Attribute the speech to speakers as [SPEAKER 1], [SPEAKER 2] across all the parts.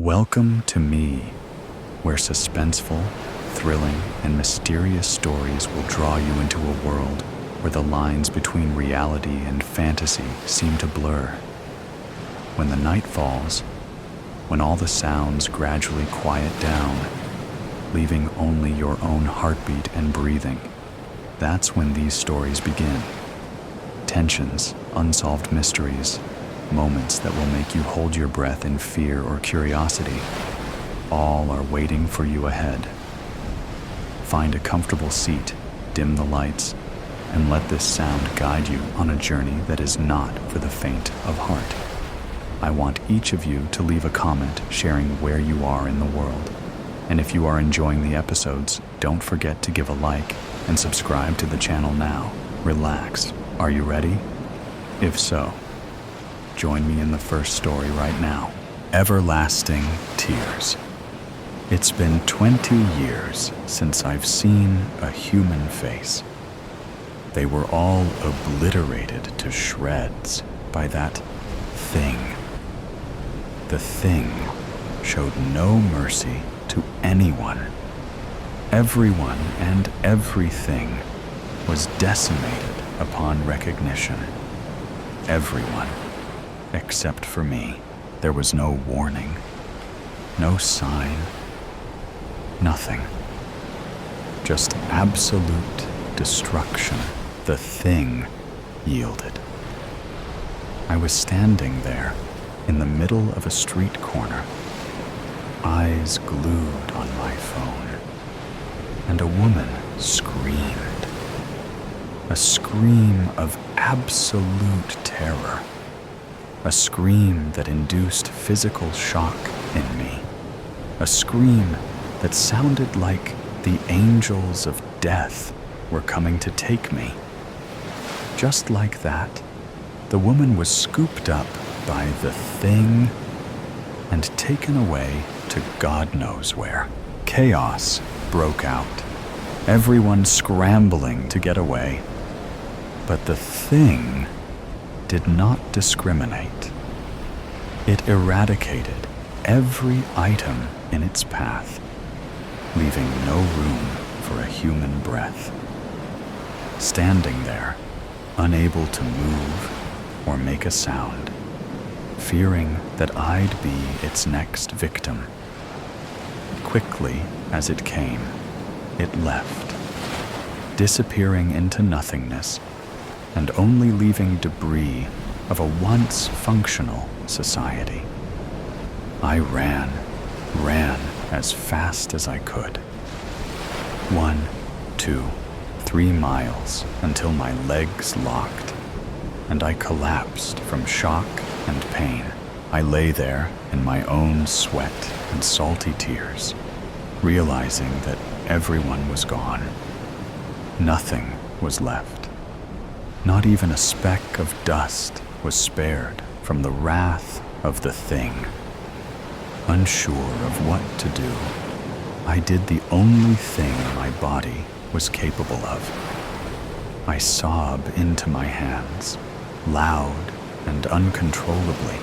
[SPEAKER 1] Welcome to me, where suspenseful, thrilling, and mysterious stories will draw you into a world where the lines between reality and fantasy seem to blur. When the night falls, when all the sounds gradually quiet down, leaving only your own heartbeat and breathing, that's when these stories begin. Tensions, unsolved mysteries, moments that will make you hold your breath in fear or curiosity, all are waiting for you ahead. Find a comfortable seat, dim the lights, and let this sound guide you on a journey that is not for the faint of heart. I want each of you to leave a comment sharing where you are in the world. And if you are enjoying the episodes, don't forget to give a like and subscribe to the channel now. Relax. Are you ready? If so, join me in the first story right now. Everlasting Tears. It's been 20 years since I've seen a human face. They were all obliterated to shreds by that thing. The thing showed no mercy to anyone. Everyone and everything was decimated upon recognition. Everyone, except for me. There was no warning, no sign, nothing. Just absolute destruction. The thing yielded. I was standing there in the middle of a street corner, eyes glued on my phone, and a woman screamed. A scream of absolute terror. A scream that induced physical shock in me. A scream that sounded like the angels of death were coming to take me. Just like that, the woman was scooped up by the thing and taken away to God knows where. Chaos broke out, everyone scrambling to get away. But the thing did not discriminate. It eradicated every item in its path, leaving no room for a human breath. Standing there, unable to move or make a sound, fearing that I'd be its next victim. Quickly as it came, it left, disappearing into nothingness and only leaving debris of a once functional society. I ran as fast as I could. 1, 2, 3 miles until my legs locked, and I collapsed from shock and pain. I lay there in my own sweat and salty tears, realizing that everyone was gone. Nothing was left. Not even a speck of dust was spared from the wrath of the thing. Unsure of what to do, I did the only thing my body was capable of. I sob into my hands, loud and uncontrollably.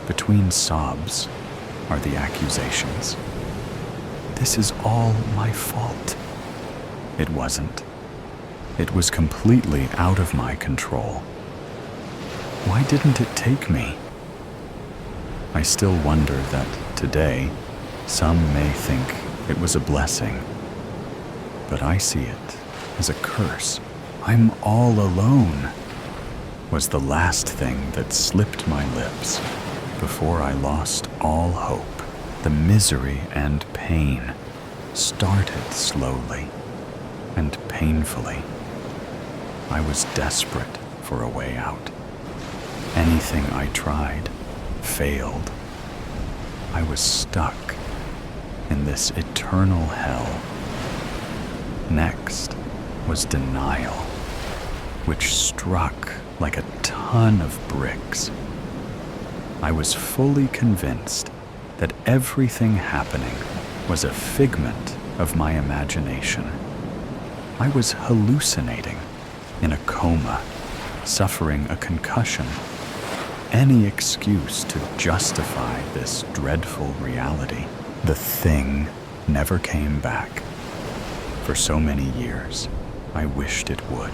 [SPEAKER 1] Between sobs are the accusations. This is all my fault. It wasn't. It was completely out of my control. Why didn't it take me? I still wonder that today, some may think it was a blessing, but I see it as a curse. I'm all alone, was the last thing that slipped my lips before I lost all hope. The misery and pain started slowly and painfully. I was desperate for a way out. Anything I tried failed. I was stuck in this eternal hell. Next was denial, which struck like a ton of bricks. I was fully convinced that everything happening was a figment of my imagination. I was hallucinating, in a coma, suffering a concussion. any excuse to justify this dreadful reality. The thing never came back. For so many years, I wished it would.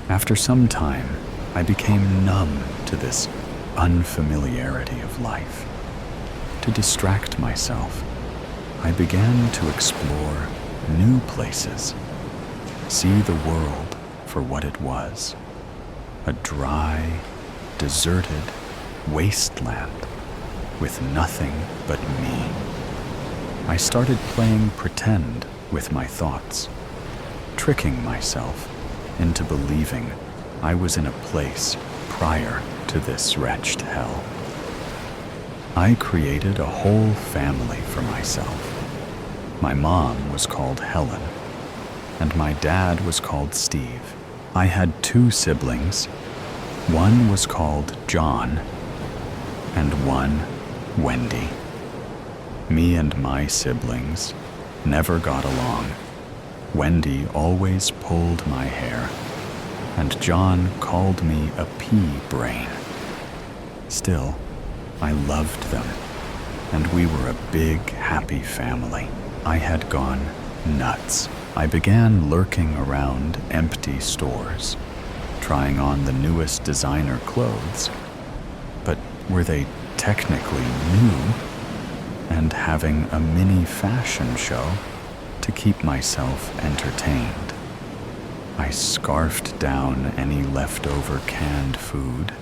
[SPEAKER 1] After some time, I became numb to this unfamiliarity of life. To distract myself, I began to explore new places, see the world for what it was, a dry, deserted wasteland with nothing but me. I started playing pretend with my thoughts, tricking myself into believing I was in a place prior to this wretched hell. I created a whole family for myself. My mom was called Helen, and my dad was called Steve. I had 2 siblings. One was called John, and one Wendy. Me and my siblings never got along. Wendy always pulled my hair, and John called me a pea brain. Still, I loved them, and we were a big, happy family. I had gone nuts. I began lurking around empty stores, trying on the newest designer clothes. But were they technically new? And having a mini fashion show to keep myself entertained. I scarfed down any leftover canned food.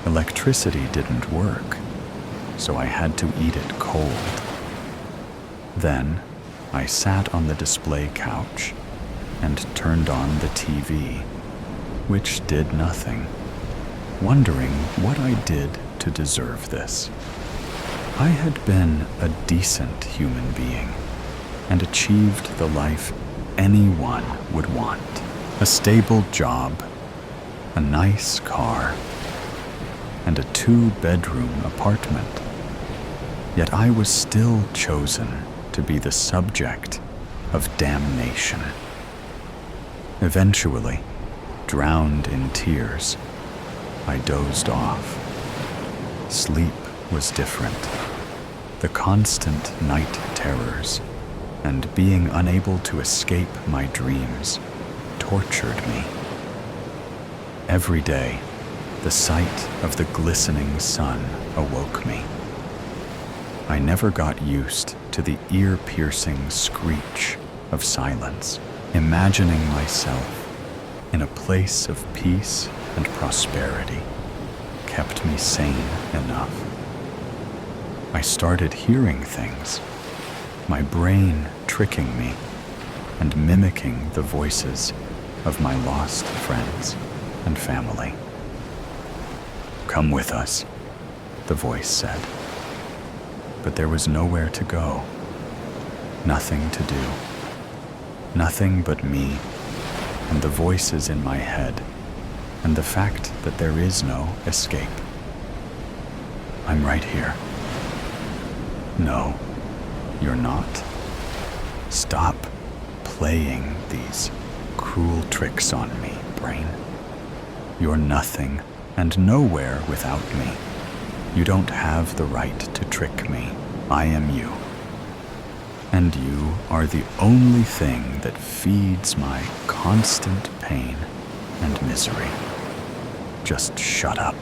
[SPEAKER 1] Electricity didn't work, so I had to eat it cold. Then I sat on the display couch and turned on the TV, which did nothing, wondering what I did to deserve this. I had been a decent human being and achieved the life anyone would want. A stable job, a nice car, and a 2-bedroom apartment. Yet I was still chosen to be the subject of damnation. Eventually, drowned in tears, I dozed off. Sleep was different. The constant night terrors and being unable to escape my dreams tortured me. Every day, the sight of the glistening sun awoke me. I never got used to the ear-piercing screech of silence. Imagining myself in a place of peace and prosperity kept me sane enough. I started hearing things, my brain tricking me and mimicking the voices of my lost friends and family. "Come with us," the voice said. But there was nowhere to go, nothing to do, nothing but me and the voices in my head and the fact that there is no escape. "I'm right here." "No, you're not. Stop playing these cruel tricks on me, brain. You're nothing and nowhere without me. You don't have the right to trick me. I am you. And you are the only thing that feeds my constant pain and misery. Just shut up.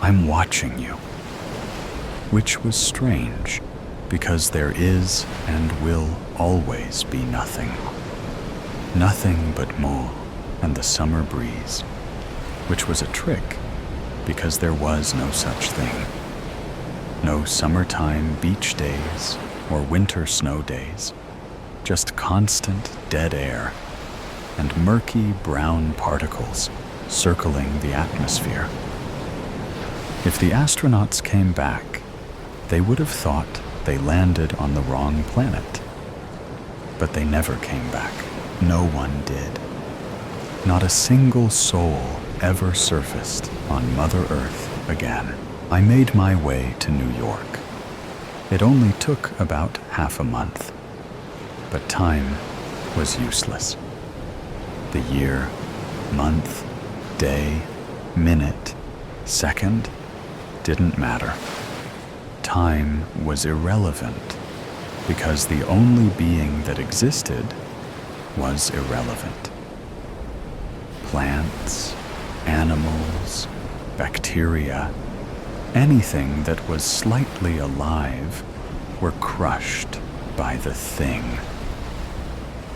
[SPEAKER 1] I'm watching you." Which was strange, because there is and will always be nothing. Nothing but Mo and the summer breeze, which was a trick, because there was no such thing. No summertime beach days or winter snow days, just constant dead air and murky brown particles circling the atmosphere. If the astronauts came back, they would have thought they landed on the wrong planet. But they never came back. No one did. Not a single soul ever surfaced on Mother Earth again. I made my way to New York. It only took about half a month, but time was useless. The year, month, day, minute, second, didn't matter. Time was irrelevant because the only being that existed was irrelevant. Plants, animals, bacteria, anything that was slightly alive were crushed by the thing.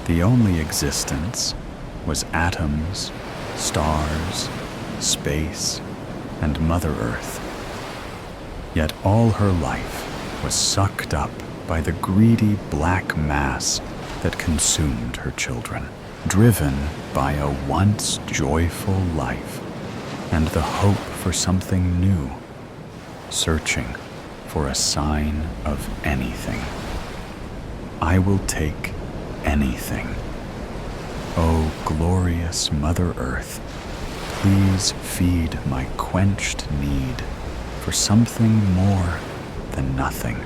[SPEAKER 1] The only existence was atoms, stars, space, and Mother Earth. Yet all her life was sucked up by the greedy black mass that consumed her children, driven by a once joyful life and the hope for something new, searching for a sign of anything. I will take anything. O glorious Mother Earth, please feed my quenched need for something more than nothing.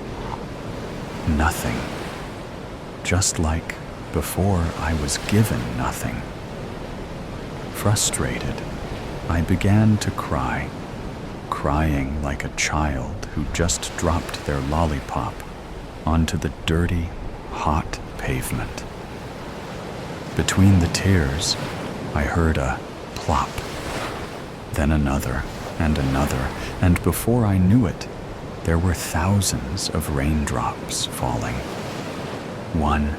[SPEAKER 1] Nothing. Just like before I was given nothing. Frustrated, I began to cry, crying like a child who just dropped their lollipop onto the dirty, hot pavement. Between the tears, I heard a plop, then another and another, and before I knew it, there were thousands of raindrops falling. One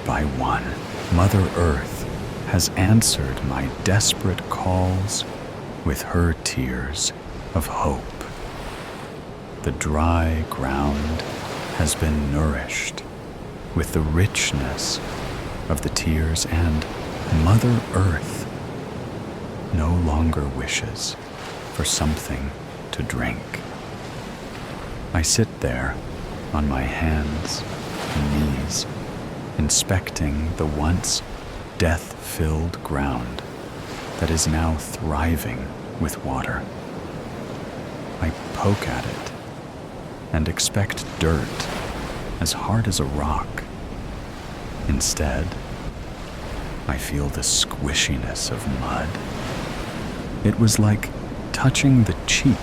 [SPEAKER 1] by one, Mother Earth has answered my desperate calls with her tears of hope. The dry ground has been nourished with the richness of the tears, and Mother Earth no longer wishes for something to drink. I sit there on my hands and knees, inspecting the once death-filled ground that is now thriving with water. I poke at it and expect dirt as hard as a rock. Instead, I feel the squishiness of mud. It was like touching the cheek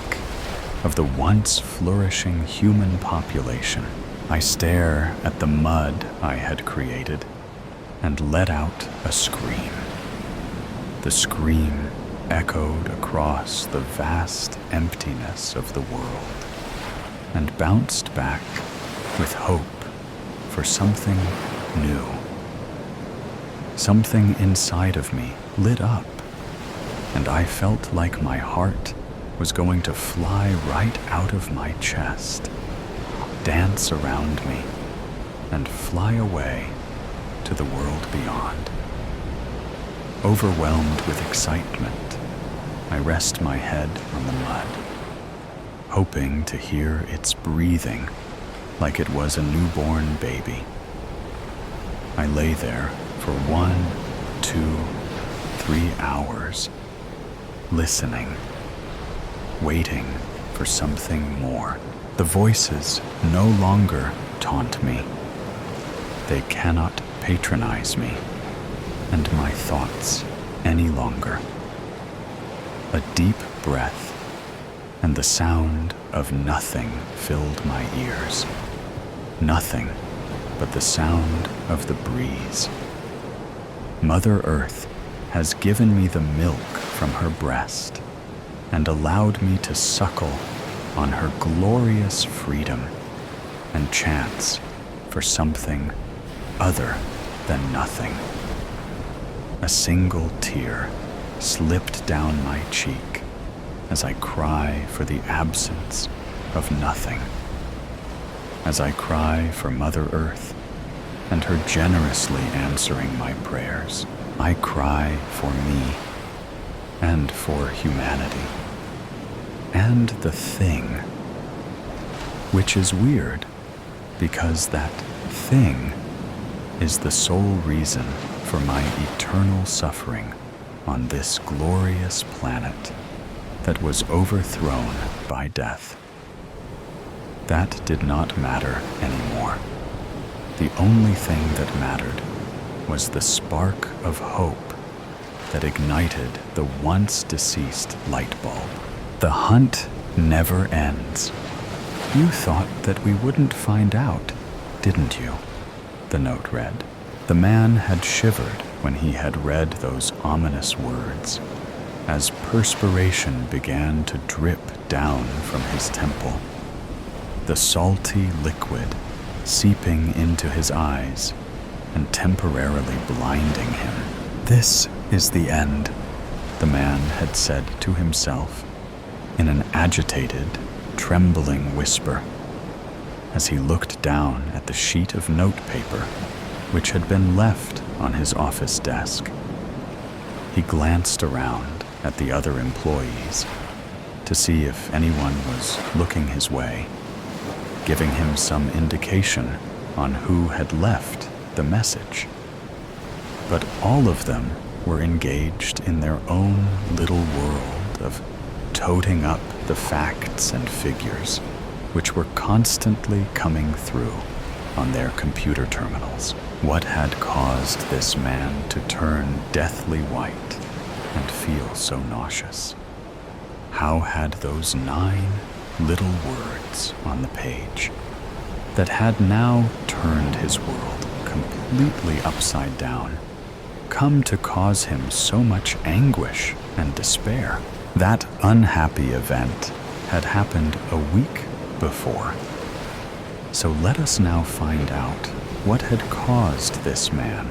[SPEAKER 1] of the once flourishing human population. I stare at the mud I had created and let out a scream. The scream echoed across the vast emptiness of the world and bounced back with hope for something new. Something inside of me lit up, and I felt like my heart was going to fly right out of my chest, dance around me, and fly away to the world beyond. Overwhelmed with excitement, I rest my head on the mud, hoping to hear its breathing like it was a newborn baby. I lay there for 1, 2, 3 hours, listening, waiting for something more. The voices no longer taunt me. They cannot patronize me and my thoughts any longer. A deep breath and the sound of nothing filled my ears. Nothing but the sound of the breeze. Mother Earth has given me the milk from her breast and allowed me to suckle on her glorious freedom and chance for something other than nothing. A single tear slipped down my cheek as I cry for the absence of nothing. As I cry for Mother Earth and her generously answering my prayers, I cry for me and for humanity and the thing, which is weird because that thing is the sole reason for my eternal suffering on this glorious planet that was overthrown by death. That did not matter anymore. The only thing that mattered was the spark of hope that ignited the once deceased light bulb. The hunt never ends. You thought that we wouldn't find out, didn't you? The note read. The man had shivered when he had read those ominous words, as perspiration began to drip down from his temple, the salty liquid seeping into his eyes and temporarily blinding him. This is the end, the man had said to himself in an agitated, trembling whisper as he looked down at the sheet of notepaper which had been left on his office desk. He glanced around at the other employees to see if anyone was looking his way, giving him some indication on who had left the message. But all of them were engaged in their own little world of toting up the facts and figures which were constantly coming through on their computer terminals. What had caused this man to turn deathly white and feel so nauseous? How had those 9 little words on the page that had now turned his world completely upside down come to cause him so much anguish and despair? That unhappy event had happened a week before. So let us now find out what had caused this man,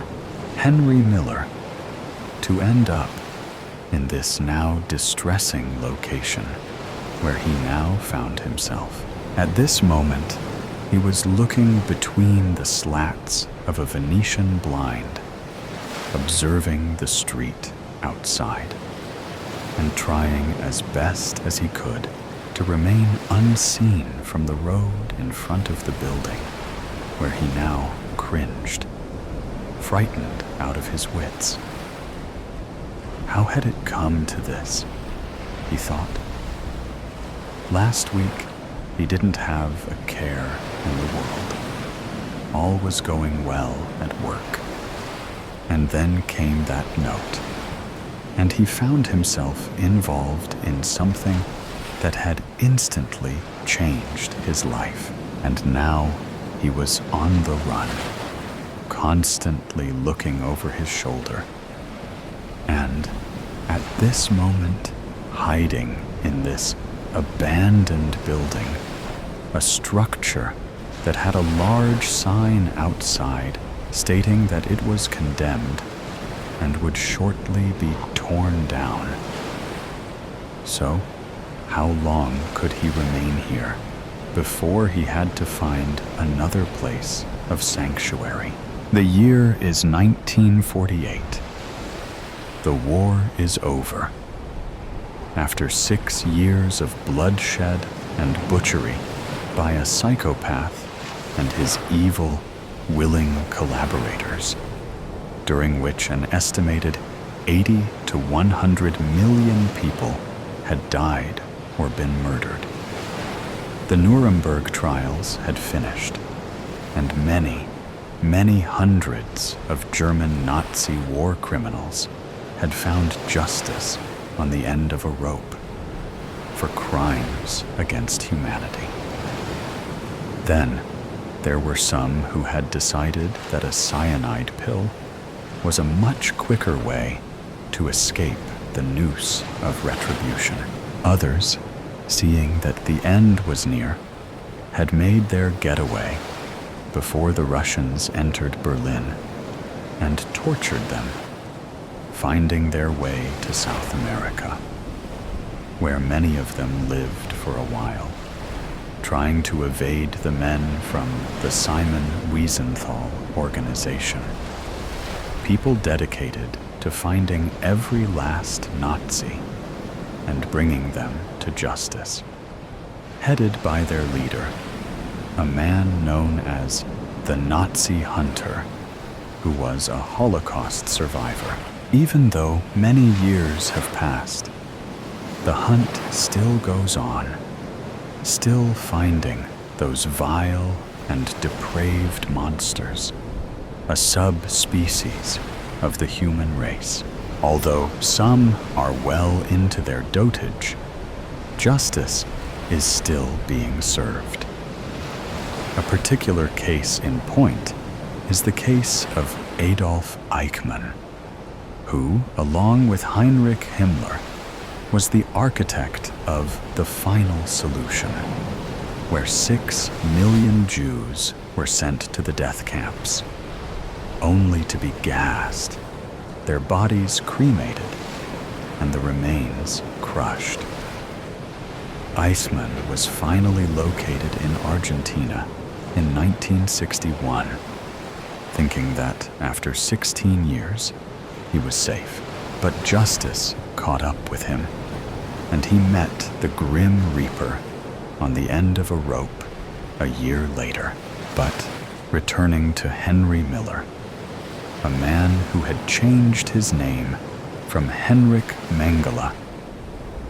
[SPEAKER 1] Henry Miller, to end up in this now distressing location where he now found himself. At this moment, he was looking between the slats of a Venetian blind, observing the street outside, and trying as best as he could to remain unseen from the road in front of the building, where he now cringed, frightened out of his wits. How had it come to this? He thought. Last week, he didn't have a care in the world. All was going well at work. And then came that note, and he found himself involved in something that had instantly changed his life. And now he was on the run, constantly looking over his shoulder. And at this moment, hiding in this abandoned building, a structure that had a large sign outside stating that it was condemned and would shortly be torn down. So, how long could he remain here before he had to find another place of sanctuary? The year is 1948. The war is over. After 6 years of bloodshed and butchery by a psychopath and his evil, willing collaborators, during which an estimated 80 to 100 million people had died or been murdered. The Nuremberg trials had finished, and many, many hundreds of German Nazi war criminals had found justice on the end of a rope for crimes against humanity. Then, there were some who had decided that a cyanide pill was a much quicker way to escape the noose of retribution. Others, seeing that the end was near, had made their getaway before the Russians entered Berlin and tortured them, finding their way to South America, where many of them lived for a while, trying to evade the men from the Simon Wiesenthal organization, people dedicated to finding every last Nazi and bringing them to justice, headed by their leader, a man known as the Nazi Hunter, who was a Holocaust survivor. Even though many years have passed, the hunt still goes on, still finding those vile and depraved monsters, a subspecies of the human race. Although some are well into their dotage, justice is still being served. A particular case in point is the case of Adolf Eichmann, who, along with Heinrich Himmler, was the architect of the final solution, where 6 million Jews were sent to the death camps, only to be gassed, their bodies cremated, and the remains crushed. Eichmann was finally located in Argentina in 1961, thinking that after 16 years, he was safe. But justice caught up with him, and he met the Grim Reaper on the end of a rope a year later. But returning to Henry Miller, a man who had changed his name from Henrik Mengele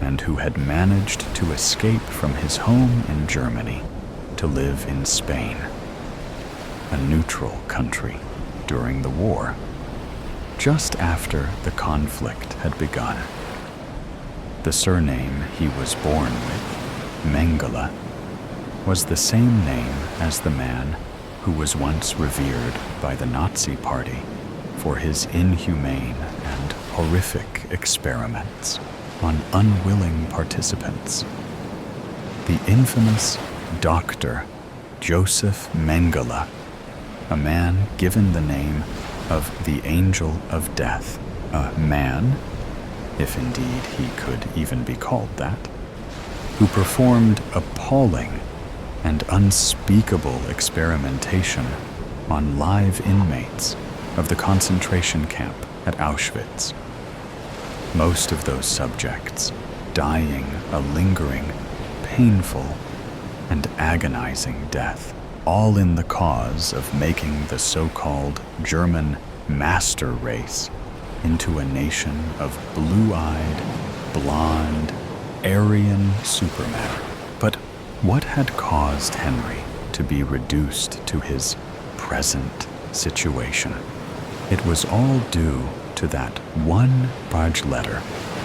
[SPEAKER 1] and who had managed to escape from his home in Germany to live in Spain, a neutral country during the war, just after the conflict had begun. The surname he was born with, Mengele, was the same name as the man who was once revered by the Nazi Party for his inhumane and horrific experiments on unwilling participants. The infamous Dr. Joseph Mengele, a man given the name of the Angel of Death, a man, if indeed he could even be called that, who performed appalling and unspeakable experimentation on live inmates of the concentration camp at Auschwitz. Most of those subjects dying a lingering, painful, and agonizing death, all in the cause of making the so-called German master race into a nation of blue-eyed, blonde, Aryan supermen. But what had caused Henry to be reduced to his present situation? It was all due to that one barge letter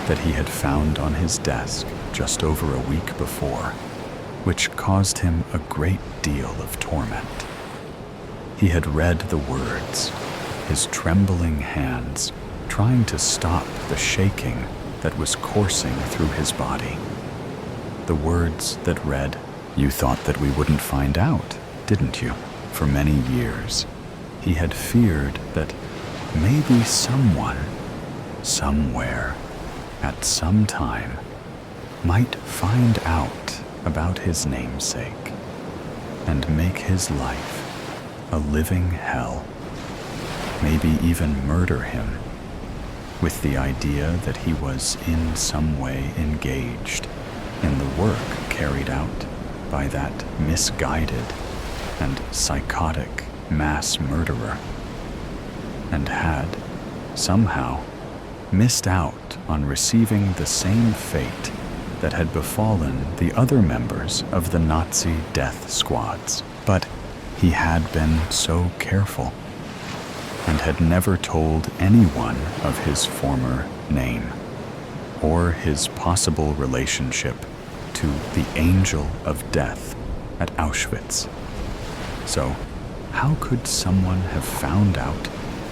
[SPEAKER 1] that he had found on his desk just over a week before, which caused him a great deal of torment. He had read the words, his trembling hands trying to stop the shaking that was coursing through his body. The words that read, "You thought that we wouldn't find out, didn't you?" For many years, he had feared that maybe someone, somewhere, at some time, might find out about his namesake and make his life a living hell, maybe even murder him, with the idea that he was in some way engaged in the work carried out by that misguided and psychotic mass murderer, and had, somehow, missed out on receiving the same fate that had befallen the other members of the Nazi death squads. But he had been so careful and had never told anyone of his former name or his possible relationship to the Angel of Death at Auschwitz. So, how could someone have found out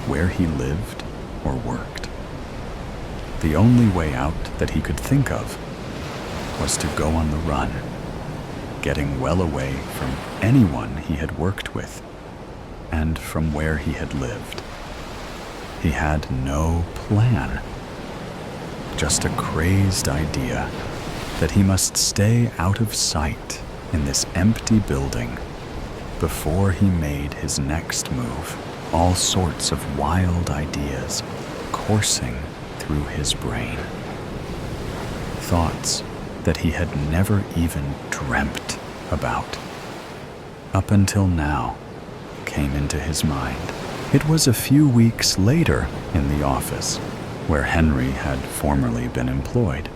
[SPEAKER 1] where he lived or worked? The only way out that he could think of was to go on the run, getting well away from anyone he had worked with and from where he had lived. He had no plan, just a crazed idea that he must stay out of sight in this empty building before he made his next move. All sorts of wild ideas coursing through his brain. Thoughts that he had never even dreamt about, up until now, came into his mind. It was a few weeks later in the office where Henry had formerly been employed,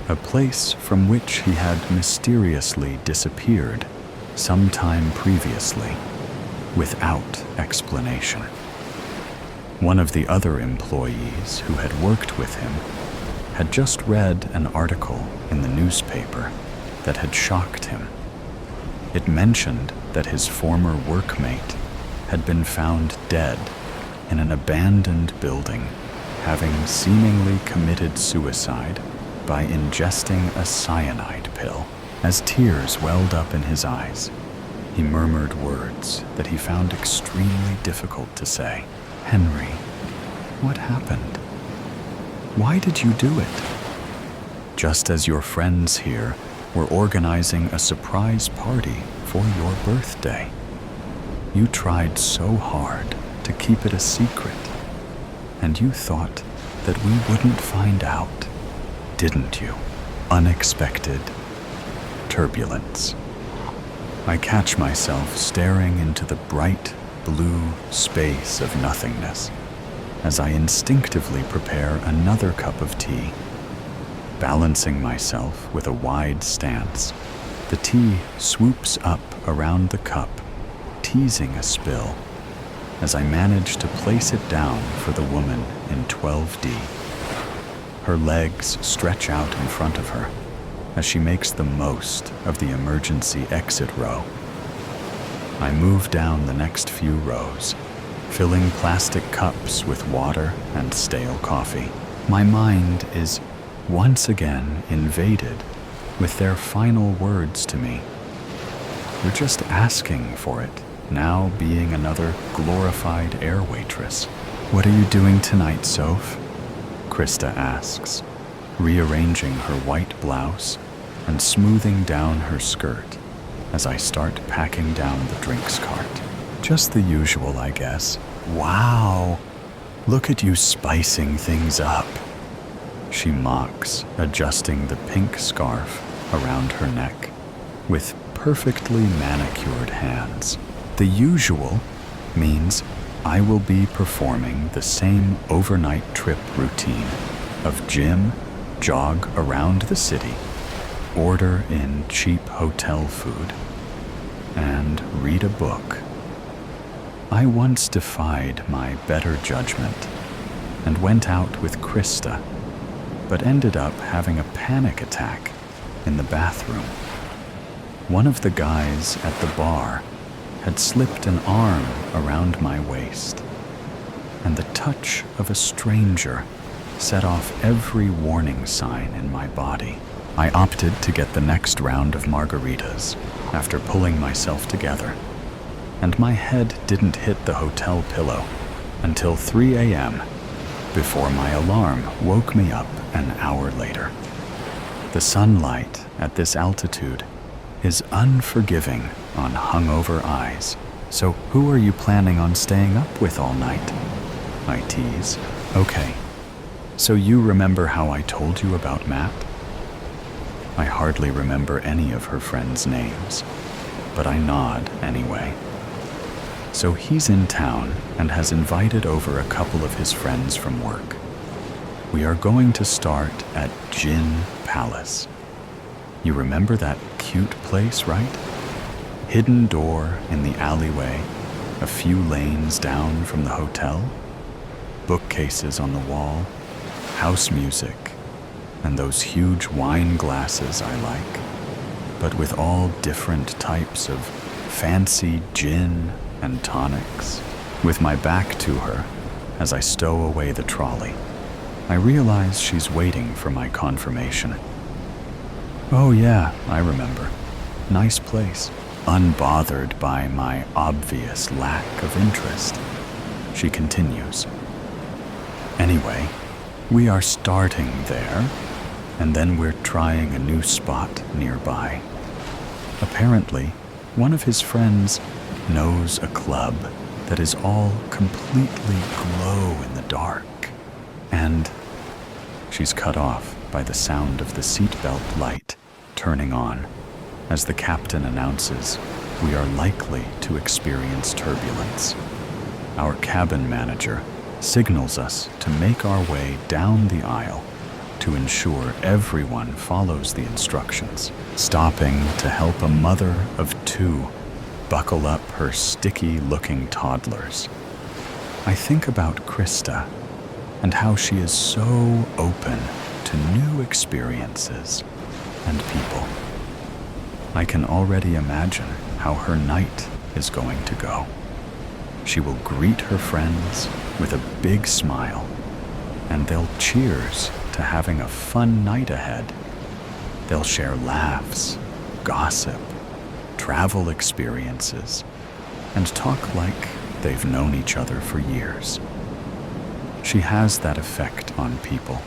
[SPEAKER 1] a place from which he had mysteriously disappeared some time previously, without explanation. One of the other employees who had worked with him had just read an article in the newspaper that had shocked him. It mentioned that his former workmate had been found dead in an abandoned building, having seemingly committed suicide by ingesting a cyanide pill. As tears welled up in his eyes, he murmured words that he found extremely difficult to say. "Henry, what happened? Why did you do it? Just as your friends here were organizing a surprise party for your birthday. You tried so hard to keep it a secret, and you thought that we wouldn't find out, didn't you?" Unexpected turbulence. I catch myself staring into the bright blue space of nothingness as I instinctively prepare another cup of tea. Balancing myself with a wide stance, the tea swoops up around the cup, teasing a spill, as I manage to place it down for the woman in 12D. Her legs stretch out in front of her as she makes the most of the emergency exit row. I move down the next few rows, filling plastic cups with water and stale coffee. My mind is once again invaded with their final words to me. "You're just asking for it, now being another glorified air waitress." "What are you doing tonight, Soph?" Krista asks, rearranging her white blouse and smoothing down her skirt as I start packing down the drinks cart. "Just the usual, I guess." "Wow, look at you spicing things up," she mocks, adjusting the pink scarf around her neck with perfectly manicured hands. The usual means I will be performing the same overnight trip routine of gym, jog around the city, order in cheap hotel food, and read a book. I once defied my better judgment and went out with Krista, but ended up having a panic attack in the bathroom. One of the guys at the bar had slipped an arm around my waist, and the touch of a stranger set off every warning sign in my body. I opted to get the next round of margaritas after pulling myself together, and my head didn't hit the hotel pillow until 3 a.m. before my alarm woke me up an hour later. The sunlight at this altitude is unforgiving on hungover eyes. "So who are you planning on staying up with all night?" I tease. "Okay, so you remember how I told you about Matt?" I hardly remember any of her friends' names, but I nod anyway. "So he's in town and has invited over a couple of his friends from work. We are going to start at Gin Palace. You remember that cute place, right? Hidden door in the alleyway, a few lanes down from the hotel, bookcases on the wall, house music, and those huge wine glasses I like, but with all different types of fancy gin and tonics." With my back to her, as I stow away the trolley, I realize she's waiting for my confirmation. "Oh yeah, I remember. Nice place." Unbothered by my obvious lack of interest, she continues. "Anyway, we are starting there, and then we're trying a new spot nearby. Apparently, one of his friends knows a club that is all completely glow in the dark, and..." She's cut off by the sound of the seatbelt light turning on as the captain announces we are likely to experience turbulence. Our cabin manager signals us to make our way down the aisle to ensure everyone follows the instructions, stopping to help a mother of 2 buckle up her sticky-looking toddlers. I think about Krista and how she is so open to new experiences and people. I can already imagine how her night is going to go. She will greet her friends with a big smile, and they'll cheers to having a fun night ahead. They'll share laughs, gossip, travel experiences, and talk like they've known each other for years. She has that effect on people,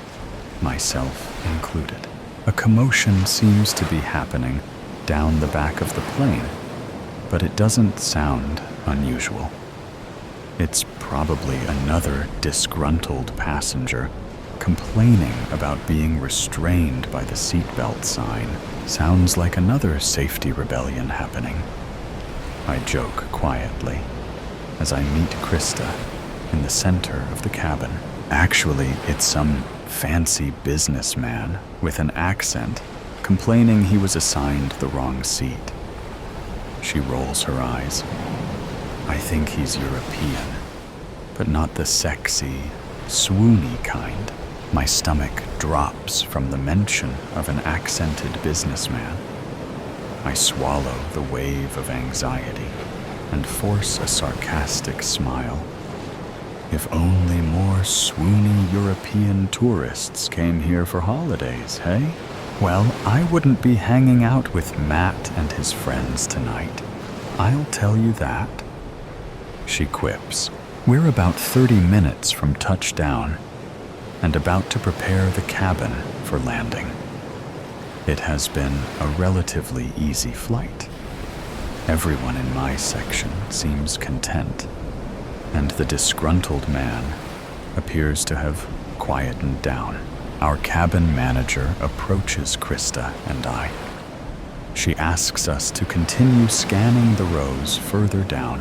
[SPEAKER 1] myself included. A commotion seems to be happening down the back of the plane, but it doesn't sound unusual. It's probably another disgruntled passenger complaining about being restrained by the seatbelt sign. Sounds like another safety rebellion happening. I joke quietly as I meet Krista in the center of the cabin. Actually, it's some fancy businessman with an accent complaining he was assigned the wrong seat. She rolls her eyes. I think he's European, but not the sexy, swoony kind. My stomach drops from the mention of an accented businessman. I swallow the wave of anxiety and force a sarcastic smile. If only more swoony European tourists came here for holidays, hey? Well, I wouldn't be hanging out with Matt and his friends tonight. I'll tell you that. She quips. We're about 30 minutes from touchdown and about to prepare the cabin for landing. It has been a relatively easy flight. Everyone in my section seems content, and the disgruntled man appears to have quietened down. Our cabin manager approaches Krista and I. She asks us to continue scanning the rows further down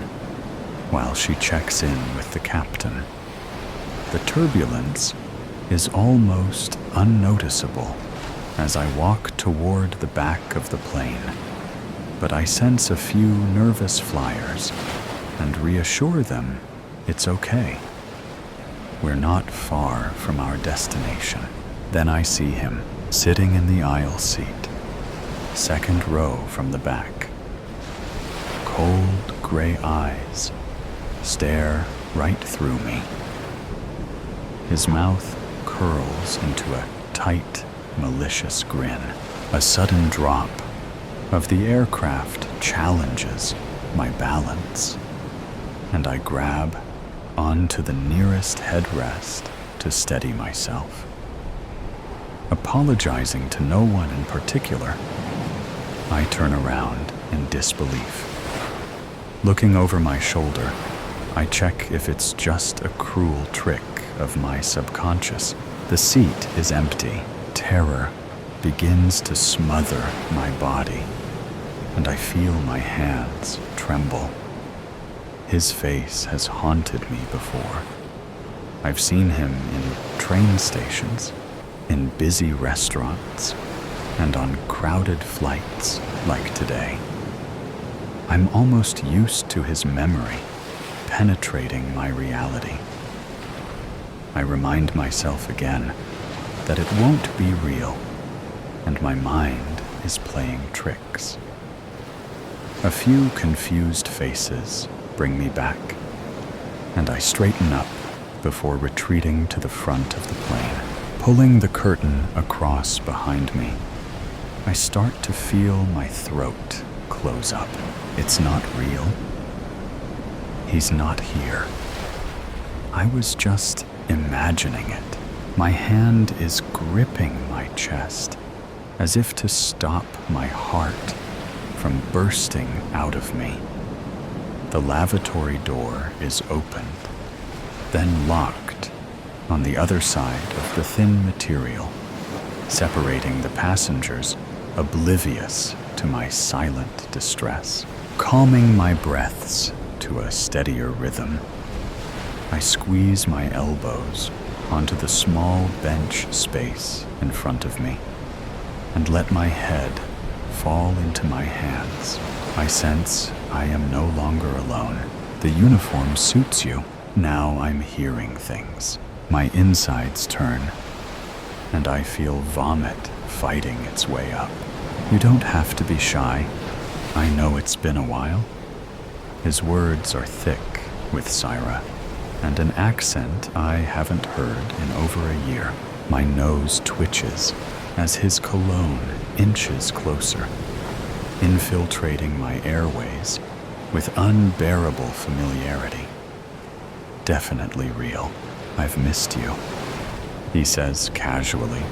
[SPEAKER 1] while she checks in with the captain. The turbulence is almost unnoticeable as I walk toward the back of the plane, but I sense a few nervous flyers and reassure them it's okay. We're not far from our destination. Then I see him sitting in the aisle seat, second row from the back. Cold gray eyes stare right through me. His mouth curls into a tight, malicious grin. A sudden drop of the aircraft challenges my balance, and I grab onto the nearest headrest to steady myself. Apologizing to no one in particular, I turn around in disbelief. Looking over my shoulder, I check if it's just a cruel trick of my subconscious. The seat is empty. Terror begins to smother my body, and I feel my hands tremble. His face has haunted me before. I've seen him in train stations, in busy restaurants, and on crowded flights like today. I'm almost used to his memory penetrating my reality. I remind myself again that it won't be real, and my mind is playing tricks. A few confused faces bring me back, and I straighten up before retreating to the front of the plane. Pulling the curtain across behind me, I start to feel my throat close up. It's not real. He's not here. I was just imagining it. My hand is gripping my chest, as if to stop my heart from bursting out of me. The lavatory door is opened, then locked on the other side of the thin material, separating the passengers, oblivious to my silent distress. Calming my breaths to a steadier rhythm, I squeeze my elbows onto the small bench space in front of me and let my head fall into my hands. I sense I am no longer alone. The uniform suits you. Now I'm hearing things. My insides turn, and I feel vomit fighting its way up. You don't have to be shy. I know it's been a while. His words are thick with Syra, and an accent I haven't heard in over a year. My nose twitches as his cologne inches closer, infiltrating my airways with unbearable familiarity. Definitely real. I've missed you, he says casually,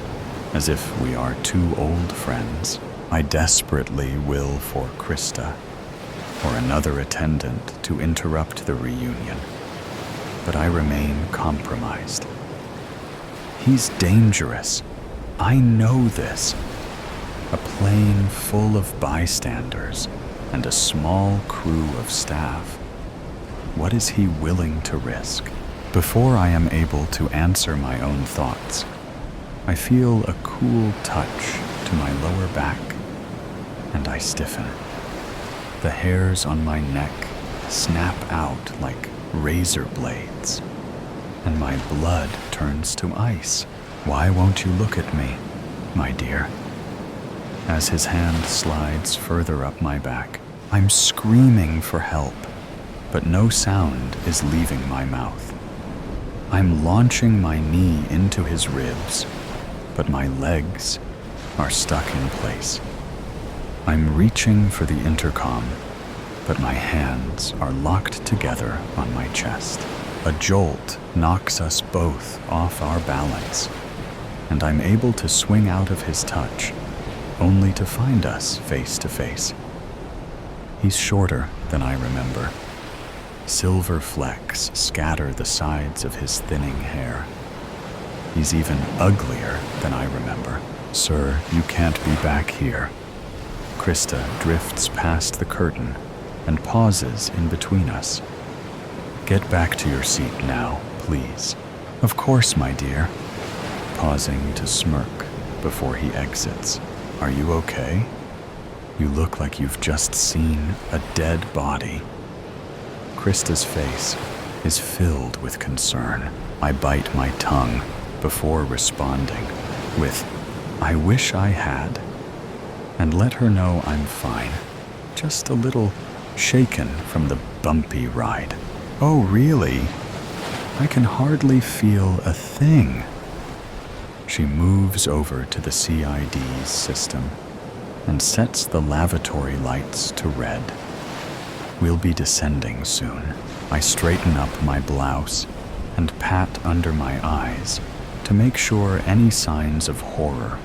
[SPEAKER 1] as if we are two old friends. I desperately will for Krista or another attendant to interrupt the reunion, but I remain compromised. He's dangerous. I know this. A plane full of bystanders and a small crew of staff. What is he willing to risk? Before I am able to answer my own thoughts, I feel a cool touch to my lower back, and I stiffen. The hairs on my neck snap out like razor blades, and my blood turns to ice. Why won't you look at me, my dear? As his hand slides further up my back, I'm screaming for help, but no sound is leaving my mouth. I'm launching my knee into his ribs, but my legs are stuck in place. I'm reaching for the intercom, but my hands are locked together on my chest. A jolt knocks us both off our balance, and I'm able to swing out of his touch, only to find us face to face. He's shorter than I remember. Silver flecks scatter the sides of his thinning hair. He's even uglier than I remember. Sir, you can't be back here. Krista drifts past the curtain and pauses in between us. Get back to your seat now, please. Of course, my dear. Pausing to smirk before he exits. Are you okay? You look like you've just seen a dead body. Krista's face is filled with concern. I bite my tongue before responding with, I wish I had, and let her know I'm fine, just a little shaken from the bumpy ride. Oh, really? I can hardly feel a thing. She moves over to the CID's system and sets the lavatory lights to red. We'll be descending soon. I straighten up my blouse and pat under my eyes to make sure any signs of horror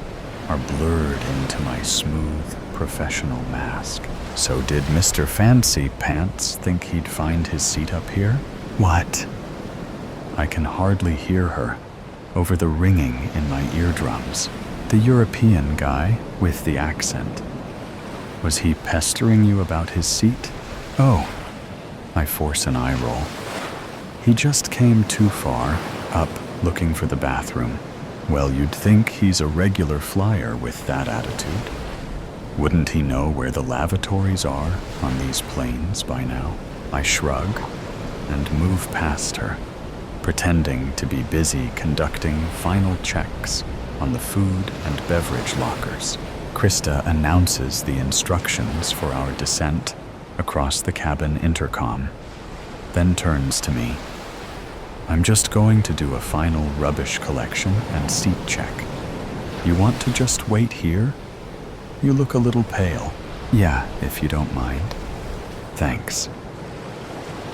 [SPEAKER 1] are blurred into my smooth, professional mask. So did Mr. Fancy Pants think he'd find his seat up here? What? I can hardly hear her over the ringing in my eardrums. The European guy with the accent. Was he pestering you about his seat? Oh, I force an eye roll. He just came too far, up looking for the bathroom. Well, you'd think he's a regular flyer with that attitude. Wouldn't he know where the lavatories are on these planes by now? I shrug and move past her, pretending to be busy conducting final checks on the food and beverage lockers. Krista announces the instructions for our descent across the cabin intercom, then turns to me. I'm just going to do a final rubbish collection and seat check. You want to just wait here? You look a little pale. Yeah, if you don't mind. Thanks.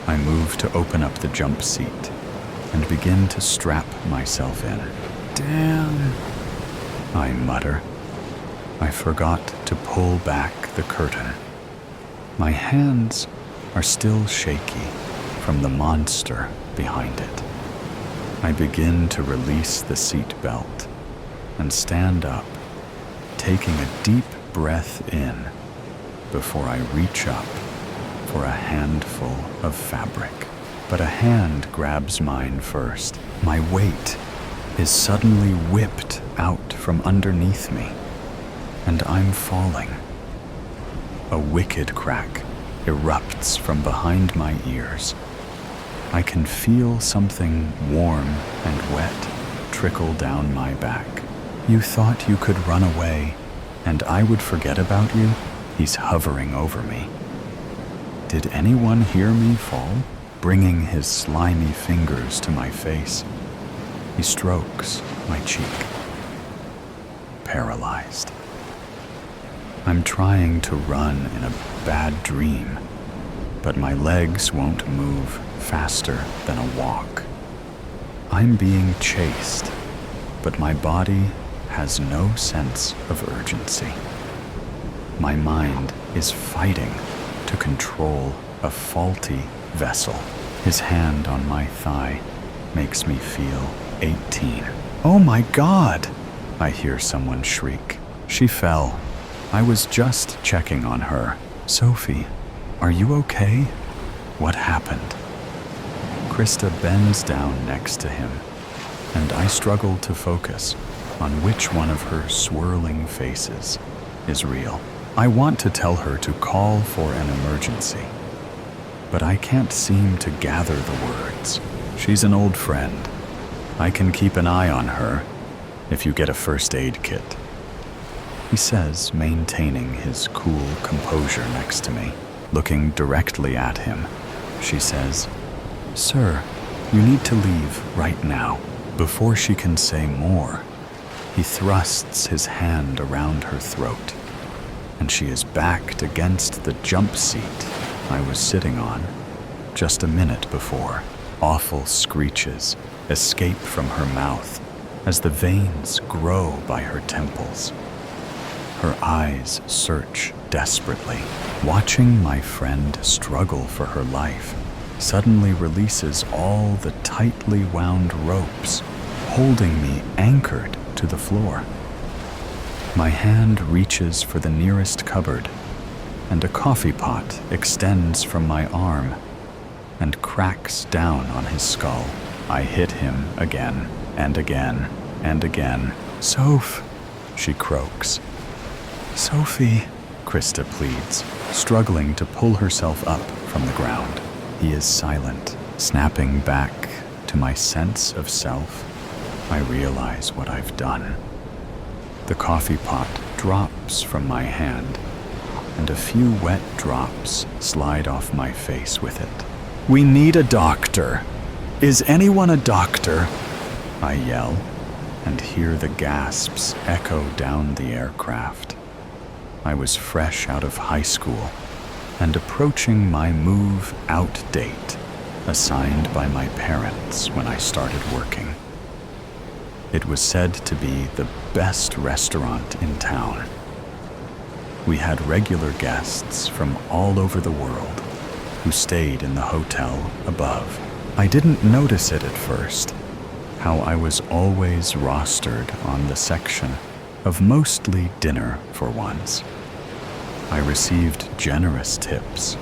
[SPEAKER 1] I move to open up the jump seat and begin to strap myself in. Damn, I mutter. I forgot to pull back the curtain. My hands are still shaky from the monster behind it. I begin to release the seat belt and stand up, taking a deep breath in before I reach up for a handful of fabric. But a hand grabs mine first. My weight is suddenly whipped out from underneath me, and I'm falling. A wicked crack erupts from behind my ears, I can feel something warm and wet trickle down my back. You thought you could run away, and I would forget about you? He's hovering over me. Did anyone hear me fall? Bringing his slimy fingers to my face. He strokes my cheek. Paralyzed. I'm trying to run in a bad dream, but my legs won't move faster than a walk. I'm being chased, but my body has no sense of urgency. My mind is fighting to control a faulty vessel. His hand on my thigh makes me feel 18. Oh my God! I hear someone shriek. She fell. I was just checking on her. Sophie, are you okay? What happened? Krista bends down next to him, and I struggle to focus on which one of her swirling faces is real. I want to tell her to call for an emergency, but I can't seem to gather the words. She's an old friend. I can keep an eye on her if you get a first aid kit, he says, maintaining his cool composure next to me. Looking directly at him, she says, "Sir, you need to leave right now." Before she can say more, he thrusts his hand around her throat, and she is backed against the jump seat I was sitting on just a minute before. Awful screeches escape from her mouth as the veins grow by her temples. Her eyes search desperately. Watching my friend struggle for her life suddenly releases all the tightly wound ropes, holding me anchored to the floor. My hand reaches for the nearest cupboard, and a coffee pot extends from my arm and cracks down on his skull. I hit him again and again and again. "Soph," she croaks. "Sophie," Krista pleads, struggling to pull herself up from the ground. He is silent. Snapping back to my sense of self, I realize what I've done. The coffee pot drops from my hand, and a few wet drops slide off my face with it. "We need a doctor. Is anyone a doctor?" I yell, and hear the gasps echo down the aircraft. I was fresh out of high school and approaching my move-out date, assigned by my parents when I started working. It was said to be the best restaurant in town. We had regular guests from all over the world who stayed in the hotel above. I didn't notice it at first, how I was always rostered on the section of mostly dinner for once. I received generous tips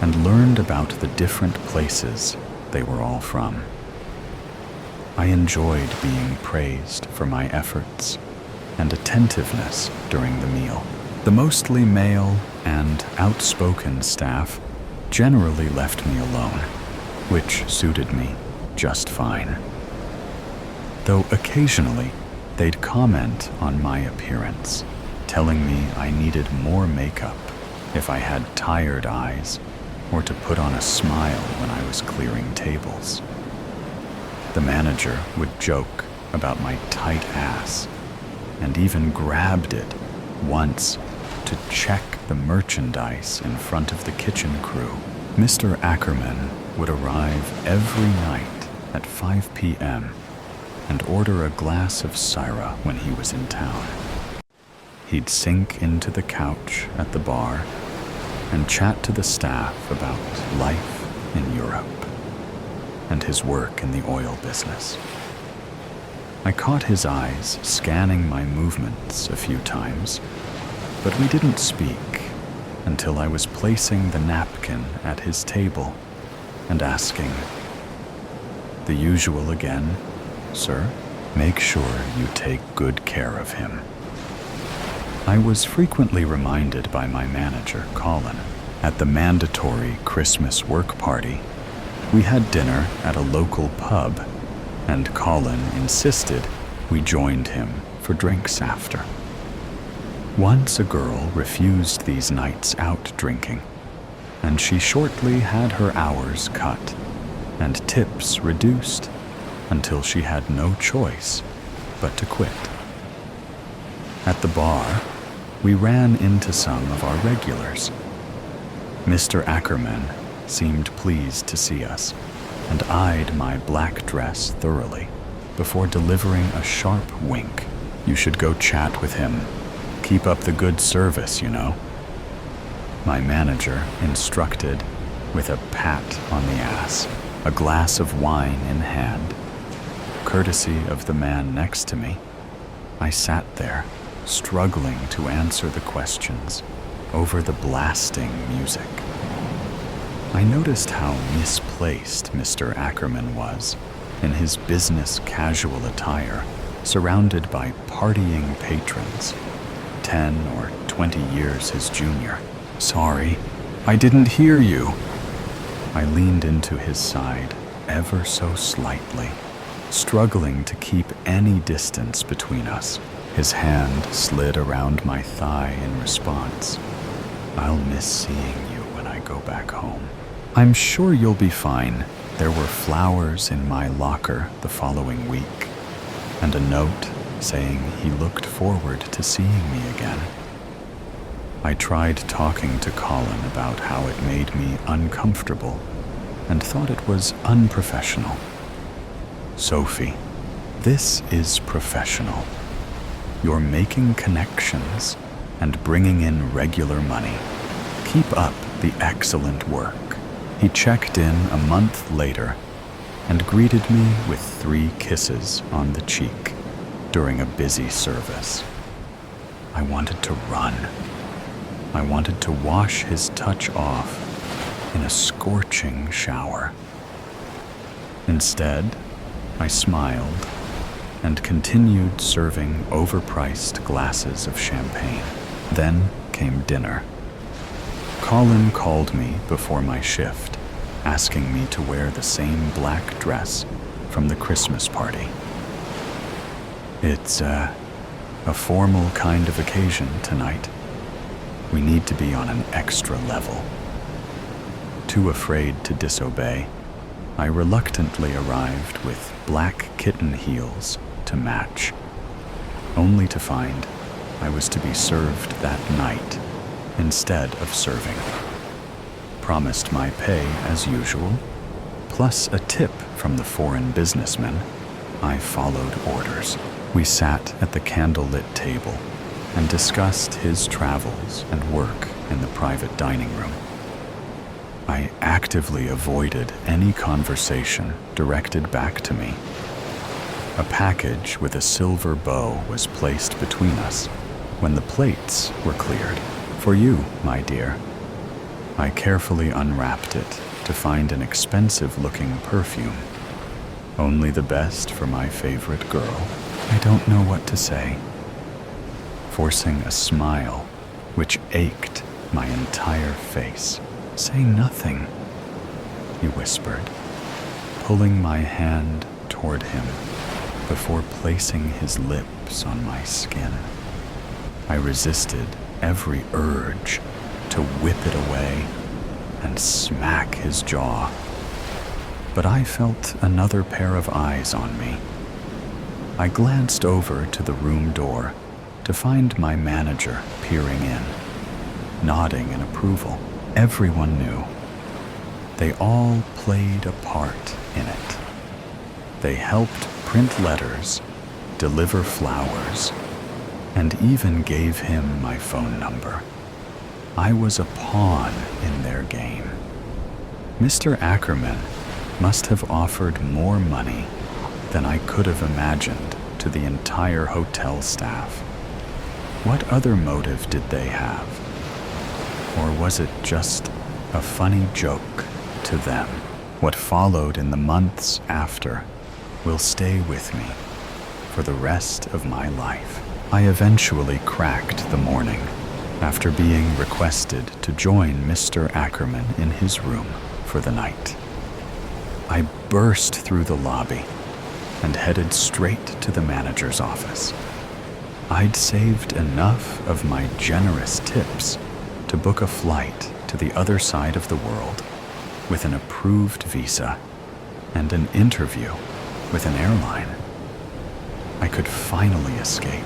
[SPEAKER 1] and learned about the different places they were all from. I enjoyed being praised for my efforts and attentiveness during the meal. The mostly male and outspoken staff generally left me alone, which suited me just fine. Though occasionally they'd comment on my appearance, telling me I needed more makeup if I had tired eyes or to put on a smile when I was clearing tables. The manager would joke about my tight ass and even grabbed it once to check the merchandise in front of the kitchen crew. Mr. Ackerman would arrive every night at 5 p.m. and order a glass of Syrah when he was in town. He'd sink into the couch at the bar and chat to the staff about life in Europe and his work in the oil business. I caught his eyes scanning my movements a few times, but we didn't speak until I was placing the napkin at his table and asking, "The usual again, sir? Make sure you take good care of him." I was frequently reminded by my manager, Colin, at the mandatory Christmas work party, We had dinner at a local pub, and Colin insisted we joined him for drinks after. Once a girl refused these nights out drinking, and she shortly had her hours cut and tips reduced until she had no choice but to quit. At the bar, we ran into some of our regulars. Mr. Ackerman seemed pleased to see us and eyed my black dress thoroughly before delivering a sharp wink. "You should go chat with him. Keep up the good service, you know," my manager instructed with a pat on the ass, a glass of wine in hand. Courtesy of the man next to me, I sat there, struggling to answer the questions over the blasting music. I noticed how misplaced Mr. Ackerman was in his business casual attire, surrounded by partying patrons, 10 or 20 years his junior. "Sorry, I didn't hear you." I leaned into his side ever so slightly, struggling to keep any distance between us. His hand slid around my thigh in response. "I'll miss seeing you when I go back home." "I'm sure you'll be fine." There were flowers in my locker the following week, and a note saying he looked forward to seeing me again. I tried talking to Colin about how it made me uncomfortable and thought it was unprofessional. "Sophie, this is professional. You're making connections and bringing in regular money. Keep up the excellent work." He checked in a month later and greeted me with 3 kisses on the cheek during a busy service. I wanted to run. I wanted to wash his touch off in a scorching shower. Instead, I smiled and continued serving overpriced glasses of champagne. Then came dinner. Colin called me before my shift, asking me to wear the same black dress from the Christmas party. "It's a formal kind of occasion tonight. We need to be on an extra level." Too afraid to disobey, I reluctantly arrived with black kitten heels to match, only to find I was to be served that night instead of serving. Promised my pay as usual, plus a tip from the foreign businessman, I followed orders. We sat at the candlelit table and discussed his travels and work in the private dining room. I actively avoided any conversation directed back to me. A package with a silver bow was placed between us when the plates were cleared. "For you, my dear." I carefully unwrapped it to find an expensive-looking perfume. Only the best for my favorite girl. I don't know what to say. Forcing a smile, which ached my entire face. "Say nothing," he whispered, pulling my hand toward him before placing his lips on my skin. I resisted every urge to whip it away and smack his jaw, but I felt another pair of eyes on me. I glanced over to the room door to find my manager peering in, nodding in approval. Everyone knew. They all played a part in it. They helped print letters, deliver flowers, and even gave him my phone number. I was a pawn in their game. Mr. Ackerman must have offered more money than I could have imagined to the entire hotel staff. What other motive did they have? Or was it just a funny joke to them? What followed in the months after will stay with me for the rest of my life. I eventually cracked the morning after being requested to join Mr. Ackerman in his room for the night. I burst through the lobby and headed straight to the manager's office. I'd saved enough of my generous tips to book a flight to the other side of the world with an approved visa and an interview with an airline. I could finally escape.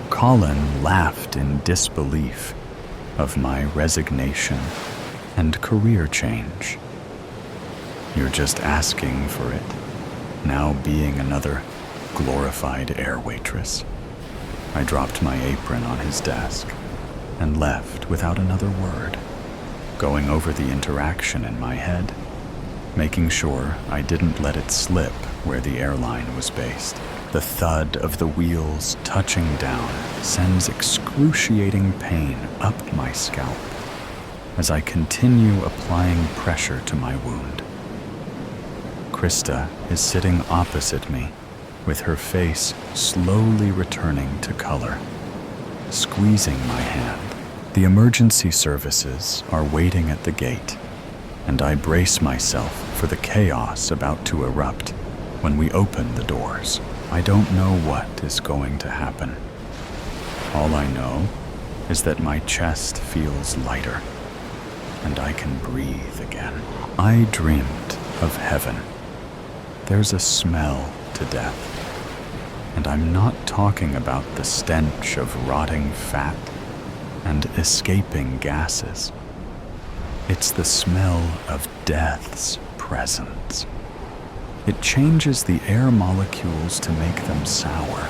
[SPEAKER 1] Colin laughed in disbelief of my resignation and career change. You're just asking for it, now being another glorified air waitress. I dropped my apron on his desk and left without another word, going over the interaction in my head, making sure I didn't let it slip where the airline was based. The thud of the wheels touching down sends excruciating pain up my scalp as I continue applying pressure to my wound. Krista is sitting opposite me, with her face slowly returning to color, squeezing my hand. The emergency services are waiting at the gate, and I brace myself for the chaos about to erupt when we open the doors. I don't know what is going to happen. All I know is that my chest feels lighter, and I can breathe again. I dreamed of heaven. There's a smell to death, and I'm not talking about the stench of rotting fat and escaping gases. It's the smell of death's presence. It changes the air molecules to make them sour.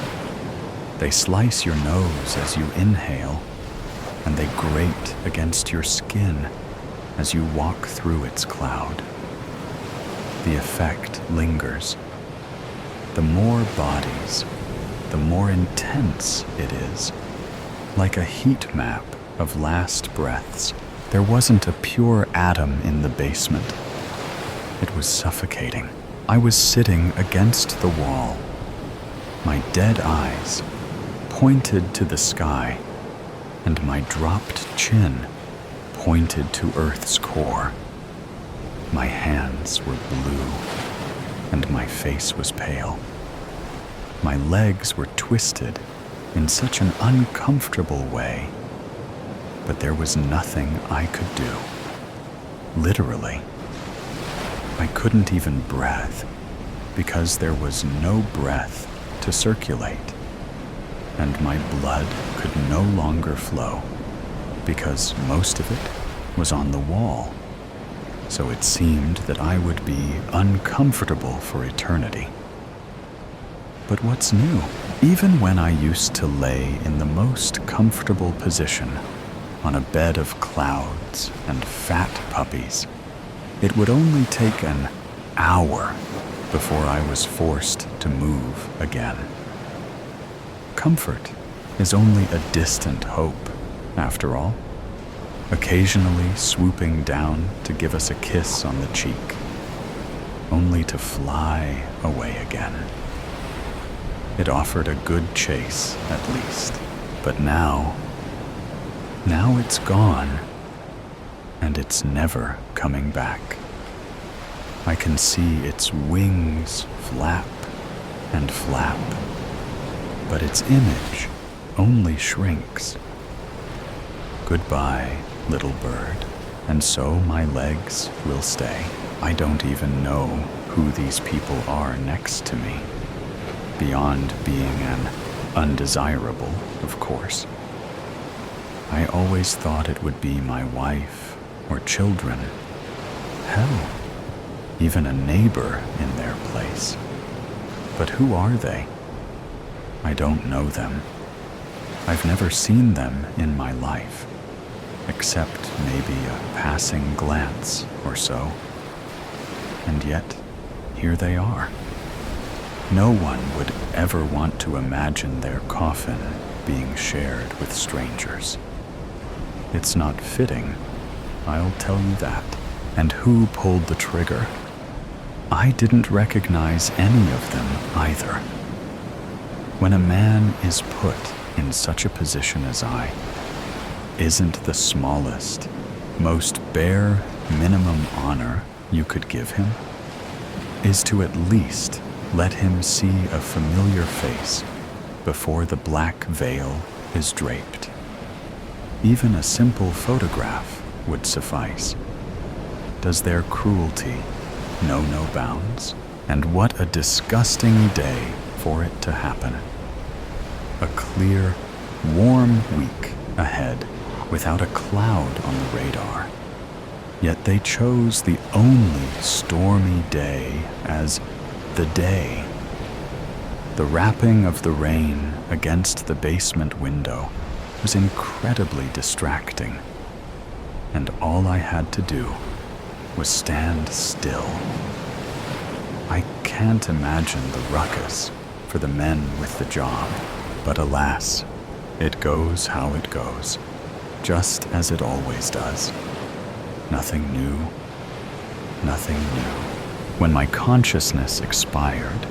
[SPEAKER 1] They slice your nose as you inhale, and they grate against your skin as you walk through its cloud. The effect lingers. The more bodies, the more intense it is, like a heat map of last breaths. There wasn't a pure atom in the basement. It was suffocating. I was sitting against the wall, my dead eyes pointed to the sky, and my dropped chin pointed to Earth's core. My hands were blue, and my face was pale. My legs were twisted in such an uncomfortable way, but there was nothing I could do. Literally. I couldn't even breathe because there was no breath to circulate, and my blood could no longer flow because most of it was on the wall. So it seemed that I would be uncomfortable for eternity. But what's new? Even when I used to lay in the most comfortable position on a bed of clouds and fat puppies, it would only take an hour before I was forced to move again. Comfort is only a distant hope, after all, occasionally swooping down to give us a kiss on the cheek, only to fly away again. It offered a good chase, at least, but now it's gone, and it's never coming back. I can see its wings flap and flap, but its image only shrinks. Goodbye, little bird, and so my legs will stay. I don't even know who these people are next to me, beyond being an undesirable, of course. I always thought it would be my wife or children. Hell, even a neighbor in their place. But who are they? I don't know them. I've never seen them in my life, except maybe a passing glance or so. And yet, here they are. No one would ever want to imagine their coffin being shared with strangers. It's not fitting, I'll tell you that. And who pulled the trigger? I didn't recognize any of them either. When a man is put in such a position as I, isn't the smallest, most bare minimum honor you could give him is to at least let him see a familiar face before the black veil is draped. Even a simple photograph would suffice. Does their cruelty know no bounds? And what a disgusting day for it to happen. A clear, warm week ahead without a cloud on the radar. Yet they chose the only stormy day as the day. The rapping of the rain against the basement window was incredibly distracting, and all I had to do was stand still. I can't imagine the ruckus for the men with the job, but alas, it goes how it goes, just as it always does. Nothing new, nothing new. When my consciousness expired,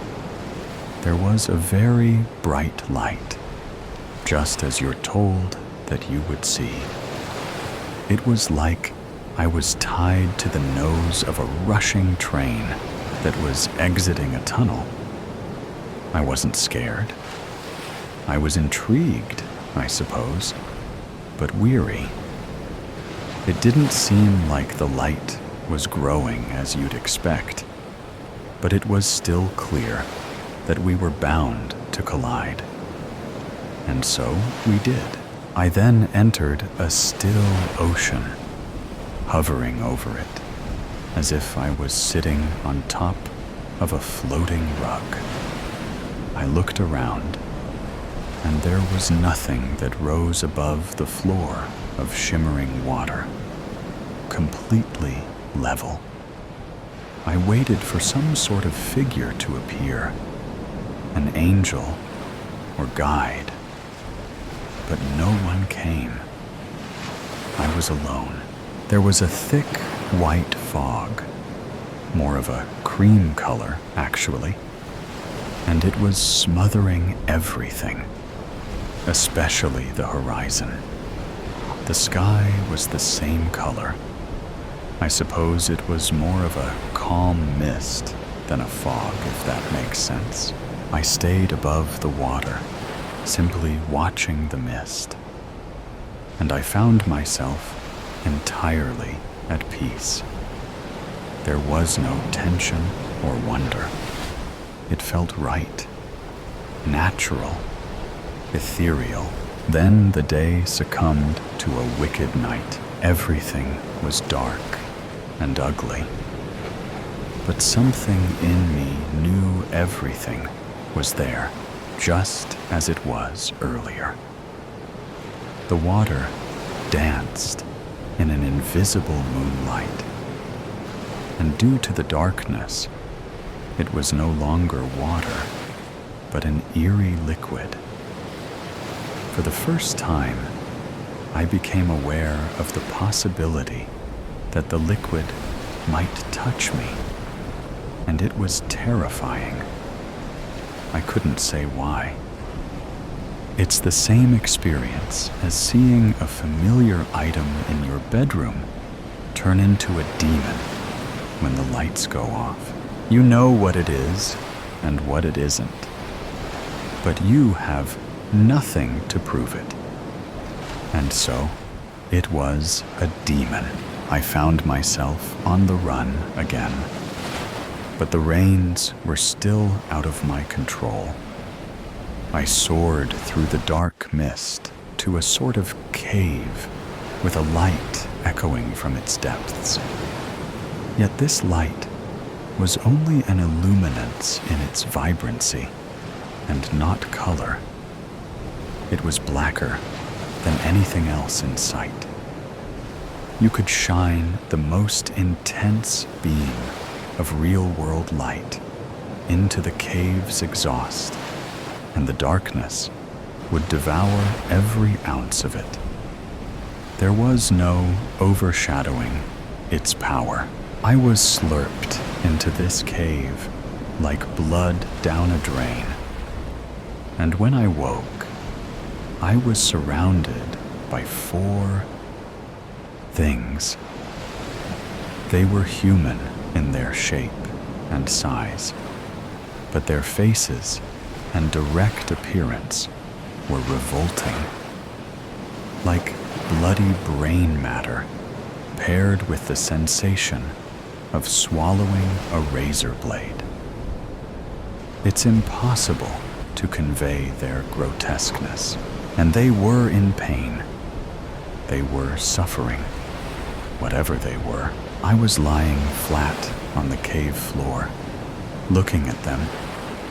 [SPEAKER 1] there was a very bright light, just as you're told that you would see. It was like I was tied to the nose of a rushing train that was exiting a tunnel. I wasn't scared. I was intrigued, I suppose, but weary. It didn't seem like the light was growing as you'd expect, but it was still clear that we were bound to collide. And so we did. I then entered a still ocean, hovering over it, as if I was sitting on top of a floating rug. I looked around, and there was nothing that rose above the floor of shimmering water, completely level. I waited for some sort of figure to appear, an angel or guide, but no one came. I was alone. There was a thick white fog, more of a cream color, actually, and it was smothering everything, especially the horizon. The sky was the same color. I suppose it was more of a calm mist than a fog, if that makes sense. I stayed above the water, simply watching the mist, and I found myself entirely at peace. There was no tension or wonder. It felt right, natural, ethereal. Then the day succumbed to a wicked night. Everything was dark and ugly. But something in me knew everything was there, just as it was earlier. The water danced in an invisible moonlight, and due to the darkness, it was no longer water, but an eerie liquid. For the first time, I became aware of the possibility that the liquid might touch me, and it was terrifying. I couldn't say why. It's the same experience as seeing a familiar item in your bedroom turn into a demon when the lights go off. You know what it is and what it isn't, but you have nothing to prove it. And so, it was a demon. I found myself on the run again, but the reins were still out of my control. I soared through the dark mist to a sort of cave with a light echoing from its depths. Yet this light was only an illuminance in its vibrancy and not color. It was blacker than anything else in sight. You could shine the most intense beam of real-world light into the cave's exhaust, and the darkness would devour every ounce of it. There was no overshadowing its power. I was slurped into this cave like blood down a drain. And when I woke, I was surrounded by 4 things. They were human in their shape, and size, but their faces and direct appearance were revolting. Like bloody brain matter paired with the sensation of swallowing a razor blade. It's impossible to convey their grotesqueness, and they were in pain. They were suffering, whatever they were. I was lying flat on the cave floor, looking at them,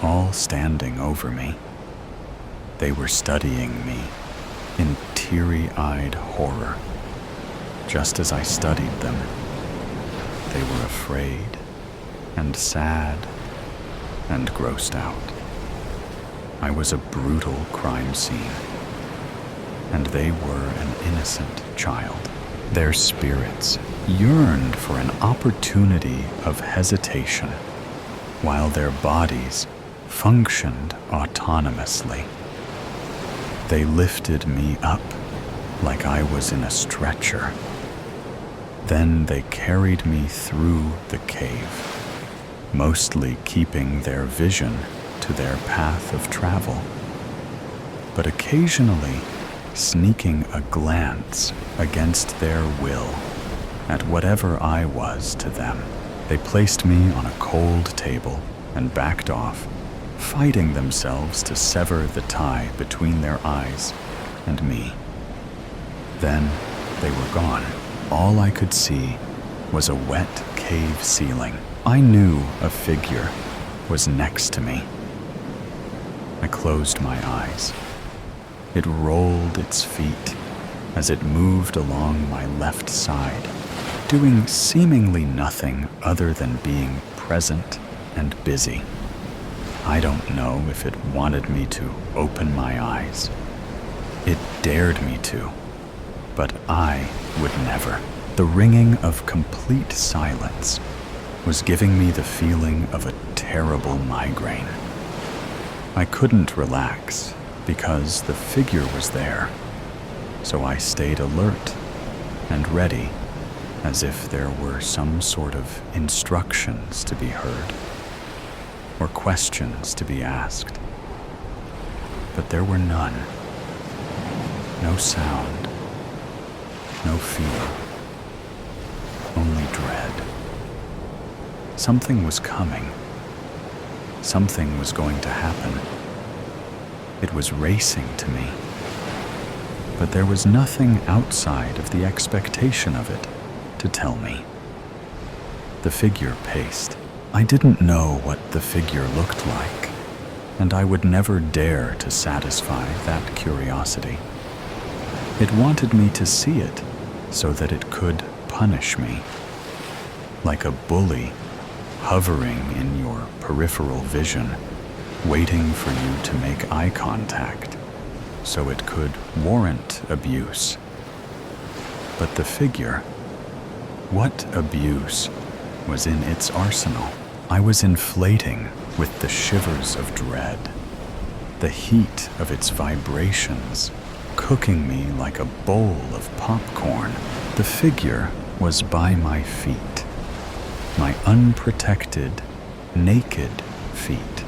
[SPEAKER 1] all standing over me. They were studying me in teary-eyed horror, just as I studied them. They were afraid and sad and grossed out. I was a brutal crime scene, and they were an innocent child. Their spirits yearned for an opportunity of hesitation, while their bodies functioned autonomously. They lifted me up like I was in a stretcher. Then they carried me through the cave, mostly keeping their vision to their path of travel, but occasionally sneaking a glance against their will at whatever I was to them. They placed me on a cold table and backed off, fighting themselves to sever the tie between their eyes and me. Then they were gone. All I could see was a wet cave ceiling. I knew a figure was next to me. I closed my eyes. It rolled its feet as it moved along my left side, doing seemingly nothing other than being present and busy. I don't know if it wanted me to open my eyes. It dared me to, but I would never. The ringing of complete silence was giving me the feeling of a terrible migraine. I couldn't relax because the figure was there, so I stayed alert and ready, as if there were some sort of instructions to be heard or questions to be asked. But there were none. No sound, no fear, only dread. Something was coming. Something was going to happen. It was racing to me. But there was nothing outside of the expectation of it to tell me. The figure paced. I didn't know what the figure looked like, and I would never dare to satisfy that curiosity. It wanted me to see it so that it could punish me, like a bully hovering in your peripheral vision, waiting for you to make eye contact so it could warrant abuse. But the figure, what abuse was in its arsenal? I was inflating with the shivers of dread, the heat of its vibrations cooking me like a bowl of popcorn. The figure was by my feet, my unprotected, naked feet.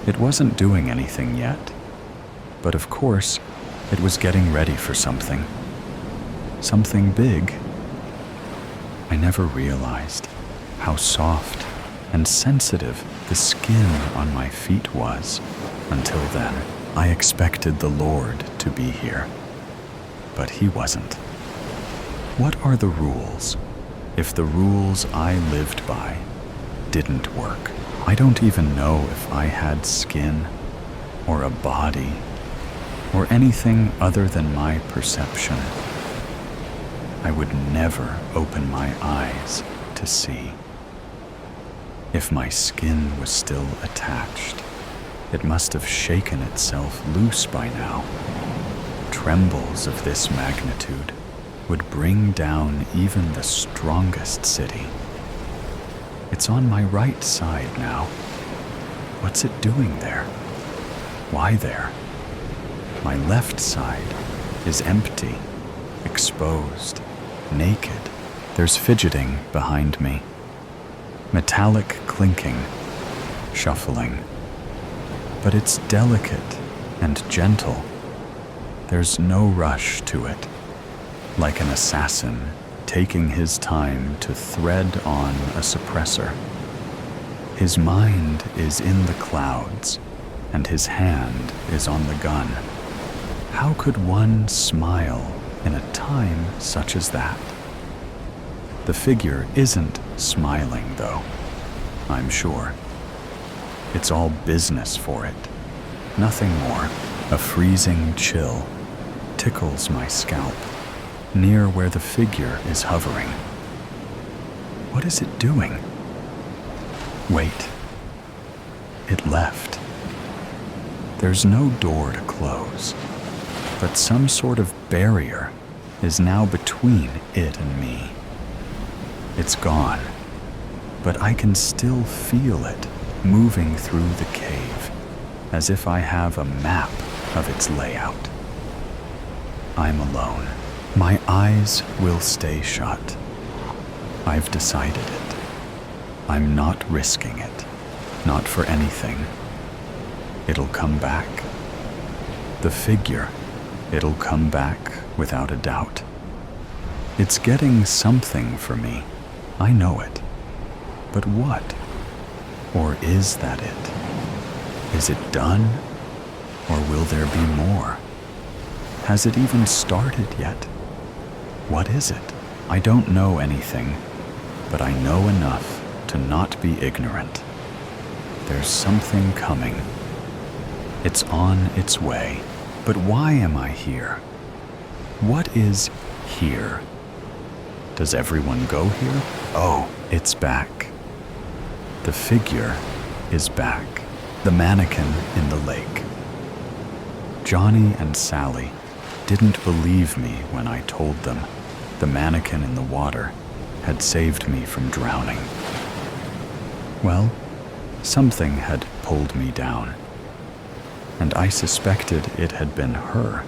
[SPEAKER 1] It wasn't doing anything yet, but of course, it was getting ready for something. Something big. I never realized how soft and sensitive the skin on my feet was until then. I expected the Lord to be here, but he wasn't. What are the rules if the rules I lived by didn't work? I don't even know if I had skin or a body or anything other than my perception. I would never open my eyes to see. If my skin was still attached, it must have shaken itself loose by now. Trembles of this magnitude would bring down even the strongest city. It's on my right side now. What's it doing there? Why there? My left side is empty, exposed, naked. There's fidgeting behind me. metallic clinking, shuffling. But it's delicate and gentle. There's no rush to it, like an assassin taking his time to thread on a suppressor. His mind is in the clouds, and his hand is on the gun. How could one smile in a time such as that? The figure isn't smiling, though, I'm sure. It's all business for it, nothing more. A freezing chill tickles my scalp, near where the figure is hovering. What is it doing? Wait. It left. There's no door to close, but some sort of barrier is now between it and me. It's gone, but I can still feel it moving through the cave, as if I have a map of its layout. I'm alone. My eyes will stay shut. I've decided it. I'm not risking it, not for anything. It'll come back. The figure, it'll come back without a doubt. It's getting something for me. I know it. But what? Or is that it? Is it done? Or will there be more? Has it even started yet? What is it? I don't know anything, but I know enough to not be ignorant. There's something coming. It's on its way. But why am I here? What is here? Does everyone go here? Oh, it's back. The figure is back. The mannequin in the lake. Johnny and Sally didn't believe me when I told them the mannequin in the water had saved me from drowning. Well, something had pulled me down, and I suspected it had been her,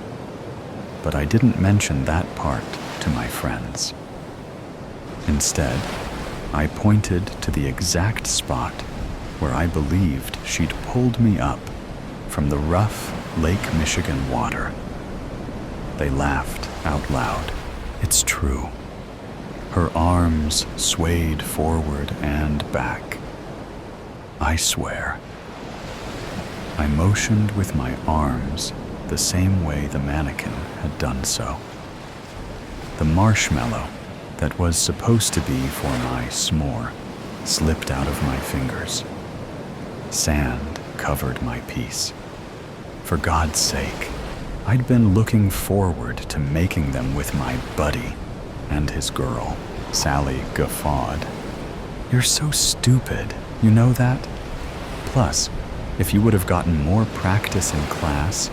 [SPEAKER 1] but I didn't mention that part to my friends. Instead, I pointed to the exact spot where I believed she'd pulled me up from the rough Lake Michigan water. They laughed out loud. It's true. Her arms swayed forward and back. I swear. I motioned with my arms the same way the mannequin had done so. The marshmallow that was supposed to be for my s'more slipped out of my fingers. Sand covered my piece. For God's sake, I'd been looking forward to making them with my buddy and his girl. Sally guffawed. You're so stupid, you know that? Plus, if you would have gotten more practice in class,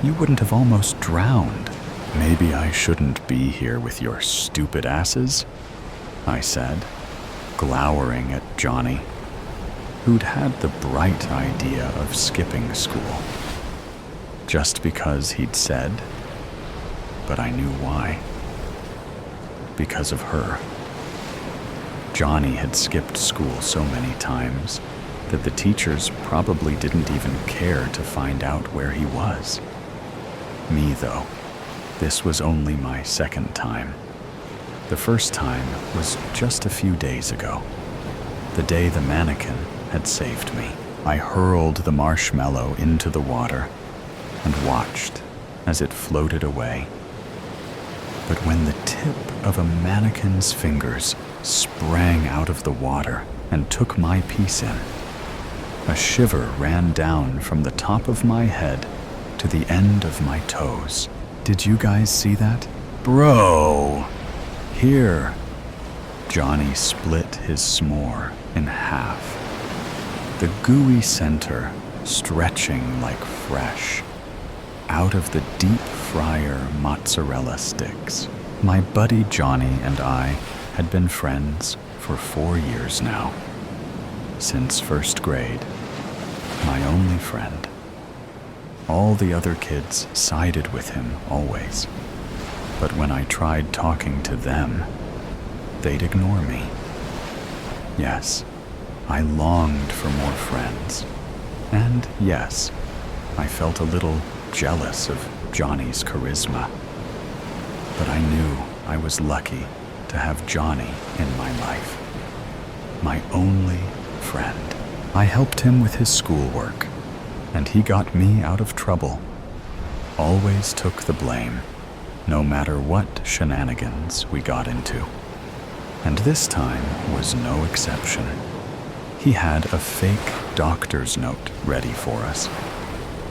[SPEAKER 1] you wouldn't have almost drowned. Maybe I shouldn't be here with your stupid asses, I said, glowering at Johnny, who'd had the bright idea of skipping school. Just because he'd said, but I knew why. Because of her. Johnny had skipped school so many times that the teachers probably didn't even care to find out where he was. Me, though, this was only my second time. The first time was just a few days ago, the day the mannequin had saved me. I hurled the marshmallow into the water and watched as it floated away. But when the tip of a mannequin's fingers sprang out of the water and took my piece in, a shiver ran down from the top of my head to the end of my toes. Did you guys see that? Bro! Here. Johnny split his s'more in half, the gooey center stretching like fresh out of the deep fryer mozzarella sticks. My buddy Johnny and I had been friends for 4 years now. Since first grade. My only friend. All the other kids sided with him always. But when I tried talking to them, they'd ignore me. Yes, I longed for more friends. And yes, I felt a little jealous of Johnny's charisma. But I knew I was lucky to have Johnny in my life. My only friend. I helped him with his schoolwork, and he got me out of trouble. Always took the blame, no matter what shenanigans we got into. And this time was no exception. He had a fake doctor's note ready for us,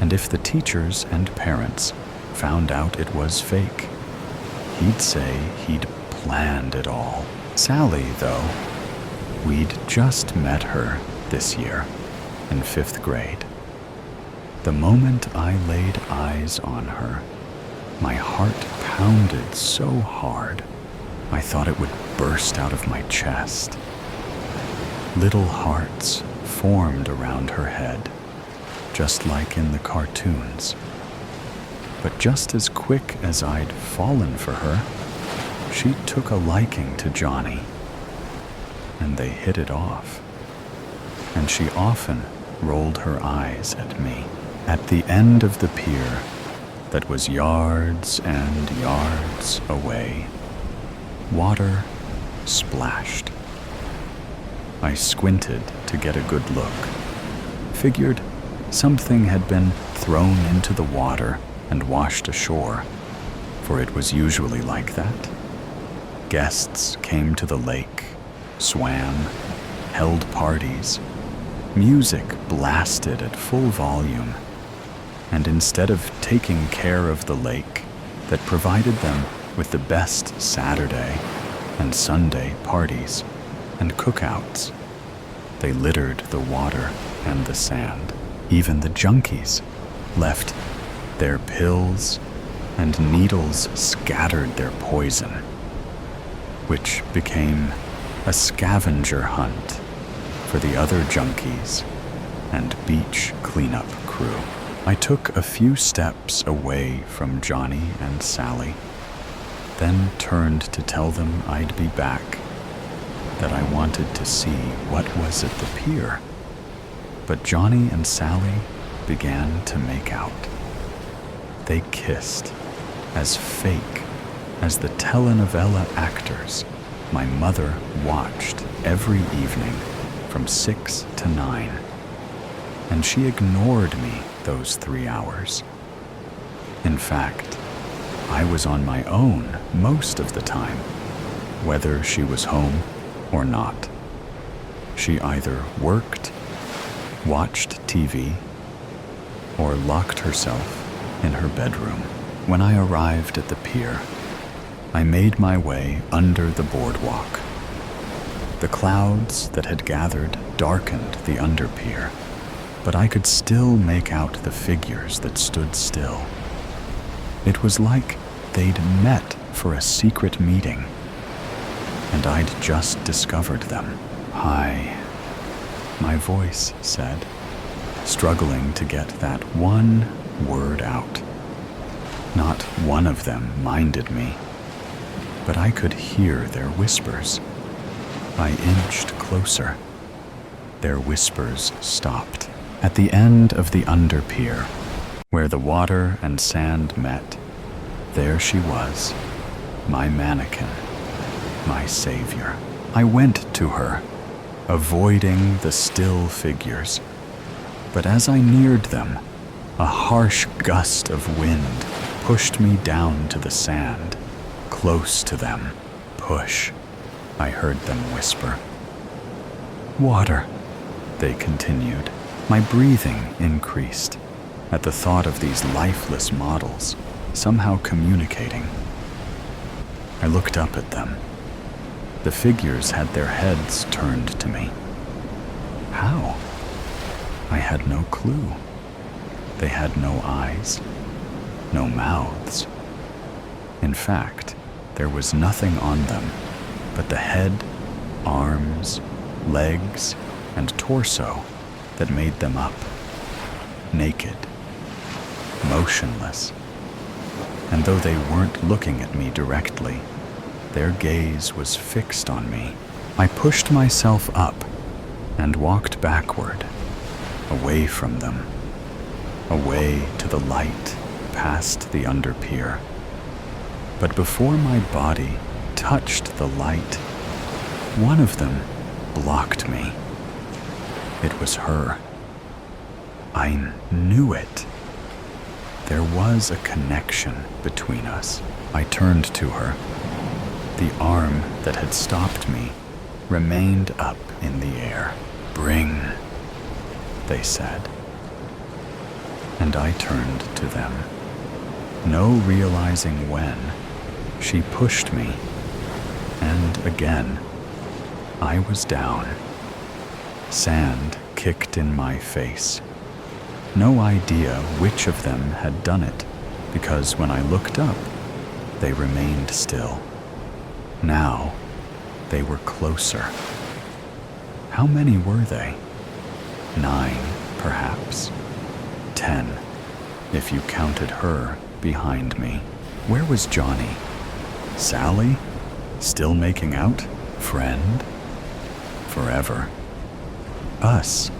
[SPEAKER 1] and if the teachers and parents found out it was fake, he'd say he'd planned it all. Sally, though, we'd just met her this year in 5th grade. The moment I laid eyes on her, my heart pounded so hard, I thought it would burst out of my chest. Little hearts formed around her head, just like in the cartoons. But just as quick as I'd fallen for her, she took a liking to Johnny, and they hit it off. And she often rolled her eyes at me at the end of the pier that was yards and yards away. Water splashed. I squinted to get a good look. Figured something had been thrown into the water and washed ashore, for it was usually like that. Guests came to the lake, swam, held parties. Music blasted at full volume, and instead of taking care of the lake that provided them with the best Saturday and Sunday parties and cookouts, they littered the water and the sand. Even the junkies left their pills, and needles scattered their poison, which became a scavenger hunt for the other junkies and beach cleanup crew. I took a few steps away from Johnny and Sally, then turned to tell them I'd be back, that I wanted to see what was at the pier. But Johnny and Sally began to make out. They kissed, as fake as the telenovela actors my mother watched every evening from 6 to 9. And she ignored me those 3 hours. In fact, I was on my own most of the time, whether she was home or not. She either worked, watched TV, or locked herself in her bedroom. When I arrived at the pier, I made my way under the boardwalk. The clouds that had gathered darkened the underpier, but I could still make out the figures that stood still. It was like they'd met for a secret meeting, and I'd just discovered them. "Hi," my voice said, struggling to get that one word out. Not one of them minded me, but I could hear their whispers. I inched closer. Their whispers stopped. At the end of the underpier, where the water and sand met, there she was, my mannequin, my savior. I went to her, avoiding the still figures. But as I neared them, a harsh gust of wind pushed me down to the sand, close to them. "Push," I heard them whisper. "Water," they continued. My breathing increased at the thought of these lifeless models somehow communicating. I looked up at them. The figures had their heads turned to me. How? I had no clue. They had no eyes, no mouths. In fact, there was nothing on them but the head, arms, legs, and torso that made them up. Naked, motionless. And though they weren't looking at me directly, their gaze was fixed on me. I pushed myself up and walked backward, away from them, away to the light past the underpier. But before my body touched the light, one of them blocked me. It was her. I knew it. There was a connection between us. I turned to her. The arm that had stopped me remained up in the air. "Bring," they said. And I turned to them. No realizing when, she pushed me, and again, I was down. Sand kicked in my face. No idea which of them had done it, because when I looked up, they remained still. Now, they were closer. How many were they? 9, perhaps. 10, if you counted her behind me. Where was Johnny? Sally? Still making out? Friend? Forever. Us?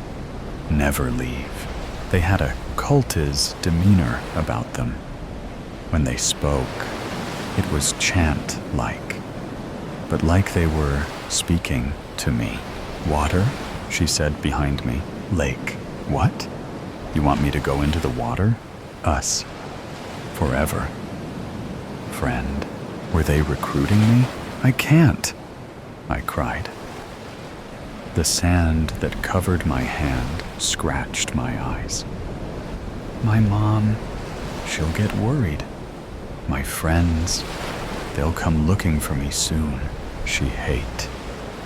[SPEAKER 1] Never leave. They had a cultish demeanor about them. When they spoke, it was chant-like, but like they were speaking to me. "Water?" she said behind me. "Lake." "What? You want me to go into the water?" "Us. Forever." Friend. Were they recruiting me? "I can't," I cried. The sand that covered my hand scratched my eyes. "My mom, she'll get worried. My friends, they'll come looking for me soon. She hate,"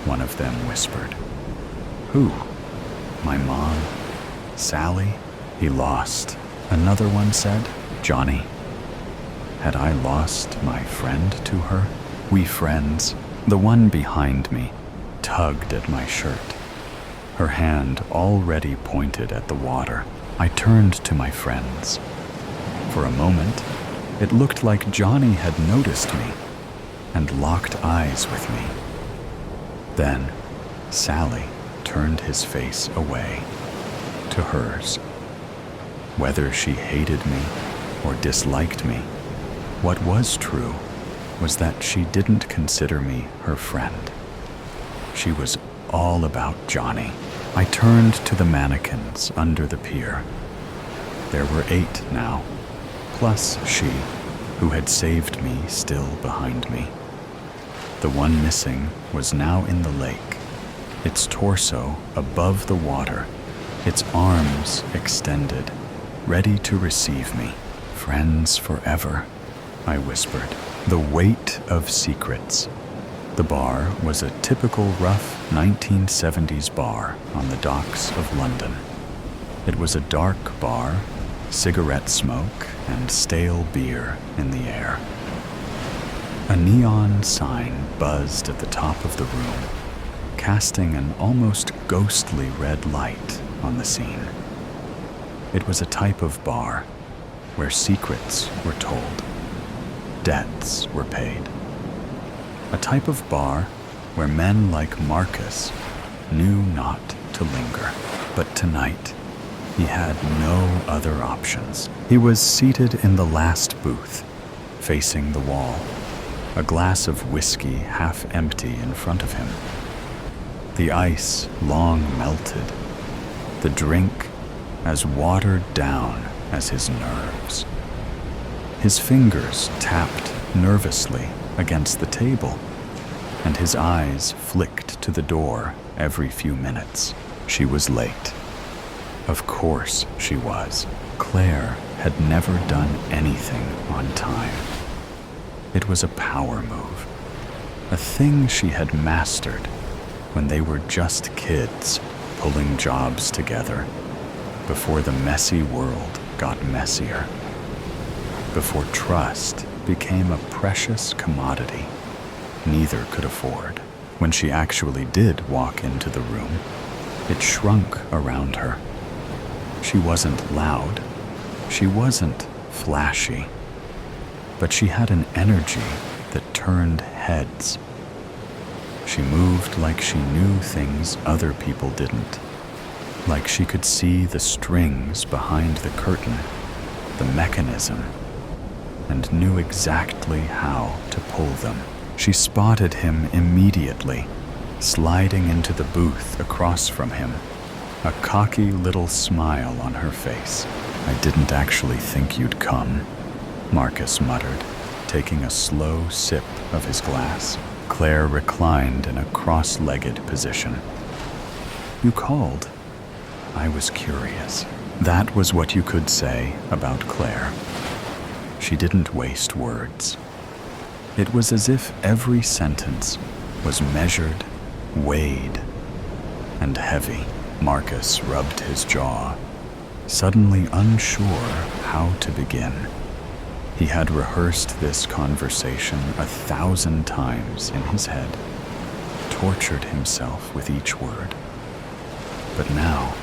[SPEAKER 1] one of them whispered. "Who? My mom? Sally?" "He lost," another one said. "Johnny." Had I lost my friend to her? We friends. The one behind me tugged at my shirt. Her hand already pointed at the water. I turned to my friends. For a moment, it looked like Johnny had noticed me and locked eyes with me. Then, Sally turned his face away to hers. Whether she hated me or disliked me, what was true was that she didn't consider me her friend. She was all about Johnny. I turned to the mannequins under the pier. There were 8 now, plus she, who had saved me, still behind me. The one missing was now in the lake, its torso above the water, its arms extended, ready to receive me. "Friends forever," I whispered. The weight of secrets. The bar was a typical rough 1970s bar on the docks of London. It was a dark bar, cigarette smoke and stale beer in the air. A neon sign buzzed at the top of the room, casting an almost ghostly red light on the scene. It was a type of bar where secrets were told, debts were paid. A type of bar where men like Marcus knew not to linger. But tonight, he had no other options. He was seated in the last booth, facing the wall, a glass of whiskey half empty in front of him. The ice long melted, the drink as watered down as his nerves. His fingers tapped nervously against the table, and his eyes flicked to the door every few minutes. She was late. Of course she was. Claire had never done anything on time. It was a power move, a thing she had mastered when they were just kids pulling jobs together, before the messy world got messier, before trust became a precious commodity neither could afford. When she actually did walk into the room, it shrunk around her. She wasn't loud, she wasn't flashy, but she had an energy that turned heads. She moved like she knew things other people didn't. Like she could see the strings behind the curtain, the mechanism, and knew exactly how to pull them. She spotted him immediately, sliding into the booth across from him, a cocky little smile on her face. "I didn't actually think you'd come," Marcus muttered, taking a slow sip of his glass. Claire reclined in a cross-legged position. "You called. I was curious." That was what you could say about Claire. She didn't waste words. It was as if every sentence was measured, weighed, and heavy. Marcus rubbed his jaw, suddenly unsure how to begin. He had rehearsed this conversation 1,000 times in his head, tortured himself with each word. But now,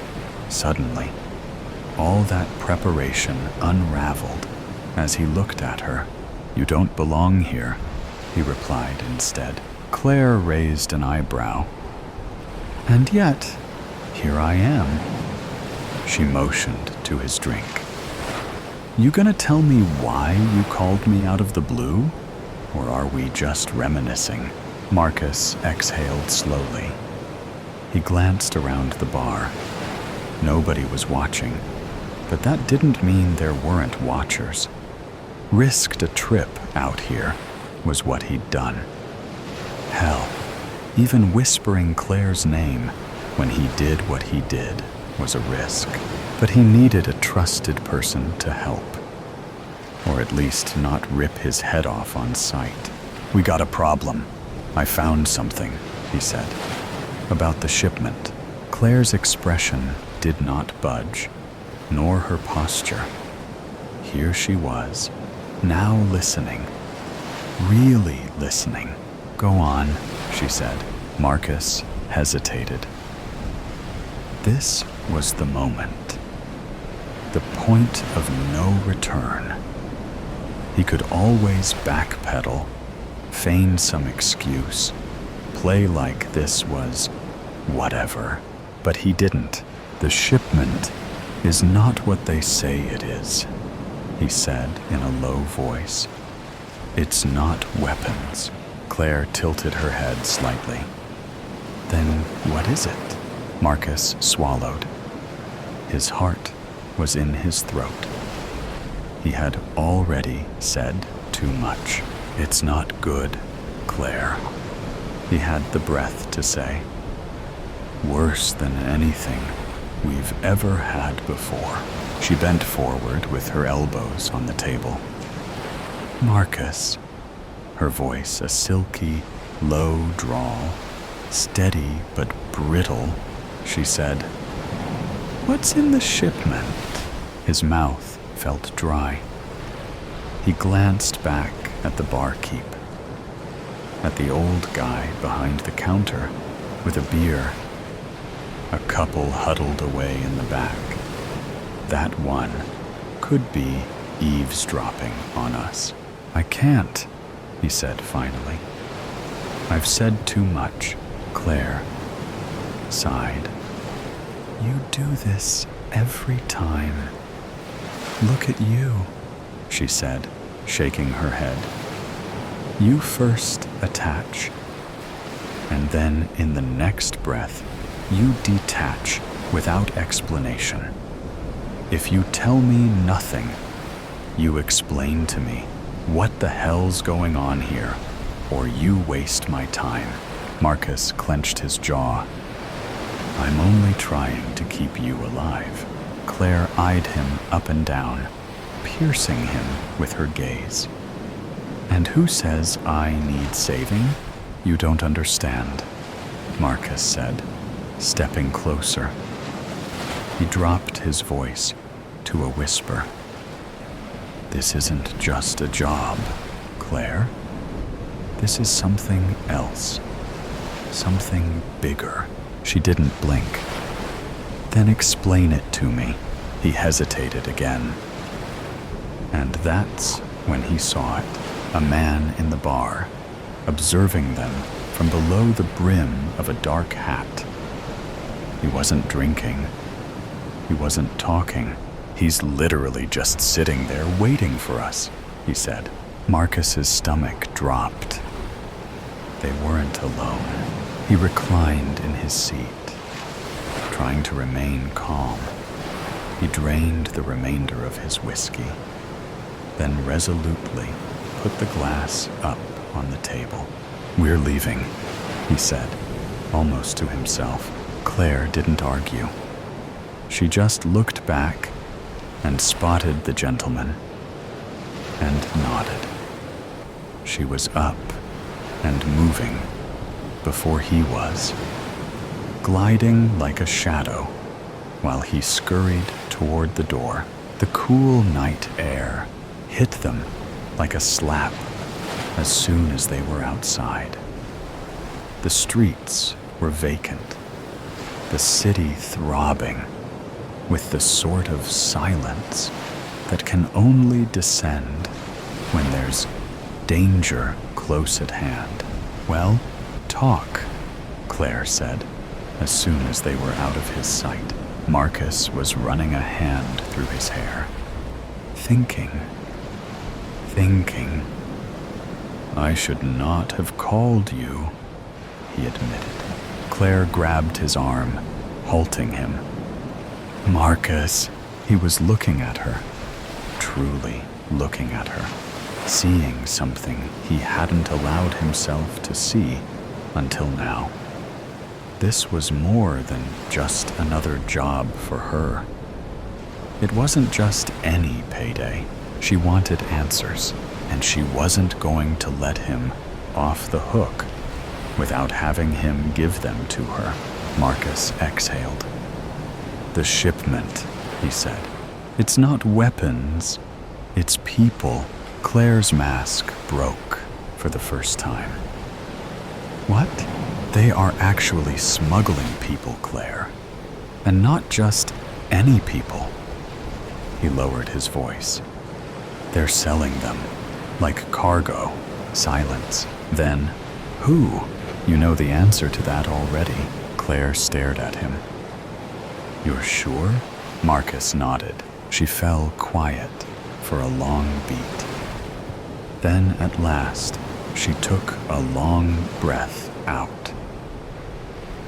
[SPEAKER 1] suddenly, all that preparation unraveled as he looked at her. "You don't belong here," he replied instead. Claire raised an eyebrow. "And yet, here I am." She motioned to his drink. "You gonna tell me why you called me out of the blue? Or are we just reminiscing?" Marcus exhaled slowly. He glanced around the bar. Nobody was watching, but that didn't mean there weren't watchers. Risked a trip out here was what he'd done. Hell, even whispering Claire's name when he did what he did was a risk. But he needed a trusted person to help, or at least not rip his head off on sight. "We got a problem. I found something," he said. "About the shipment." Claire's expression did not budge, nor her posture. Here she was, now listening, really listening. "Go on," she said. Marcus hesitated. This was the moment. The point of no return. He could always backpedal, feign some excuse, play like this was whatever. But he didn't. "The shipment is not what they say it is," he said in a low voice. "It's not weapons." Claire tilted her head slightly. "Then what is it?" Marcus swallowed. His heart was in his throat. He had already said too much. "It's not good, Claire," he had the breath to say. "Worse than anything we've ever had before." She bent forward with her elbows on the table. "Marcus," her voice a silky, low drawl, steady but brittle, she said, "What's in the shipment?" His mouth felt dry. He glanced back at the barkeep, at the old guy behind the counter with a beer, a couple huddled away in the back. That one could be eavesdropping on us. "I can't," he said finally. "I've said too much." Claire sighed. "You do this every time." "Look at you," she said, shaking her head. "You first attach, and then in the next breath, you detach without explanation. If you tell me nothing, you explain to me what the hell's going on here, or you waste my time." Marcus clenched his jaw. "I'm only trying to keep you alive." Claire eyed him up and down, piercing him with her gaze. "And who says I need saving?" "You don't understand," Marcus said, stepping closer. He dropped his voice to a whisper. "This isn't just a job, Claire. This is something else. Something bigger." She didn't blink. "Then explain it to me." He hesitated again. And that's when he saw it. A man in the bar, observing them from below the brim of a dark hat. He wasn't drinking. He wasn't talking. "He's literally just sitting there waiting for us," he said. Marcus's stomach dropped. They weren't alone. He reclined in his seat, trying to remain calm. He drained the remainder of his whiskey, then resolutely put the glass up on the table. "We're leaving," he said, almost to himself. Claire didn't argue. She just looked back and spotted the gentleman and nodded. She was up and moving before he was, gliding like a shadow while he scurried toward the door. The cool night air hit them like a slap as soon as they were outside. The streets were vacant, the city throbbing with the sort of silence that can only descend when there's danger close at hand. "Well, talk," Claire said, as soon as they were out of his sight. Marcus was running a hand through his hair. Thinking. "I should not have called you," he admitted. Claire grabbed his arm, halting him. "Marcus," he was looking at her, truly looking at her, seeing something he hadn't allowed himself to see until now. This was more than just another job for her. It wasn't just any payday. She wanted answers, and she wasn't going to let him off the hook without having him give them to her. Marcus exhaled. "The shipment," he said. "It's not weapons, it's people." Claire's mask broke for the first time. "What?" "They are actually smuggling people, Claire. And not just any people." He lowered his voice. "They're selling them, like cargo." Silence. Then, "Who?" "You know the answer to that already." Claire stared at him. "You're sure?" Marcus nodded. She fell quiet for a long beat. Then, at last, she took a long breath out.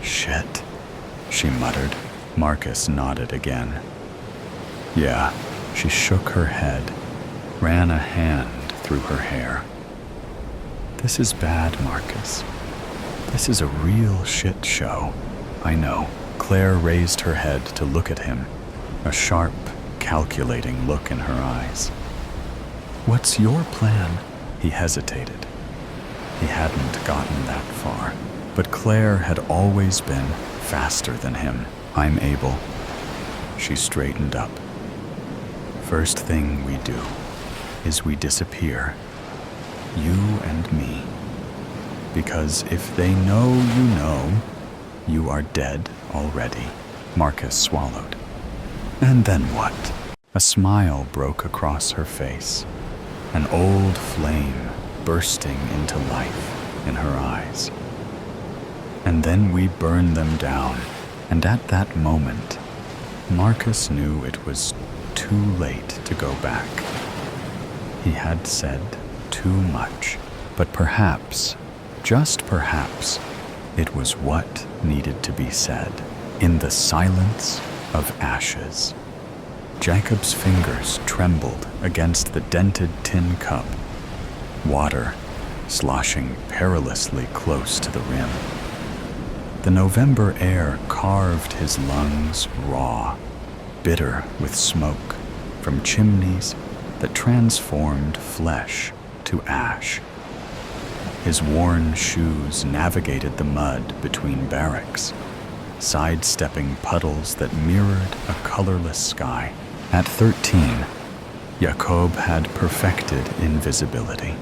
[SPEAKER 1] "Shit," she muttered. Marcus nodded again. "Yeah." She shook her head, ran a hand through her hair. "This is bad, Marcus. This is a real shit show." "I know." Claire raised her head to look at him, a sharp, calculating look in her eyes. "What's your plan?" He hesitated. He hadn't gotten that far, but Claire had always been faster than him. "I'm able." She straightened up. "First thing we do is we disappear, you and me. Because if they know, you are dead already." Marcus swallowed. "And then what?" A smile broke across her face, an old flame bursting into life in her eyes. "And then we burn them down." And at that moment, Marcus knew it was too late to go back. He had said too much, but perhaps, just perhaps, it was what needed to be said. In the silence of ashes, Jacob's fingers trembled against the dented tin cup, water sloshing perilously close to the rim. The November air carved his lungs raw, bitter with smoke from chimneys that transformed flesh to ash. His worn shoes navigated the mud between barracks, sidestepping puddles that mirrored a colorless sky. At 13, Jacob had perfected invisibility.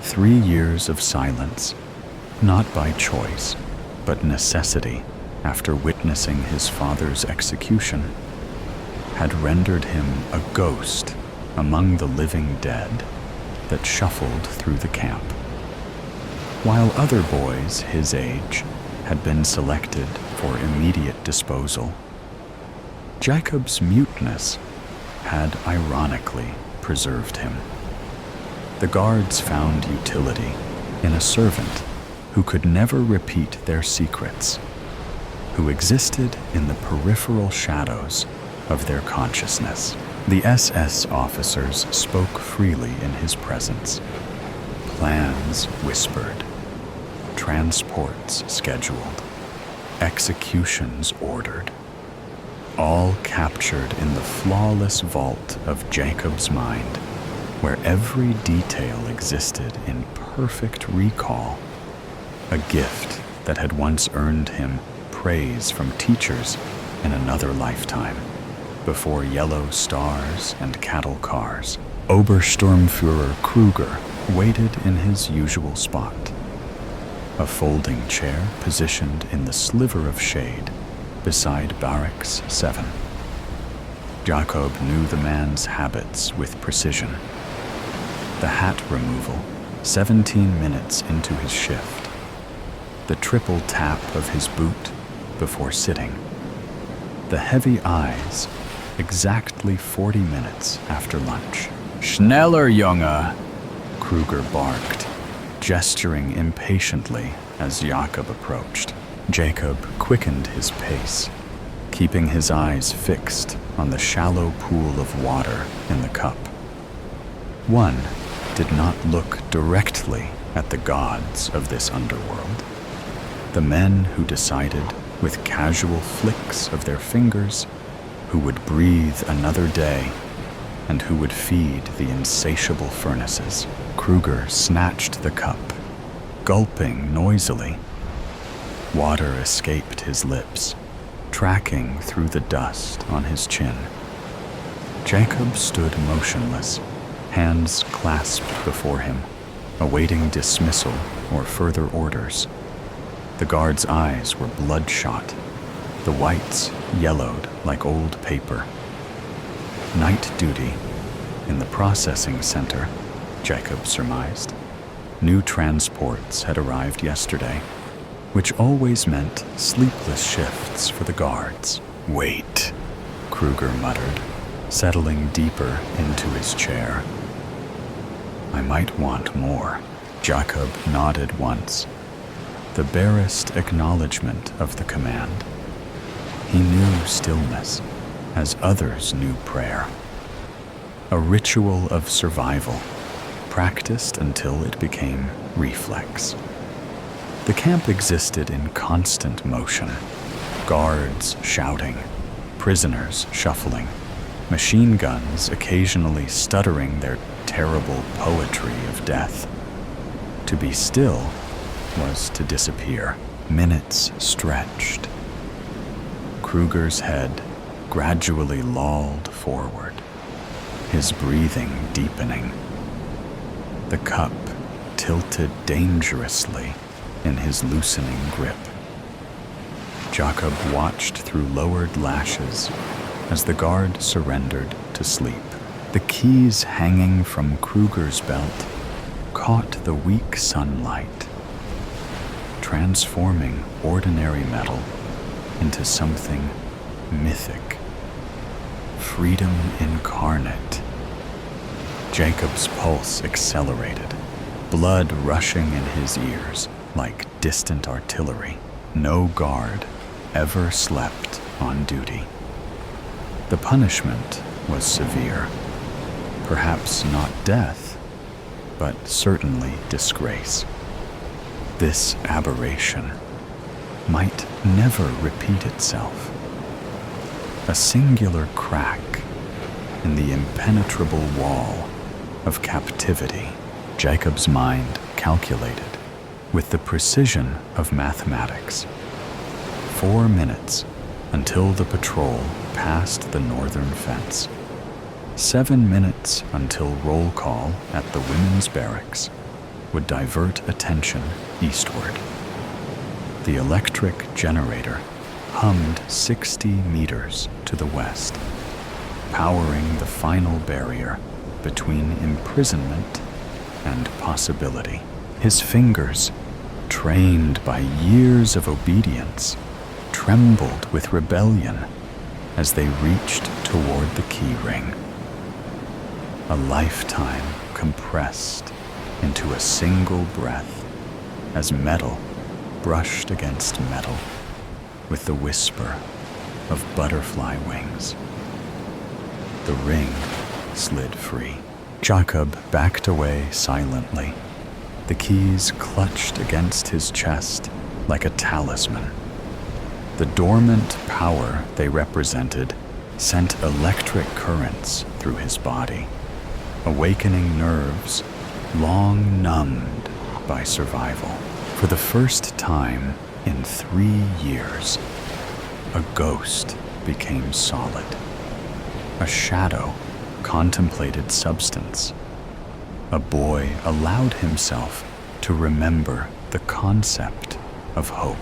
[SPEAKER 1] 3 years of silence, not by choice, but necessity after witnessing his father's execution, had rendered him a ghost among the living dead that shuffled through the camp. while other boys his age had been selected for immediate disposal. Jacob's muteness had ironically preserved him. The guards found utility in a servant who could never repeat their secrets, who existed in the peripheral shadows of their consciousness. The SS officers spoke freely in his presence. Plans whispered, transports scheduled, executions ordered, all captured in the flawless vault of Jacob's mind, where every detail existed in perfect recall, a gift that had once earned him praise from teachers in another lifetime, before yellow stars and cattle cars. Obersturmführer Kruger waited in his usual spot, a folding chair positioned in the sliver of shade beside Barracks 7. Jacob knew the man's habits with precision. The hat removal, 17 minutes into his shift. The triple tap of his boot before sitting. The heavy eyes, exactly 40 minutes after lunch. "Schneller, Junge!" Kruger barked, gesturing impatiently as Jacob approached. Jacob quickened his pace, keeping his eyes fixed on the shallow pool of water in the cup. One did not look directly at the gods of this underworld, the men who decided with casual flicks of their fingers who would breathe another day and who would feed the insatiable furnaces. Kruger snatched the cup, gulping noisily. Water escaped his lips, tracking through the dust on his chin. Jacob stood motionless, hands clasped before him, awaiting dismissal or further orders. The guard's eyes were bloodshot, the whites yellowed like old paper. Night duty in the processing center, Jacob surmised. New transports had arrived yesterday, which always meant sleepless shifts for the guards. "Wait," Kruger muttered, settling deeper into his chair. "I might want more." Jacob nodded once, the barest acknowledgement of the command. He knew stillness, as others knew prayer. A ritual of survival, practiced until it became reflex. The camp existed in constant motion, guards shouting, prisoners shuffling, machine guns occasionally stuttering their terrible poetry of death. To be still was to disappear. Minutes stretched. Kruger's head gradually lolled forward, his breathing deepening. The cup tilted dangerously in his loosening grip. Jacob watched through lowered lashes as the guard surrendered to sleep. The keys hanging from Kruger's belt caught the weak sunlight, transforming ordinary metal into something mythic. Freedom incarnate. Jacob's pulse accelerated, blood rushing in his ears like distant artillery. No guard ever slept on duty. The punishment was severe. Perhaps not death, but certainly disgrace. This aberration might never repeat itself. A singular crack in the impenetrable wall of captivity. Jacob's mind calculated with the precision of mathematics. 4 minutes until the patrol passed the northern fence. 7 minutes until roll call at the women's barracks would divert attention eastward. The electric generator hummed 60 meters to the west, powering the final barrier between imprisonment and possibility. His fingers trained by years of obedience, trembled with rebellion as they reached toward the key ring. A lifetime compressed into a single breath as metal brushed against metal with the whisper of butterfly wings. The ring slid free. Jacob backed away silently, the keys clutched against his chest like a talisman. The dormant power they represented sent electric currents through his body, awakening nerves long numbed by survival. For the first time in 3 years, a ghost became solid. A shadow contemplated substance. A boy allowed himself to remember the concept of hope.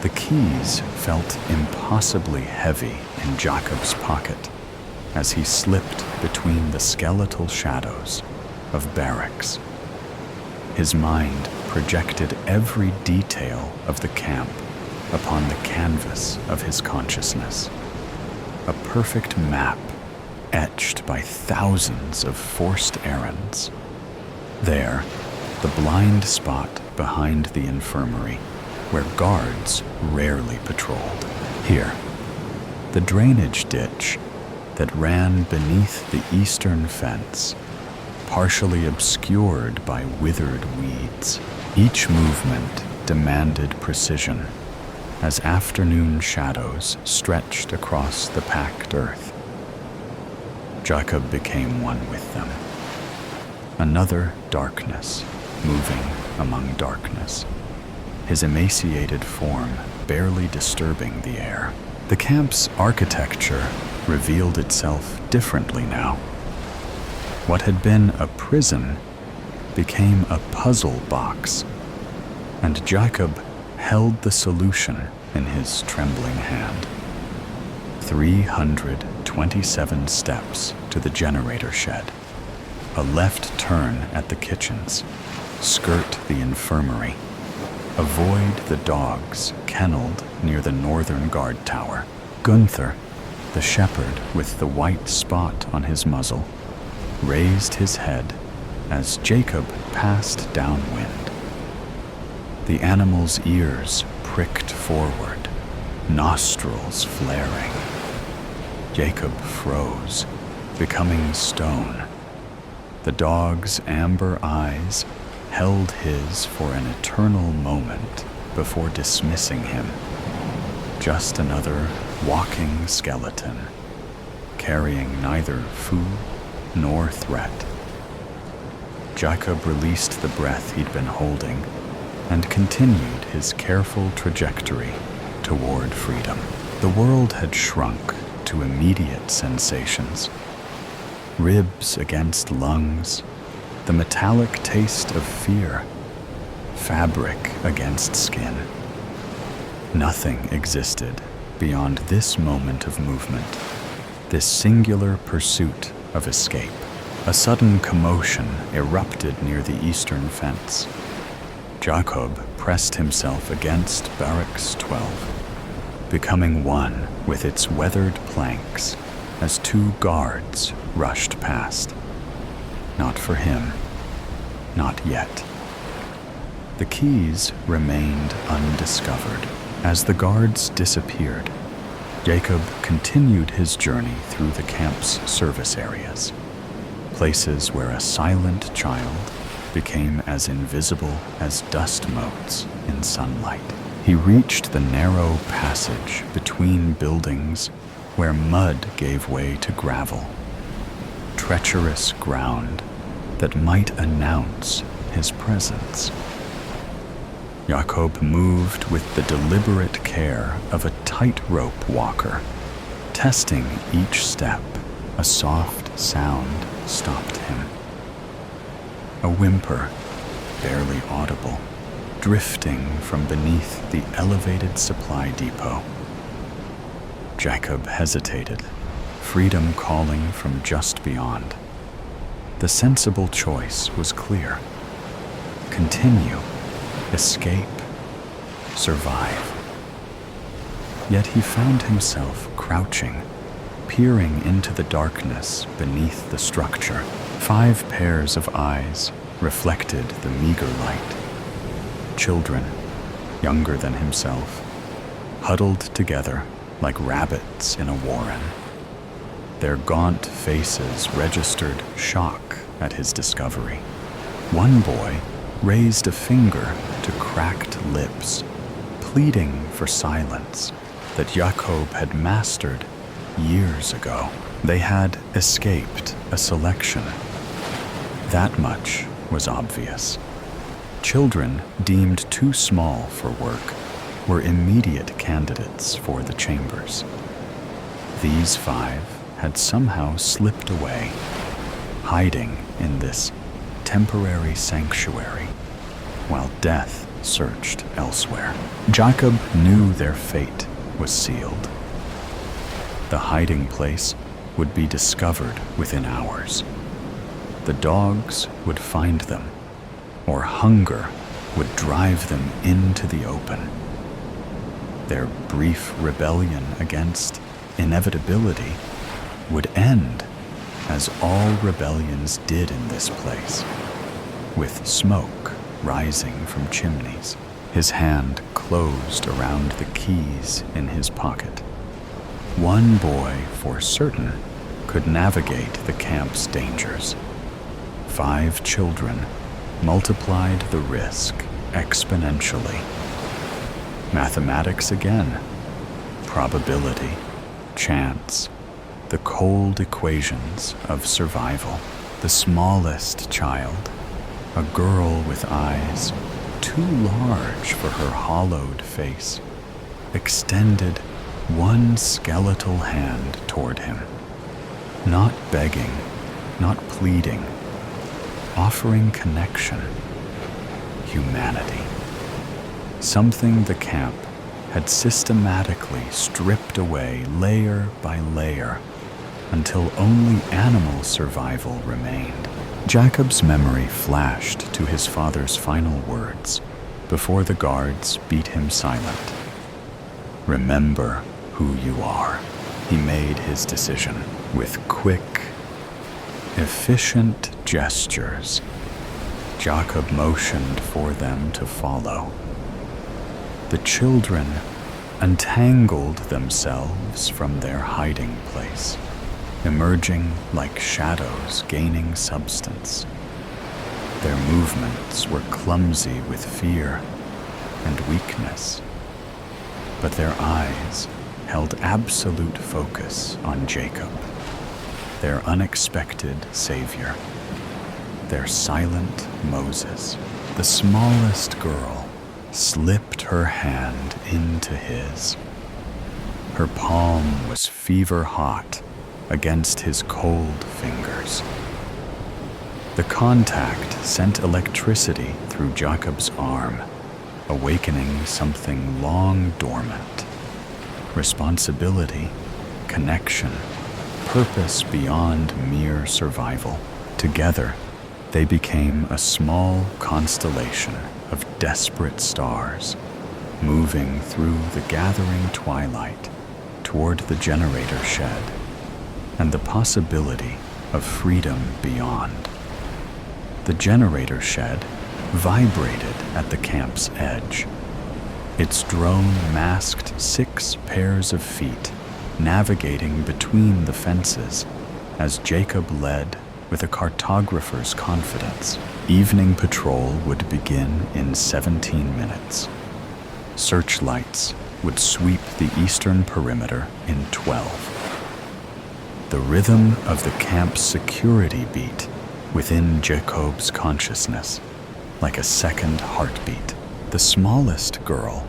[SPEAKER 1] The keys felt impossibly heavy in Jacob's pocket as he slipped between the skeletal shadows of barracks. His mind projected every detail of the camp upon the canvas of his consciousness. A perfect map etched by thousands of forced errands. There, the blind spot behind the infirmary, where guards rarely patrolled. Here, the drainage ditch that ran beneath the eastern fence, partially obscured by withered weeds. Each movement demanded precision, as afternoon shadows stretched across the packed earth. Jacob became one with them. Another darkness, moving among darkness, his emaciated form barely disturbing the air. The camp's architecture revealed itself differently now. What had been a prison became a puzzle box, and Jacob held the solution in his trembling hand. 327 steps to the generator shed, a left turn at the kitchens, skirt the infirmary, avoid the dogs kenneled near the northern guard tower. Gunther, the shepherd with the white spot on his muzzle, raised his head as Jacob passed downwind. The animal's ears pricked forward, nostrils flaring. Jacob froze, becoming stone. The dog's amber eyes held his for an eternal moment before dismissing him. Just another walking skeleton, carrying neither food nor threat. Jacob released the breath he'd been holding and continued his careful trajectory toward freedom. The world had shrunk to immediate sensations. Ribs against lungs, the metallic taste of fear, fabric against skin. Nothing existed beyond this moment of movement, this singular pursuit of escape. A sudden commotion erupted near the eastern fence. Jacob pressed himself against Barracks 12, becoming one with its weathered planks as 2 guards rushed past. Not for him, not yet. The keys remained undiscovered. As the guards disappeared, Jacob continued his journey through the camp's service areas, places where a silent child became as invisible as dust motes in sunlight. He reached the narrow passage between buildings where mud gave way to gravel, treacherous ground that might announce his presence. Jacob moved with the deliberate care of a tightrope walker, testing each step. A soft sound stopped him. A whimper, barely audible, drifting from beneath the elevated supply depot. Jacob hesitated, freedom calling from just beyond. The sensible choice was clear. Continue escape, survive. Yet he found himself crouching, peering into the darkness beneath the structure. 5 pairs of eyes reflected the meager light. Children, younger than himself, huddled together like rabbits in a warren. Their gaunt faces registered shock at his discovery. One boy raised a finger to cracked lips, pleading for silence that Jacob had mastered years ago. They had escaped a selection. That much was obvious. Children deemed too small for work were immediate candidates for the chambers. These 5 had somehow slipped away, hiding in this temporary sanctuary, while death searched elsewhere. Jacob knew their fate was sealed. The hiding place would be discovered within hours. The dogs would find them, or hunger would drive them into the open. Their brief rebellion against inevitability would end, as all rebellions did in this place, with smoke rising from chimneys. His hand closed around the keys in his pocket. One boy, for certain, could navigate the camp's dangers. 5 children multiplied the risk exponentially. Mathematics again. Probability, chance, the cold equations of survival. The smallest child, a girl with eyes too large for her hollowed face, extended one skeletal hand toward him, not begging, not pleading, offering connection, humanity. Something the camp had systematically stripped away layer by layer until only animal survival remained. Jacob's memory flashed to his father's final words before the guards beat him silent. Remember who you are. He made his decision with quick, efficient gestures. Jacob motioned for them to follow. The children untangled themselves from their hiding place, emerging like shadows gaining substance. Their movements were clumsy with fear and weakness, but their eyes held absolute focus on Jacob, their unexpected savior, their silent Moses. The smallest girl slipped her hand into his. Her palm was fever hot against his cold fingers. The contact sent electricity through Jacob's arm, awakening something long dormant. Responsibility, connection, purpose beyond mere survival. Together, they became a small constellation of desperate stars, moving through the gathering twilight toward the generator shed and the possibility of freedom beyond. The generator shed vibrated at the camp's edge. Its drone masked 6 pairs of feet, navigating between the fences as Jacob led with a cartographer's confidence. Evening patrol would begin in 17 minutes. Searchlights would sweep the eastern perimeter in 12. The rhythm of the camp's security beat within Jacob's consciousness, like a second heartbeat. The smallest girl,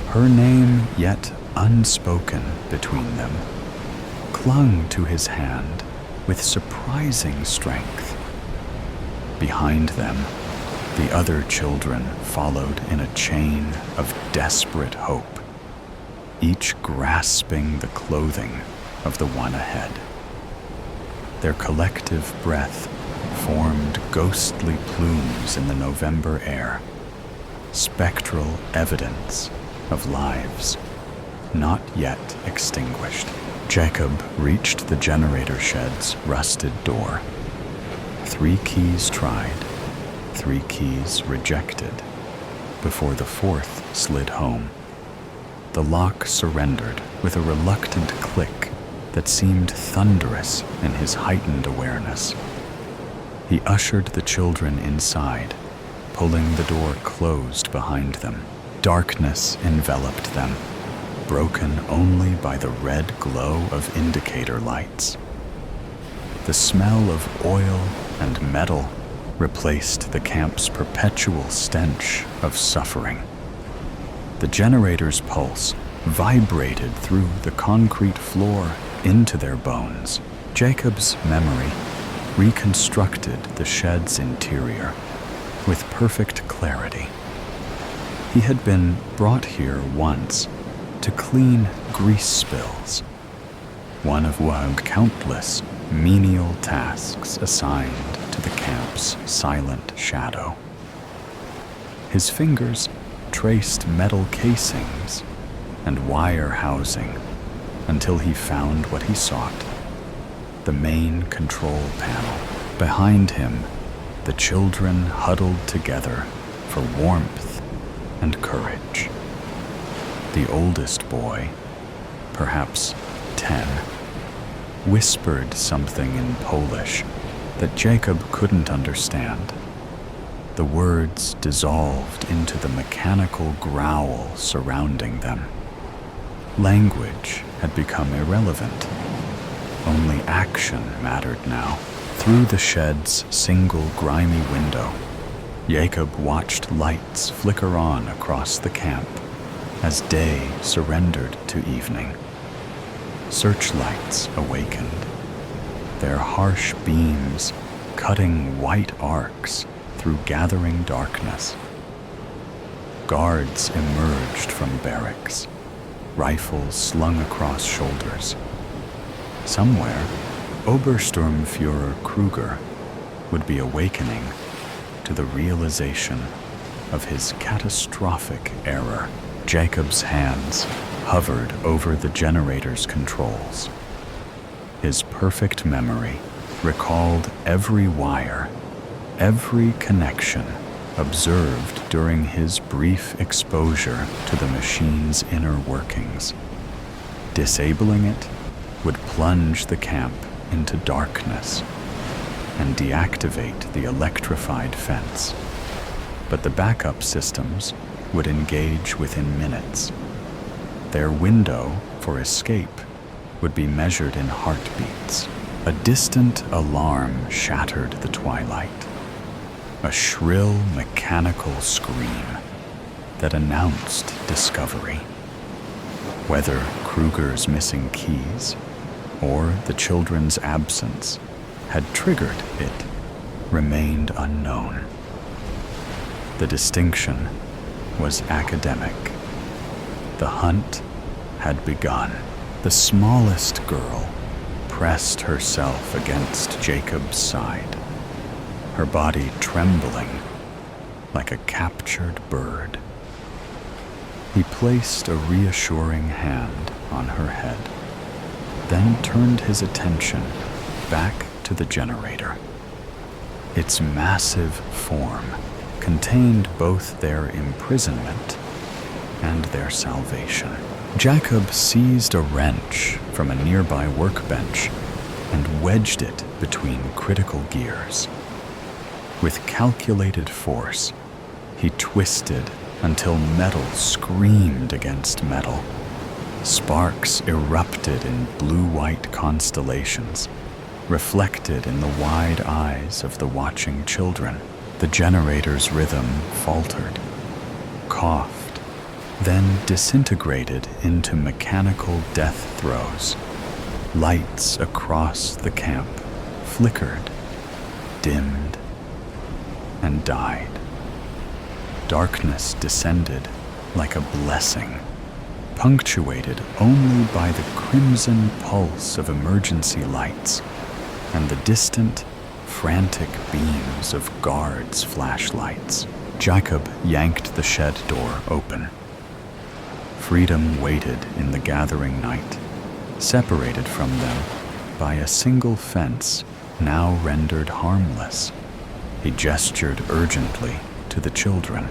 [SPEAKER 1] her name yet unspoken between them, clung to his hand with surprising strength. Behind them, the other children followed in a chain of desperate hope, each grasping the clothing of the one ahead. Their collective breath formed ghostly plumes in the November air, spectral evidence of lives not yet extinguished. Jacob reached the generator shed's rusted door. 3 keys tried, 3 keys rejected, before the 4th slid home. The lock surrendered with a reluctant click that seemed thunderous in his heightened awareness. He ushered the children inside, pulling the door closed behind them. Darkness enveloped them, broken only by the red glow of indicator lights. The smell of oil and metal replaced the camp's perpetual stench of suffering. The generator's pulse vibrated through the concrete floor into their bones. Jacob's memory reconstructed the shed's interior with perfect clarity. He had been brought here once to clean grease spills, one of countless menial tasks assigned to the camp's silent shadow. His fingers traced metal casings and wire housing until he found what he sought, the main control panel. Behind him, the children huddled together for warmth and courage. The oldest boy, perhaps 10, whispered something in Polish that Jacob couldn't understand. The words dissolved into the mechanical growl surrounding them. Language had become irrelevant. Only action mattered now. Through the shed's single grimy window, Jacob watched lights flicker on across the camp as day surrendered to evening. Searchlights awakened, their harsh beams cutting white arcs through gathering darkness. Guards emerged from barracks, rifles slung across shoulders. Somewhere, Obersturmführer Kruger would be awakening to the realization of his catastrophic error. Jacob's hands hovered over the generator's controls. His perfect memory recalled every wire, every connection observed during his brief exposure to the machine's inner workings. Disabling it would plunge the camp into darkness and deactivate the electrified fence. But the backup systems would engage within minutes. Their window for escape would be measured in heartbeats. A distant alarm shattered the twilight, a shrill mechanical scream that announced discovery. Whether Kruger's missing keys or the children's absence had triggered it remained unknown. The distinction was academic. The hunt had begun. The smallest girl pressed herself against Jacob's side, her body trembling like a captured bird. He placed a reassuring hand on her head, then turned his attention back to the generator. Its massive form contained both their imprisonment and their salvation. Jacob seized a wrench from a nearby workbench and wedged it between critical gears. With calculated force, he twisted until metal screamed against metal. Sparks erupted in blue-white constellations, reflected in the wide eyes of the watching children. The generator's rhythm faltered, coughed, then disintegrated into mechanical death throes. Lights across the camp flickered, dimmed, and died. Darkness descended like a blessing, punctuated only by the crimson pulse of emergency lights and the distant, frantic beams of guards' flashlights. Jacob yanked the shed door open. Freedom waited in the gathering night, separated from them by a single fence now rendered harmless. He gestured urgently to the children,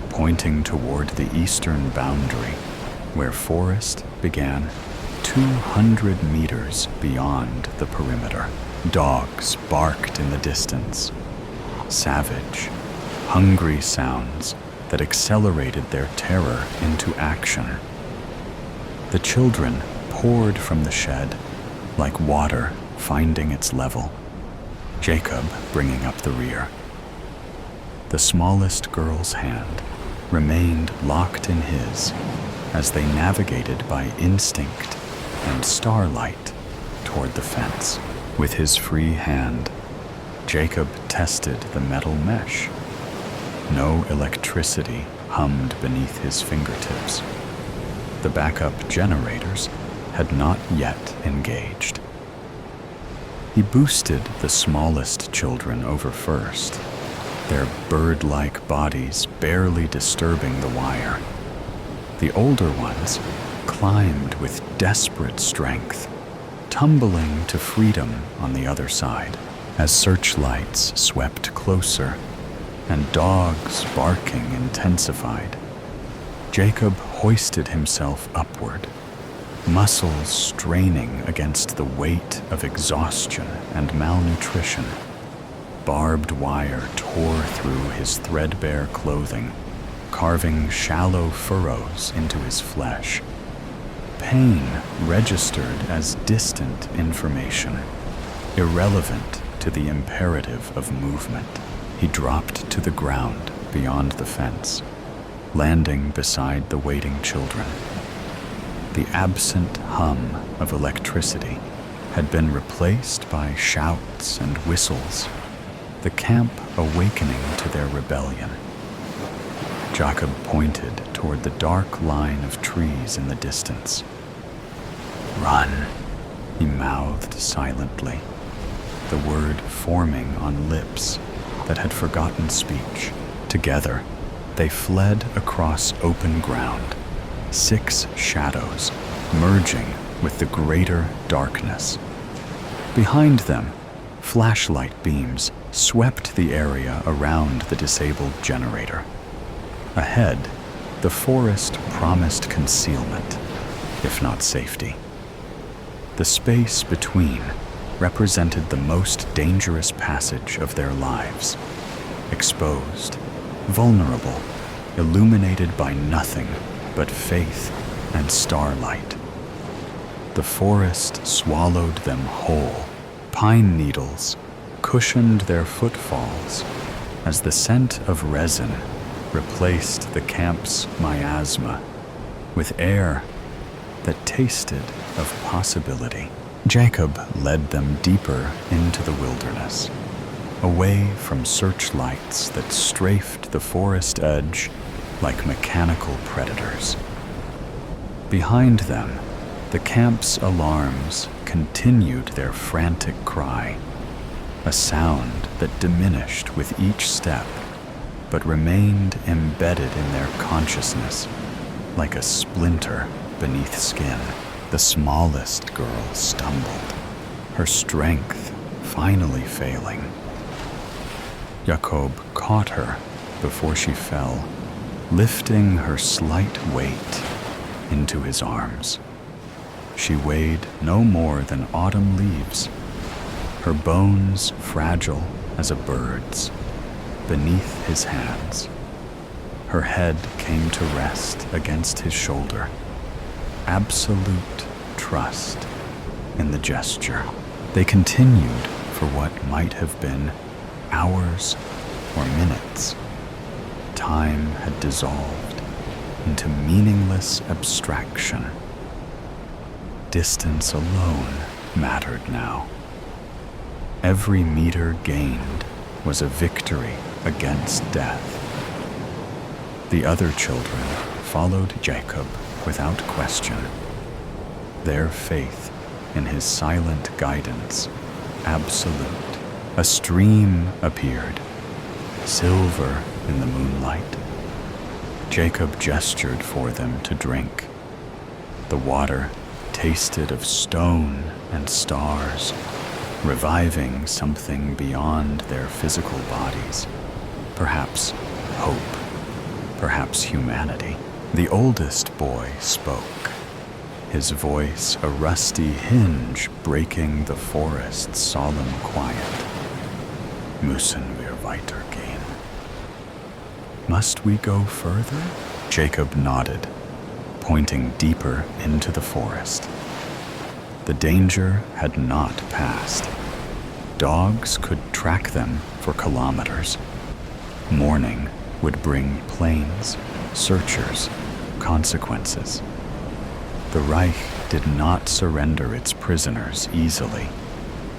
[SPEAKER 1] pointing toward the eastern boundary, where forest began 200 meters beyond the perimeter. Dogs barked in the distance, savage, hungry sounds that accelerated their terror into action. The children poured from the shed like water finding its level, Jacob bringing up the rear. The smallest girl's hand remained locked in his as they navigated by instinct and starlight toward the fence. With his free hand, Jacob tested the metal mesh. No electricity hummed beneath his fingertips. The backup generators had not yet engaged. He boosted the smallest children over first, their bird-like bodies barely disturbing the wire. The older ones climbed with desperate strength, tumbling to freedom on the other side as searchlights swept closer and dogs barking intensified. Jacob hoisted himself upward, muscles straining against the weight of exhaustion and malnutrition. Barbed wire tore through his threadbare clothing, carving shallow furrows into his flesh. Pain registered as distant information, irrelevant to the imperative of movement. He dropped to the ground beyond the fence, landing beside the waiting children. The absent hum of electricity had been replaced by shouts and whistles, the camp awakening to their rebellion. Jacob pointed toward the dark line of trees in the distance. "Run," he mouthed silently, the word forming on lips that had forgotten speech. Together, they fled across open ground, 6 shadows merging with the greater darkness. Behind them, flashlight beams swept the area around the disabled generator. Ahead, the forest promised concealment, if not safety. The space between represented the most dangerous passage of their lives, exposed, vulnerable, illuminated by nothing but faith and starlight. The forest swallowed them whole. Pine needles cushioned their footfalls as the scent of resin replaced the camp's miasma with air that tasted of possibility. Jacob led them deeper into the wilderness, away from searchlights that strafed the forest edge like mechanical predators. Behind them, the camp's alarms continued their frantic cry, a sound that diminished with each step, but remained embedded in their consciousness like a splinter beneath skin. The smallest girl stumbled, her strength finally failing. Jacob caught her before she fell, lifting her slight weight into his arms. She weighed no more than autumn leaves, her bones fragile as a bird's, beneath his hands. Her head came to rest against his shoulder, absolute trust in the gesture. They continued for what might have been hours or minutes. Time had dissolved into meaningless abstraction. Distance alone mattered now. Every meter gained was a victory against death. The other children followed Jacob without question, their faith in his silent guidance absolute. A stream appeared, silver in the moonlight. Jacob gestured for them to drink. The water tasted of stone and stars, reviving something beyond their physical bodies. Perhaps hope, perhaps humanity. The oldest boy spoke, his voice a rusty hinge breaking the forest's solemn quiet. Müssen wir weitergehen? Must we go further? Jacob nodded, pointing deeper into the forest. The danger had not passed. Dogs could track them for kilometers. Morning would bring planes, searchers, consequences. The Reich did not surrender its prisoners easily,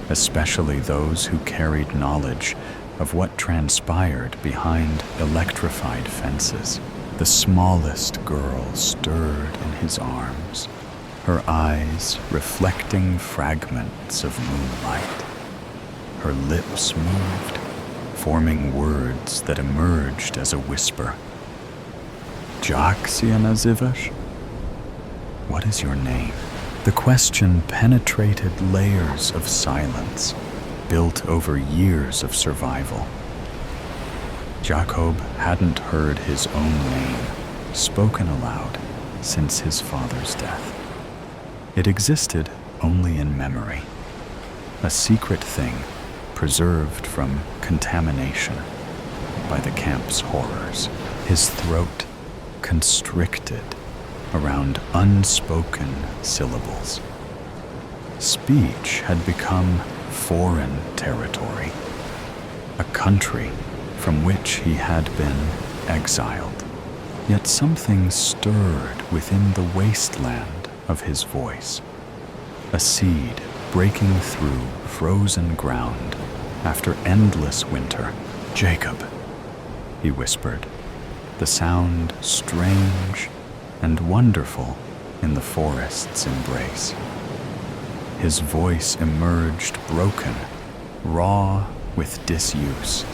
[SPEAKER 1] especially those who carried knowledge of what transpired behind electrified fences. The smallest girl stirred in his arms, her eyes reflecting fragments of moonlight. Her lips moved, forming words that emerged as a whisper. Jak się nazywasz? What is your name? The question penetrated layers of silence, built over years of survival. Jacob hadn't heard his own name spoken aloud since his father's death. It existed only in memory, a secret thing preserved from contamination by the camp's horrors. His throat constricted around unspoken syllables. Speech had become foreign territory, a country from which he had been exiled. Yet something stirred within the wasteland of his voice, a seed breaking through frozen ground after endless winter. Jacob, he whispered, the sound strange and wonderful in the forest's embrace. His voice emerged broken, raw with disuse,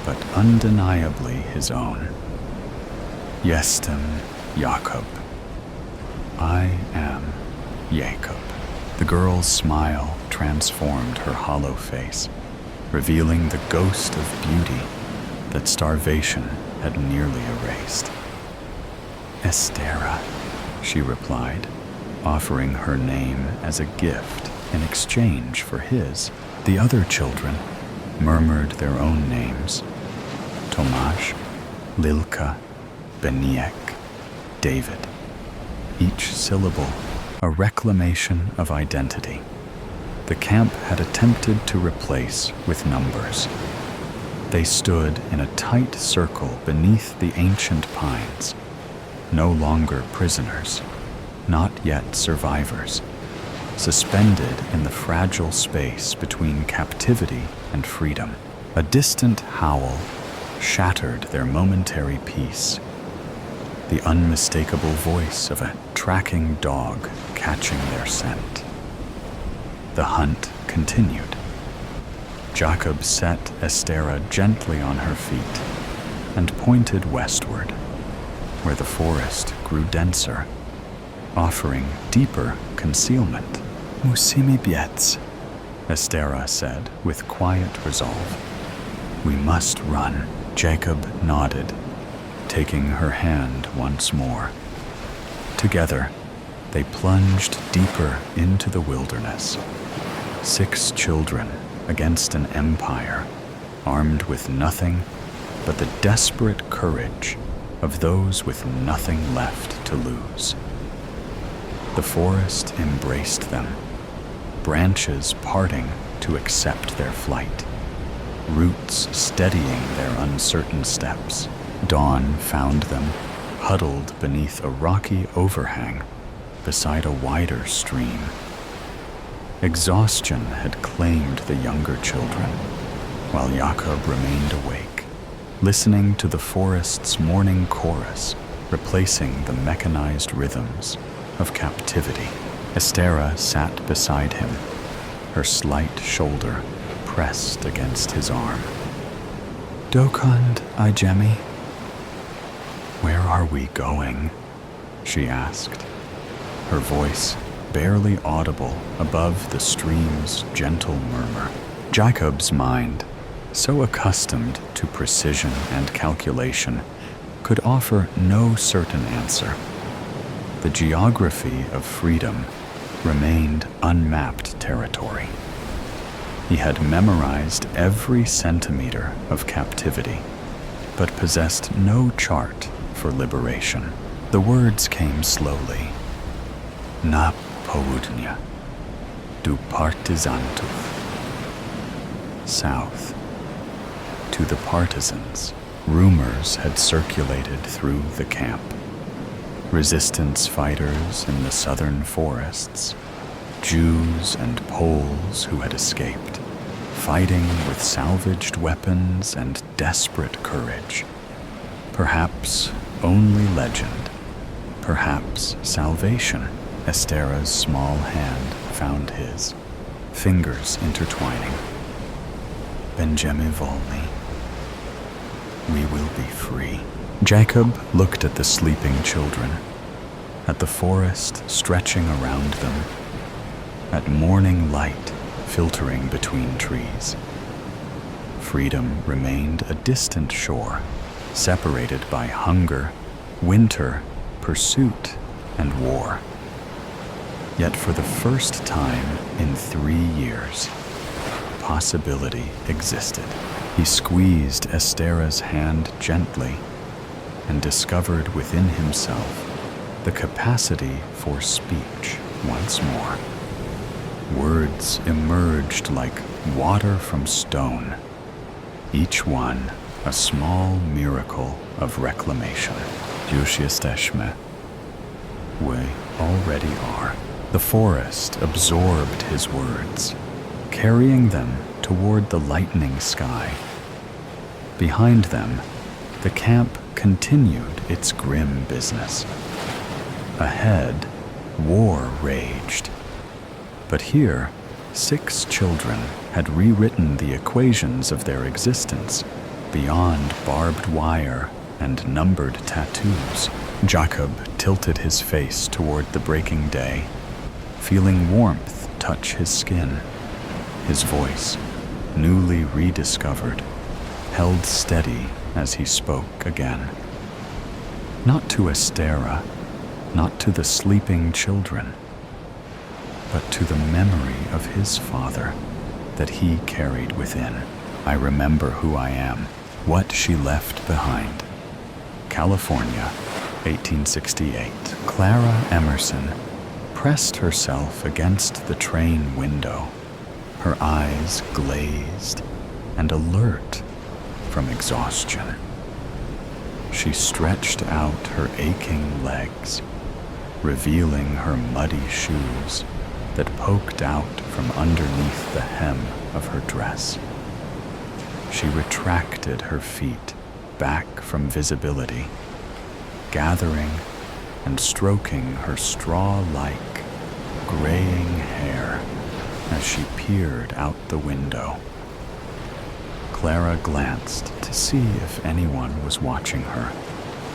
[SPEAKER 1] but undeniably his own. Jestem Jakob. I am Jacob. The girl's smile transformed her hollow face, revealing the ghost of beauty that starvation had nearly erased. Estera, she replied, offering her name as a gift in exchange for his. The other children murmured their own names: Tomasz, Lilka, Beniek, David. Each syllable a reclamation of identity. The camp had attempted to replace with numbers. They stood in a tight circle beneath the ancient pines, no longer prisoners, not yet survivors, suspended in the fragile space between captivity and freedom. A distant howl shattered their momentary peace, the unmistakable voice of a tracking dog catching their scent. The hunt continued. Jacob set Estera gently on her feet and pointed westward, where the forest grew denser, offering deeper concealment. Musimy biec, Estera said with quiet resolve. We must run. Jacob nodded, taking her hand once more. Together, they plunged deeper into the wilderness. 6 children against an empire, armed with nothing but the desperate courage of those with nothing left to lose. The forest embraced them, branches parting to accept their flight, roots steadying their uncertain steps. Dawn found them huddled beneath a rocky overhang beside a wider stream. Exhaustion had claimed the younger children, while Jacob remained awake, listening to the forest's morning chorus, replacing the mechanized rhythms of captivity. Estera sat beside him, her slight shoulder pressed against his arm. Dokund Ijemi. Where are we going? She asked, her voice barely audible above the stream's gentle murmur. Jacob's mind, so accustomed to precision and calculation, could offer no certain answer. The geography of freedom remained unmapped territory. He had memorized every centimeter of captivity, but possessed no chart for liberation. The words came slowly. Na południe, du partyzantów. South, to the partisans. Rumors had circulated through the camp. Resistance fighters in the southern forests, Jews and Poles who had escaped, fighting with salvaged weapons and desperate courage. Perhaps only legend, perhaps salvation. Estera's small hand found his, fingers intertwining. Będziemy wolni. We will be free. Jacob looked at the sleeping children, at the forest stretching around them, at morning light filtering between trees. Freedom remained a distant shore, separated by hunger, winter, pursuit, and war. Yet for the first time in 3 years, possibility existed. He squeezed Estera's hand gently and discovered within himself the capacity for speech once more. Words emerged like water from stone, each one a small miracle of reclamation. Już jesteśmy. We already are. The forest absorbed his words, carrying them toward the lightening sky. Behind them, the camp continued its grim business. Ahead, war raged. But here, 6 children had rewritten the equations of their existence beyond barbed wire and numbered tattoos. Jacob tilted his face toward the breaking day, feeling warmth touch his skin. His voice, newly rediscovered, held steady as he spoke again. Not to Estera, not to the sleeping children, but to the memory of his father that he carried within. I remember who I am, what she left behind. California, 1868. Clara Emerson pressed herself against the train window, her eyes glazed and alert from exhaustion. She stretched out her aching legs, revealing her muddy shoes that poked out from underneath the hem of her dress. She retracted her feet back from visibility, gathering and stroking her straw-like, graying hair as she peered out the window. Clara glanced to see if anyone was watching her.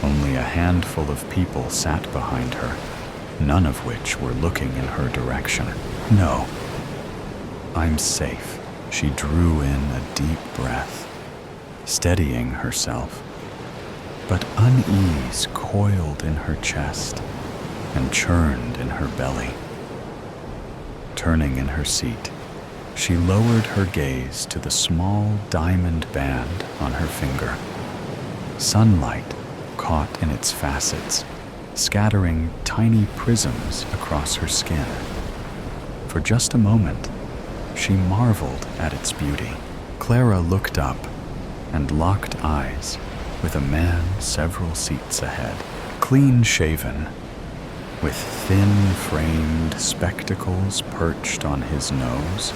[SPEAKER 1] Only a handful of people sat behind her, none of which were looking in her direction. No, I'm safe. She drew in a deep breath, steadying herself. But unease coiled in her chest and churned in her belly. Turning in her seat, she lowered her gaze to the small diamond band on her finger. Sunlight caught in its facets, scattering tiny prisms across her skin. For just a moment, she marveled at its beauty. Clara looked up and locked eyes with a man several seats ahead, clean-shaven, with thin-framed spectacles perched on his nose.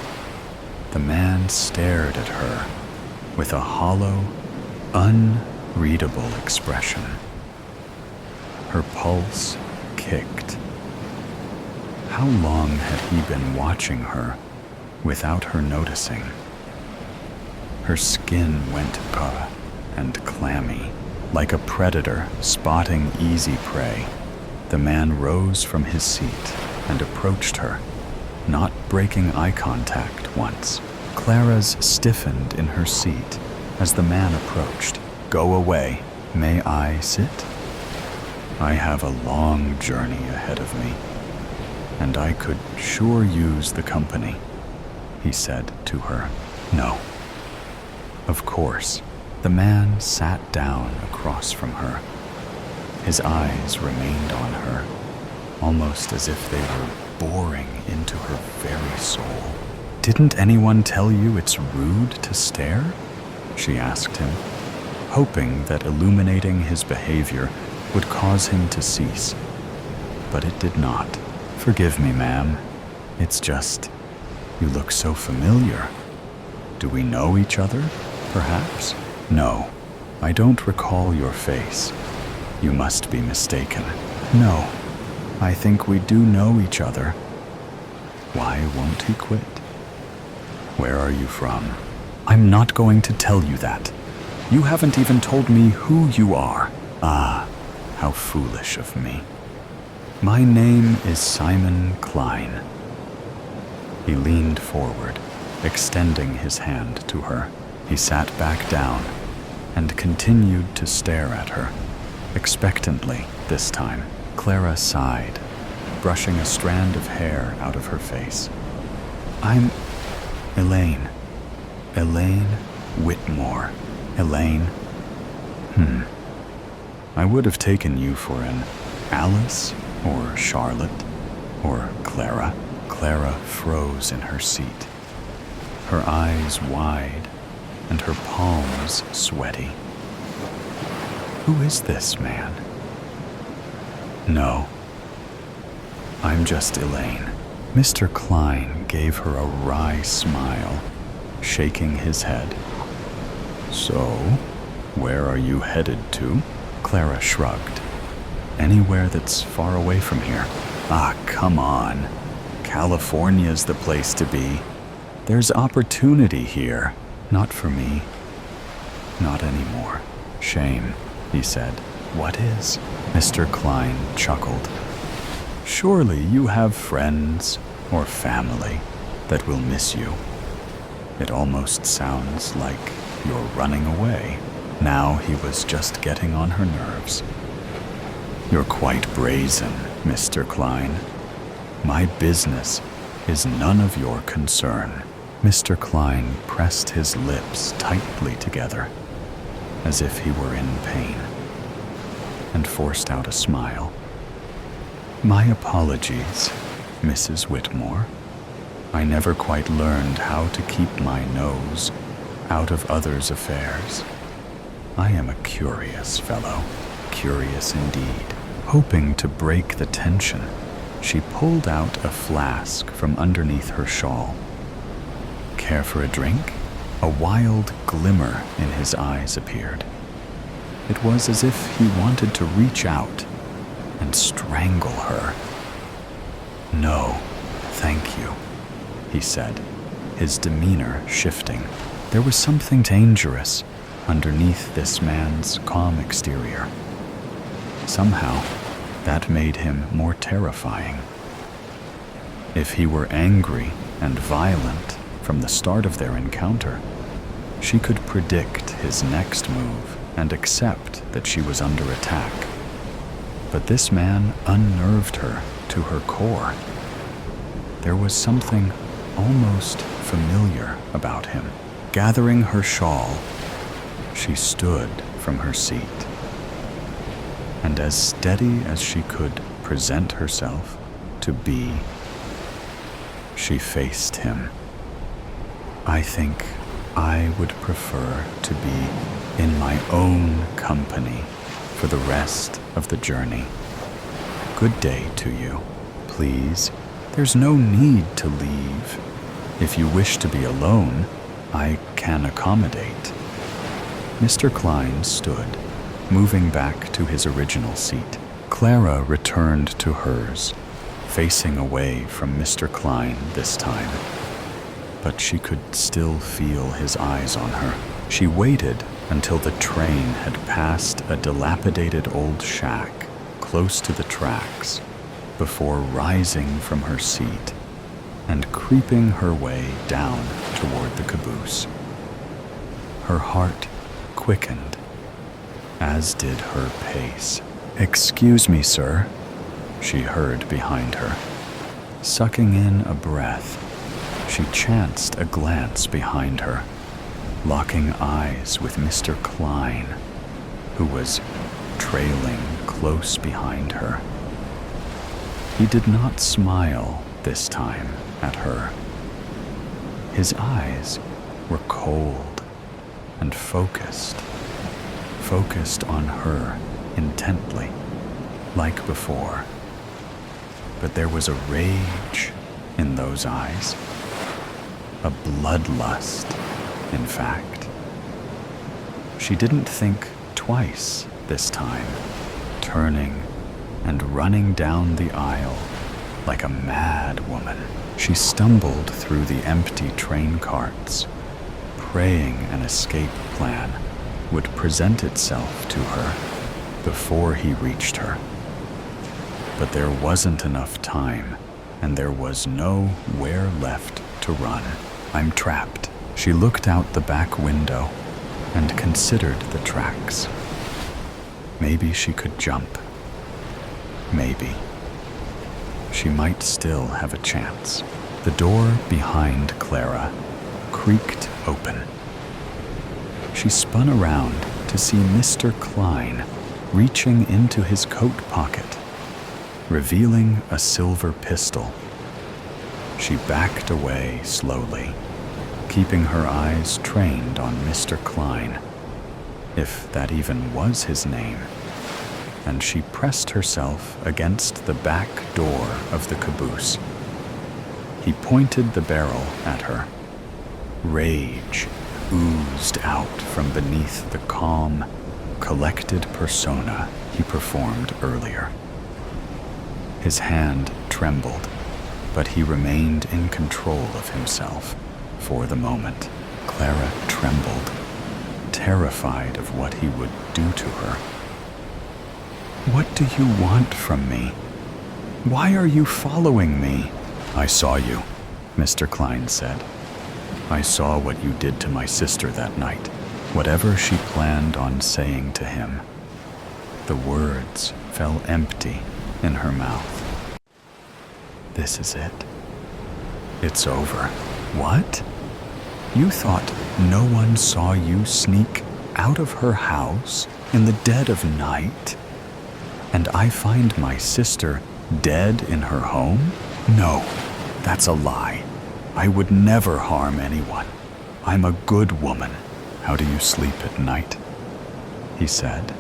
[SPEAKER 1] The man stared at her with a hollow, unreadable expression. Her pulse kicked. How long had he been watching her without her noticing? Her skin went and clammy, like a predator spotting easy prey. The man rose from his seat and approached her, not breaking eye contact once. Clara's stiffened in her seat as the man approached. "Go away. May I sit? I have a long journey ahead of me, and I could sure use the company," he said to her. "No." Of course, the man sat down across from her. His eyes remained on her, almost as if they were boring into her very soul. "Didn't anyone tell you it's rude to stare?" she asked him, hoping that illuminating his behavior would cause him to cease. But it did not. "Forgive me, ma'am. It's just, you look so familiar. Do we know each other, perhaps?" "No, I don't recall your face. You must be mistaken." "No, I think we do know each other." Why won't he quit? "Where are you from?" "I'm not going to tell you that. You haven't even told me who you are." "Ah, how foolish of me. My name is Simon Klein." He leaned forward, extending his hand to her. He sat back down and continued to stare at her, expectantly this time. Clara sighed, brushing a strand of hair out of her face. "I'm Elaine. Elaine Whitmore. Elaine. I would have taken you for an Alice or Charlotte or Clara." Clara froze in her seat, her eyes wide and her palms sweaty. "Who is this man?" "No, I'm just Elaine." Mr. Klein gave her a wry smile, shaking his head. "So, where are you headed to?" Clara shrugged. "Anywhere that's far away from here." "Ah, come on. California's the place to be. There's opportunity here." "Not for me. Not anymore." "Shame," he said. "What is?" Mr. Klein chuckled. "Surely you have friends or family that will miss you. It almost sounds like you're running away." Now he was just getting on her nerves. "You're quite brazen, Mr. Klein. My business is none of your concern." Mr. Klein pressed his lips tightly together, as if he were in pain, and forced out a smile. "My apologies, Mrs. Whitmore. I never quite learned how to keep my nose out of others' affairs. I am a curious fellow, curious indeed." Hoping to break the tension, she pulled out a flask from underneath her shawl. "Care for a drink?" A wild glimmer in his eyes appeared. It was as if he wanted to reach out and strangle her. "No, thank you," he said, his demeanor shifting. There was something dangerous underneath this man's calm exterior. Somehow, that made him more terrifying. If he were angry and violent from the start of their encounter, she could predict his next move and accept that she was under attack. But this man unnerved her to her core. There was something almost familiar about him. Gathering her shawl, she stood from her seat, and as steady as she could present herself to be, she faced him. "I think I would prefer to be in my own company for the rest of the journey. Good day to you. Please, there's no need to leave. If you wish to be alone, I can accommodate." Mr. Klein stood, moving back to his original seat. Clara returned to hers, facing away from Mr. Klein this time. But she could still feel his eyes on her. She waited until the train had passed a dilapidated old shack close to the tracks before rising from her seat and creeping her way down toward the caboose. Her heart quickened, as did her pace. "Excuse me, sir," she heard behind her. Sucking in a breath, she chanced a glance behind her, locking eyes with Mr. Klein, who was trailing close behind her. He did not smile this time at her. His eyes were cold and focused on her intently, like before. But there was a rage in those eyes, a bloodlust, in fact. She didn't think twice this time, turning and running down the aisle like a mad woman. She stumbled through the empty train carts, praying an escape plan would present itself to her before he reached her. But there wasn't enough time, and there was nowhere left to run. "I'm trapped." She looked out the back window and considered the tracks. Maybe she could jump. Maybe. She might still have a chance. The door behind Clara creaked open. She spun around to see Mr. Klein reaching into his coat pocket, revealing a silver pistol. She backed away slowly, keeping her eyes trained on Mr. Klein, if that even was his name, and she pressed herself against the back door of the caboose. He pointed the barrel at her. Rage oozed out from beneath the calm, collected persona he performed earlier. His hand trembled, but he remained in control of himself for the moment. Clara trembled, terrified of what he would do to her. "What do you want from me? Why are you following me?" "I saw you," Mr. Klein said. "I saw what you did to my sister that night." Whatever she planned on saying to him, the words fell empty in her mouth. "This is it. It's over." "What? You thought no one saw you sneak out of her house in the dead of night, and I find my sister dead in her home? No, that's a lie. I would never harm anyone. I'm a good woman." "How do you sleep at night?" he said,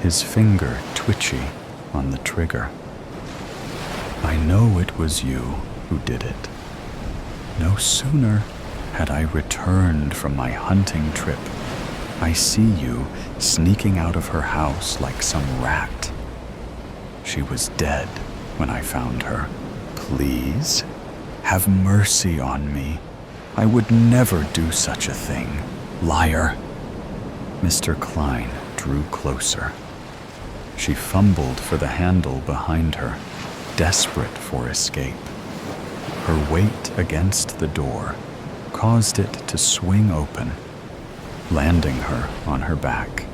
[SPEAKER 1] his finger twitchy on the trigger. "I know it was you who did it. No sooner had I returned from my hunting trip, I see you sneaking out of her house like some rat. She was dead when I found her. Please, have mercy on me. I would never do such a thing. Liar." Mr. Klein drew closer. She fumbled for the handle behind her, desperate for escape. Her weight against the door caused it to swing open, landing her on her back.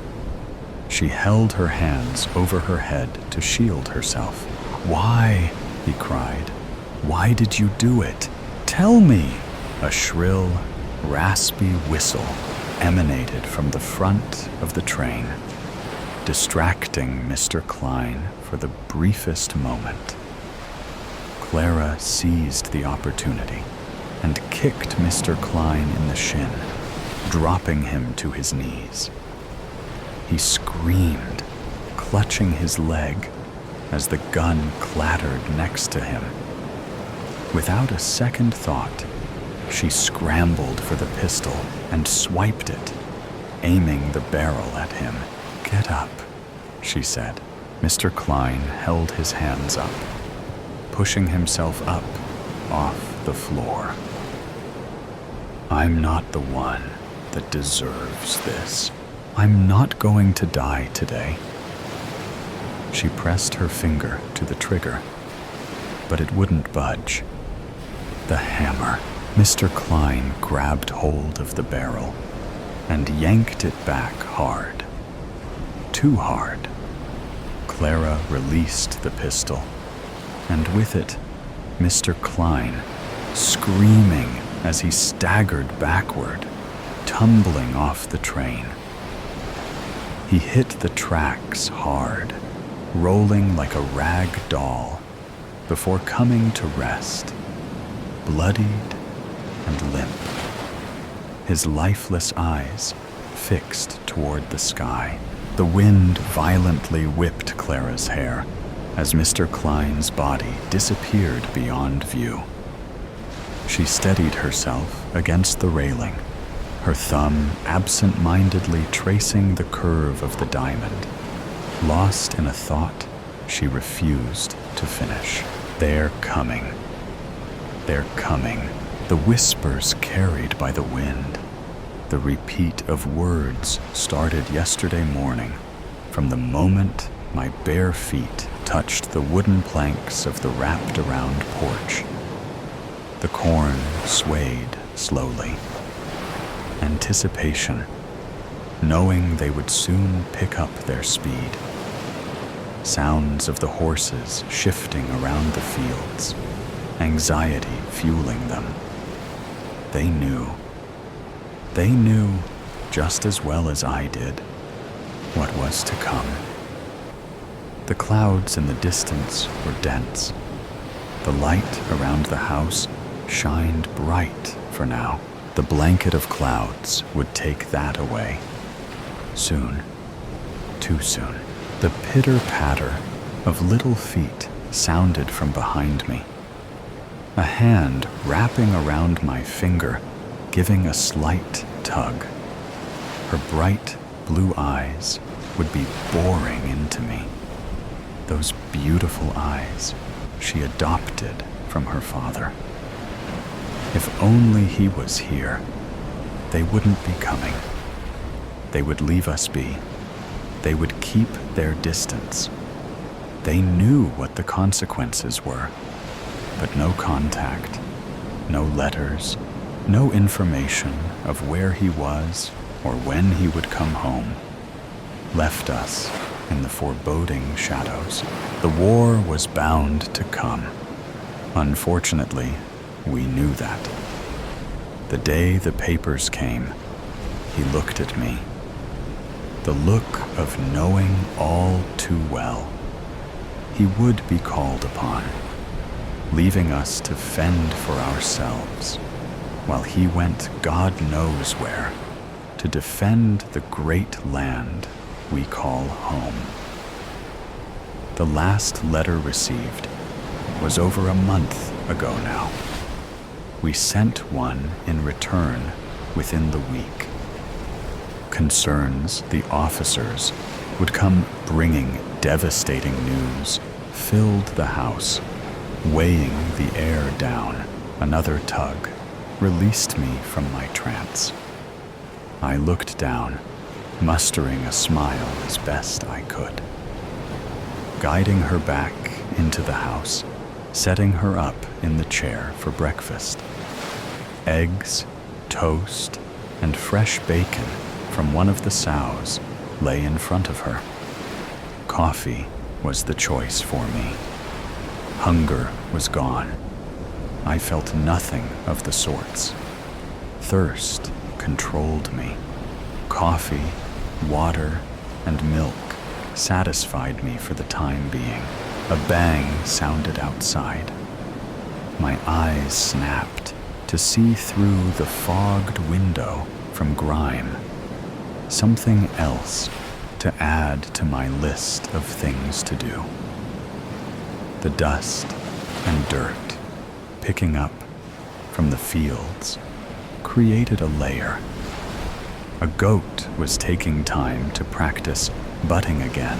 [SPEAKER 1] She held her hands over her head to shield herself. "Why?" he cried. "Why did you do it? Tell me!" A shrill, raspy whistle emanated from the front of the train, distracting Mr. Klein for the briefest moment. Clara seized the opportunity and kicked Mr. Klein in the shin, dropping him to his knees. He screamed, clutching his leg as the gun clattered next to him. Without a second thought, she scrambled for the pistol and swiped it, aiming the barrel at him. "Get up," she said. Mr. Klein held his hands up, pushing himself up off the floor. "I'm not the one that deserves this. I'm not going to die today. She pressed her finger to the trigger, but it wouldn't budge. The hammer. Mr. Klein grabbed hold of the barrel and yanked it back hard. Too hard. Clara released the pistol, and with it, Mr. Klein, screaming as he staggered backward, tumbling off the train. He hit the tracks hard, rolling like a rag doll, before coming to rest, bloodied and limp, his lifeless eyes fixed toward the sky. The wind violently whipped Clara's hair as Mr. Klein's body disappeared beyond view. She steadied herself against the railing, her thumb absent-mindedly tracing the curve of the diamond, lost in a thought she refused to finish. They're coming. They're coming. The whispers carried by the wind. The repeat of words started yesterday morning, from the moment my bare feet touched the wooden planks of the wrapped-around porch. The corn swayed slowly. Anticipation, knowing they would soon pick up their speed. Sounds of the horses shifting around the fields, anxiety fueling them. They knew. They knew, just as well as I did, what was to come. The clouds in the distance were dense. The light around the house shined bright for now. The blanket of clouds would take that away. Soon, too soon. The pitter-patter of little feet sounded from behind me. A hand wrapping around my finger, giving a slight tug. Her bright blue eyes would be boring into me. Those beautiful eyes she adopted from her father. If only he was here, they wouldn't be coming. They would leave us be. They would keep their distance. They knew what the consequences were, but no contact, no letters, no information of where he was or when he would come home, left us in the foreboding shadows. The war was bound to come. Unfortunately, we knew that. The day the papers came, he looked at me. The look of knowing all too well. He would be called upon, leaving us to fend for ourselves, while he went God knows where, to defend the great land we call home. The last letter received was over a month ago now. We sent one in return within the week. Concerns the officers would come bringing devastating news filled the house, weighing the air down. Another tug released me from my trance. I looked down, mustering a smile as best I could. Guiding her back into the house, setting her up in the chair for breakfast. Eggs, toast, and fresh bacon from one of the sows lay in front of her. Coffee was the choice for me. Hunger was gone. I felt nothing of the sorts. Thirst controlled me. Coffee, water, and milk satisfied me for the time being. A bang sounded outside. My eyes snapped to see through the fogged window from grime. Something else to add to my list of things to do. The dust and dirt picking up from the fields created a layer. A goat was taking time to practice butting again,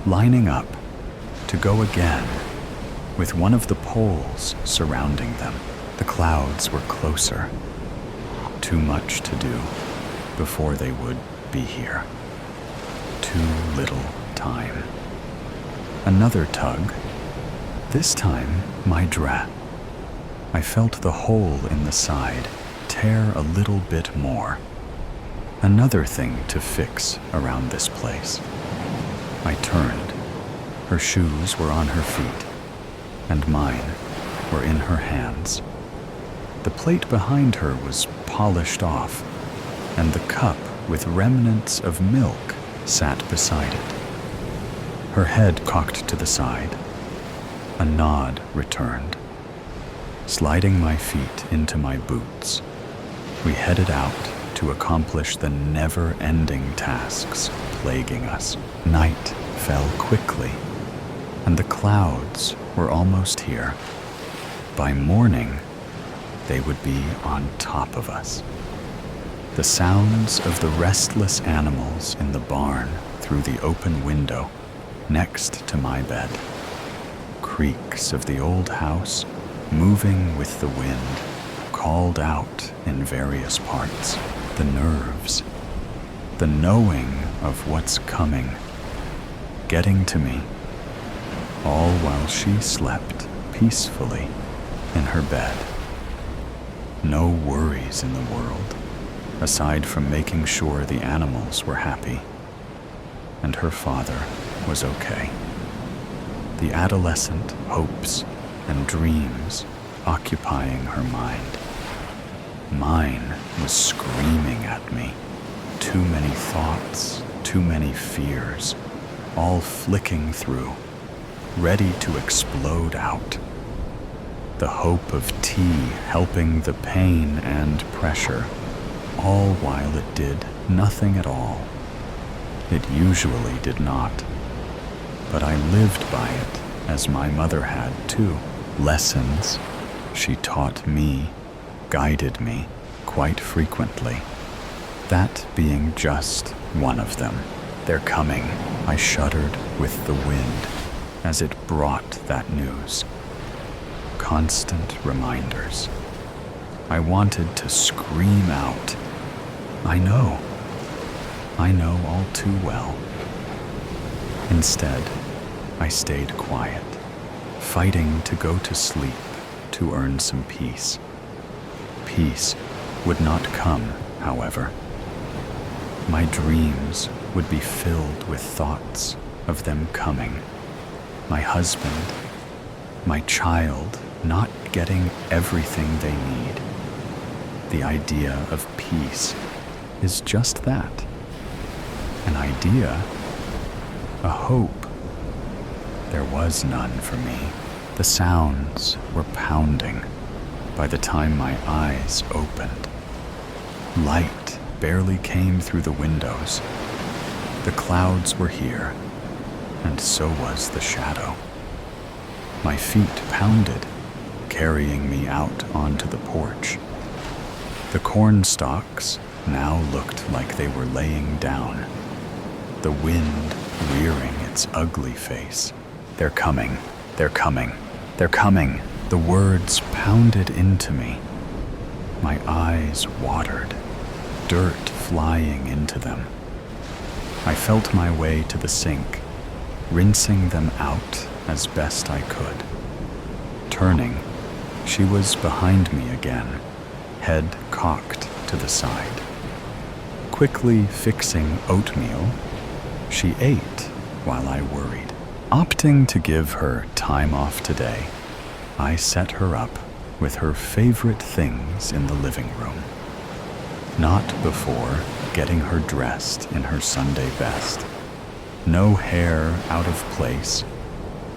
[SPEAKER 1] lining up to go again with one of the poles surrounding them. The clouds were closer, Too much to do before they would be here. Too little time. Another tug. This time, my dress. I felt the hole in the side tear a little bit more. Another thing to fix around this place. I turned. Her shoes were on her feet, and mine were in her hands. The plate behind her was polished off, and the cup with remnants of milk sat beside it. Her head cocked to the side. A nod returned. Sliding my feet into my boots, we headed out to accomplish the never-ending tasks plaguing us. Night fell quickly, and the clouds were almost here. By morning, they would be on top of us. The sounds of the restless animals in the barn through the open window next to my bed. Creaks of the old house moving with the wind, called out in various parts. The nerves, the knowing of what's coming, getting to me, all while she slept peacefully in her bed. No worries in the world, aside from making sure the animals were happy, and her father was okay. The adolescent hopes and dreams occupying her mind. Mine was screaming at me. Too many thoughts, too many fears, all flicking through, ready to explode out. The hope of tea helping the pain and pressure, all while it did nothing at all. It usually did not, but I lived by it as my mother had too. Lessons she taught me, guided me quite frequently. That being just one of them. They're coming. I shuddered with the wind as it brought that news. Constant reminders. I wanted to scream out. I know all too well. Instead, I stayed quiet, fighting to go to sleep to earn some peace. Peace would not come, however. My dreams would be filled with thoughts of them coming. My husband, my child not getting everything they need. The idea of peace is just that. An idea, a hope. There was none for me. The sounds were pounding by the time my eyes opened. Light barely came through the windows. The clouds were here, and so was the shadow. My feet pounded, carrying me out onto the porch. The corn stalks now looked like they were laying down, the wind rearing its ugly face. They're coming, they're coming, they're coming. The words pounded into me. My eyes watered, dirt flying into them. I felt my way to the sink, rinsing them out as best I could. Turning, she was behind me again, head cocked to the side. Quickly fixing oatmeal, she ate while I worried. Opting to give her time off today, I set her up with her favorite things in the living room. Not before getting her dressed in her Sunday best. No hair out of place,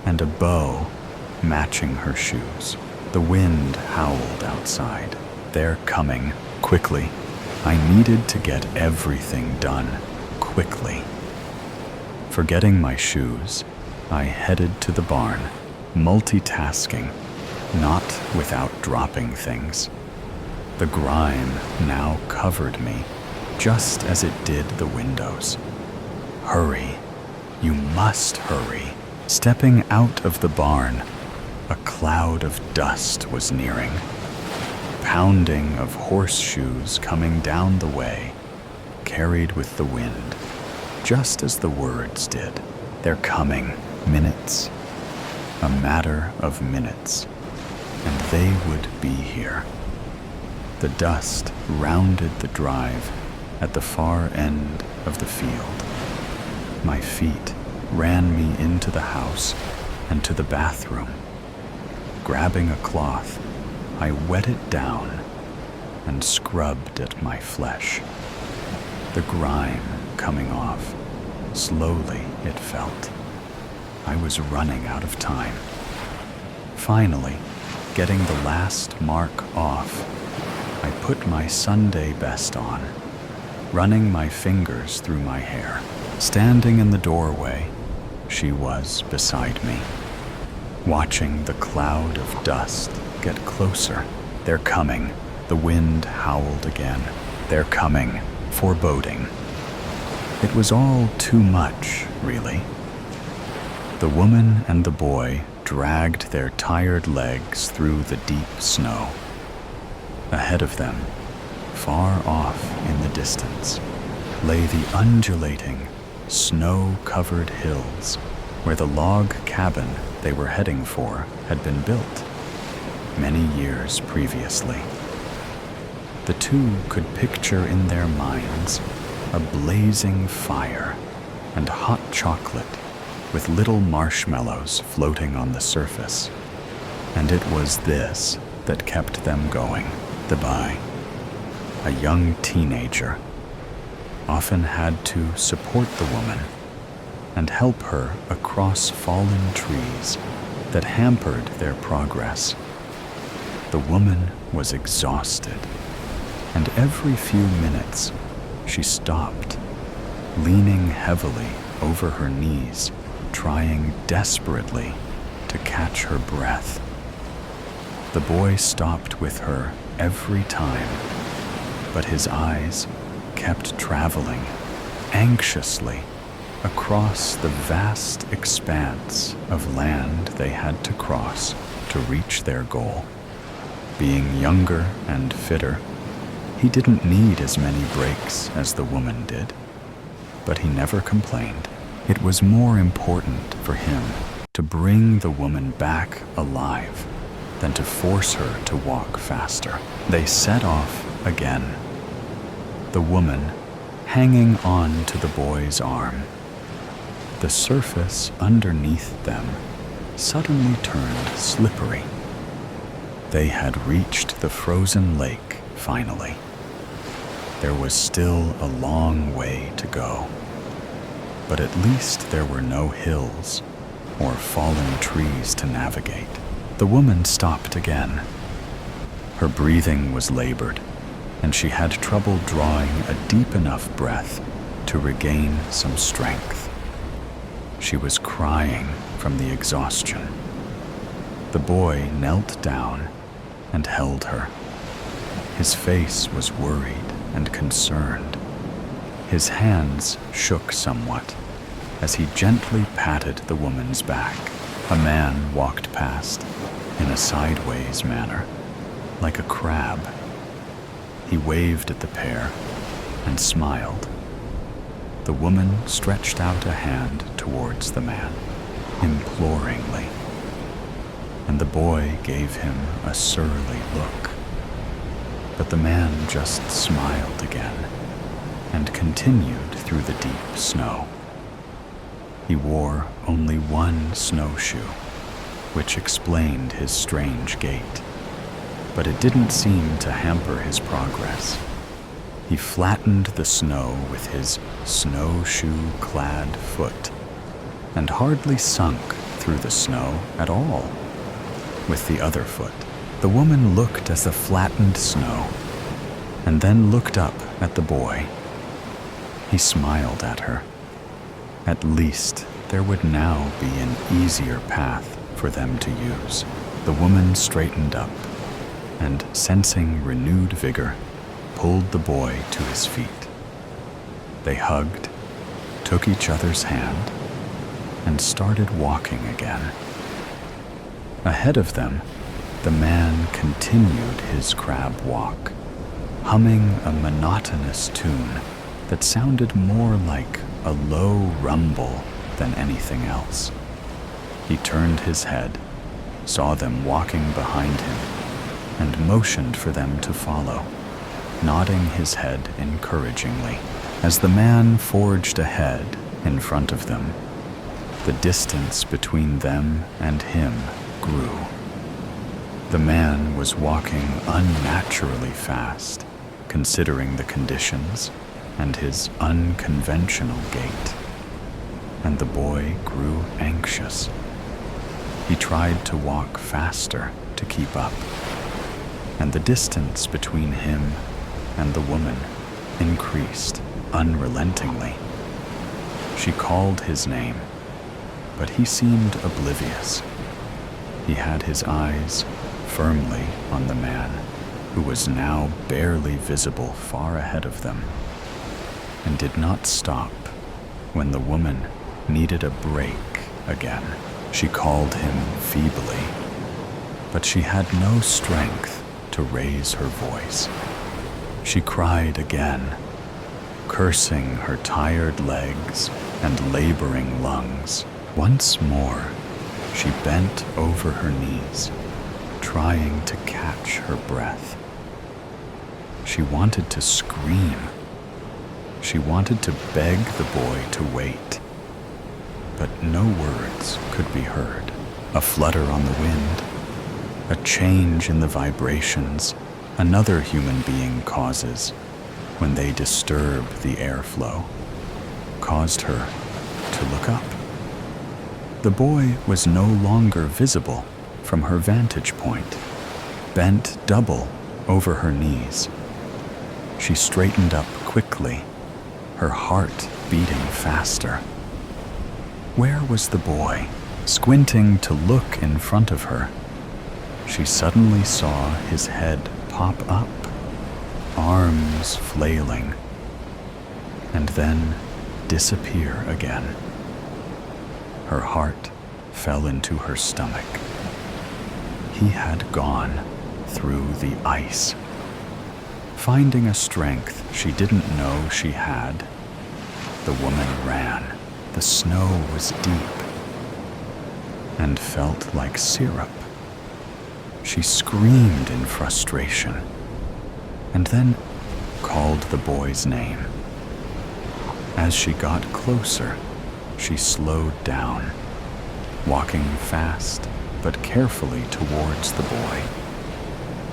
[SPEAKER 1] and a bow matching her shoes. The wind howled outside. They're coming, quickly. I needed to get everything done, quickly. Forgetting my shoes, I headed to the barn, multitasking, not without dropping things. The grime now covered me, just as it did the windows. Hurry, you must hurry. Stepping out of the barn, a cloud of dust was nearing. pounding of horseshoes coming down the way, carried with the wind, just as the words did. They're coming, minutes, a matter of minutes, and they would be here. The dust rounded the drive at the far end of the field. My feet ran me into the house and to the bathroom. Grabbing a cloth, I wet it down and scrubbed at my flesh. The grime coming off, slowly it felt. I was running out of time. Finally, getting the last mark off, I put my Sunday best on, running my fingers through my hair. Standing in the doorway, she was beside me, watching the cloud of dust get closer. They're coming. The wind howled again. They're coming, foreboding. It was all too much, really. The woman and the boy dragged their tired legs through the deep snow. Ahead of them, far off in the distance, lay the undulating, snow-covered hills where the log cabin they were heading for had been built many years previously. The two could picture in their minds a blazing fire and hot chocolate with little marshmallows floating on the surface. And it was this that kept them going. The boy, a young teenager, often had to support the woman and help her across fallen trees that hampered their progress. The woman was exhausted, and every few minutes she stopped, leaning heavily over her knees, trying desperately to catch her breath. The boy stopped with her every time, but his eyes kept traveling anxiously across the vast expanse of land they had to cross to reach their goal. Being younger and fitter, he didn't need as many breaks as the woman did, but he never complained. It was more important for him to bring the woman back alive than to force her to walk faster. They set off again, the woman hanging on to the boy's arm. The surface underneath them suddenly turned slippery. They had reached the frozen lake finally. There was still a long way to go, but at least there were no hills or fallen trees to navigate. The woman stopped again. Her breathing was labored, and she had trouble drawing a deep enough breath to regain some strength. She was crying from the exhaustion. The boy knelt down and held her. His face was worried and concerned. His hands shook somewhat as he gently patted the woman's back. A man walked past in a sideways manner, like a crab. He waved at the pair and smiled. The woman stretched out a hand towards the man, imploringly, and the boy gave him a surly look. But the man just smiled again and continued through the deep snow. He wore only one snowshoe, which explained his strange gait, but it didn't seem to hamper his progress. He flattened the snow with his snowshoe-clad foot and hardly sunk through the snow at all with the other foot. The woman looked at the flattened snow and then looked up at the boy. He smiled at her. At least there would now be an easier path for them to use. The woman straightened up and, sensing renewed vigor, pulled the boy to his feet. They hugged, took each other's hand, and started walking again. Ahead of them, The man continued his crab walk, humming a monotonous tune that sounded more like a low rumble than anything else. He turned his head, saw them walking behind him, and motioned for them to follow, nodding his head encouragingly. As the man forged ahead in front of them, the distance between them and him grew. The man was walking unnaturally fast, considering the conditions and his unconventional gait, and the boy grew anxious. He tried to walk faster to keep up, and the distance between him and the woman increased unrelentingly. She called his name, but he seemed oblivious. He had his eyes firmly on the man, who was now barely visible far ahead of them, and did not stop when the woman needed a break again. She called him feebly, but she had no strength to raise her voice. She cried again, cursing her tired legs and laboring lungs. Once more, she bent over her knees, trying to catch her breath. She wanted to scream. She wanted to beg the boy to wait, but no words could be heard. A flutter on the wind, a change in the vibrations another human being causes when they disturb the airflow, caused her to look up. The boy was no longer visible from her vantage point, bent double over her knees. She straightened up quickly, her heart beating faster. Where was the boy? Squinting to look in front of her, she suddenly saw his head pop up, arms flailing, and then disappear again. Her heart fell into her stomach. He had gone through the ice. Finding a strength she didn't know she had, the woman ran. The snow was deep and felt like syrup. She screamed in frustration and then called the boy's name. As she got closer, she slowed down, walking fast but carefully towards the boy.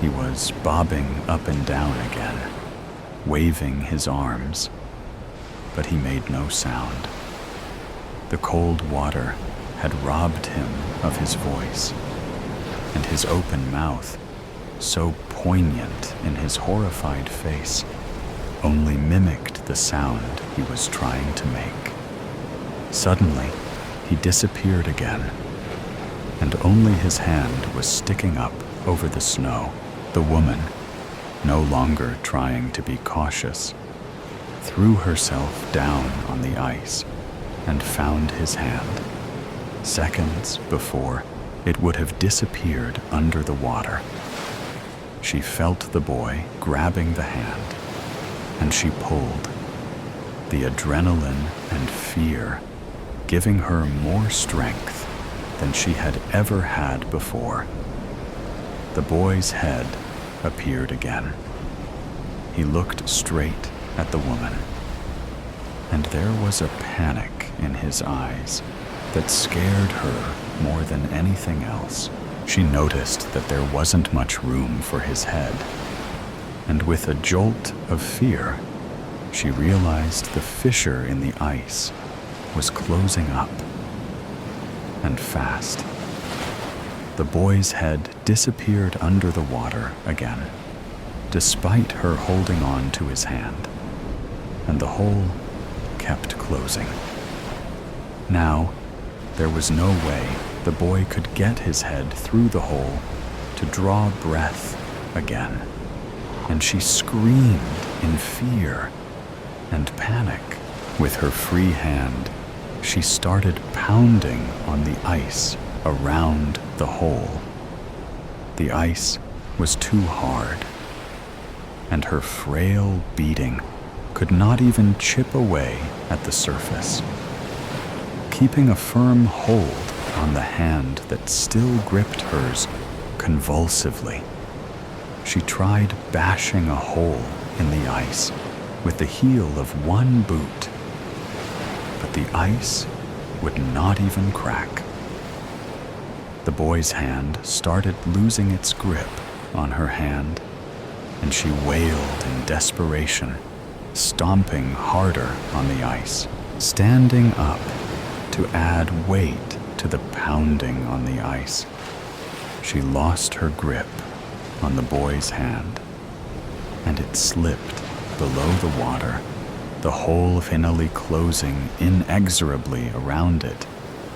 [SPEAKER 1] He was bobbing up and down again, waving his arms, but he made no sound. The cold water had robbed him of his voice, and his open mouth, so poignant in his horrified face, only mimicked the sound he was trying to make. Suddenly, he disappeared again, and only his hand was sticking up over the snow. The woman, no longer trying to be cautious, threw herself down on the ice and found his hand. Seconds before, it would have disappeared under the water. She felt the boy grabbing the hand, and she pulled, the adrenaline and fear giving her more strength than she had ever had before. The boy's head appeared again. He looked straight at the woman, and there was a panic in his eyes that scared her more than anything else. She noticed that there wasn't much room for his head, and with a jolt of fear, she realized the fissure in the ice was closing up, and fast. The boy's head disappeared under the water again, despite her holding on to his hand, and the hole kept closing. Now, there was no way the boy could get his head through the hole to draw breath again, and she screamed in fear and panic. With her free hand, she started pounding on the ice around the hole. The ice was too hard, and her frail beating could not even chip away at the surface. Keeping a firm hold on the hand that still gripped hers convulsively, she tried bashing a hole in the ice with the heel of one boot, but the ice would not even crack. The boy's hand started losing its grip on her hand, and she wailed in desperation, stomping harder on the ice, standing up to add weight to the pounding on the ice. She lost her grip on the boy's hand, and it slipped below the water, the hole finally closing inexorably around it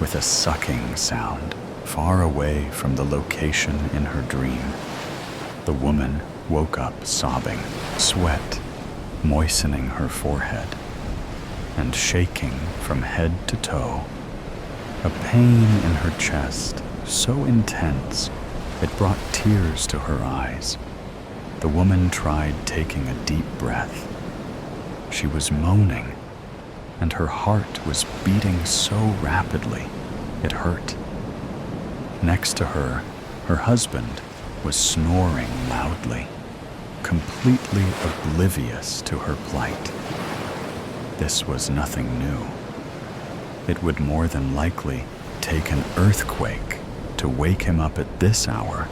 [SPEAKER 1] with a sucking sound, far away from the location in her dream. The woman woke up sobbing, sweat moistening her forehead, and shaking from head to toe. A pain in her chest so intense it brought tears to her eyes. The woman tried taking a deep breath. She was moaning, and her heart was beating so rapidly it hurt. Next to her, her husband was snoring loudly, completely oblivious to her plight. This was nothing new. It would more than likely take an earthquake to wake him up at this hour,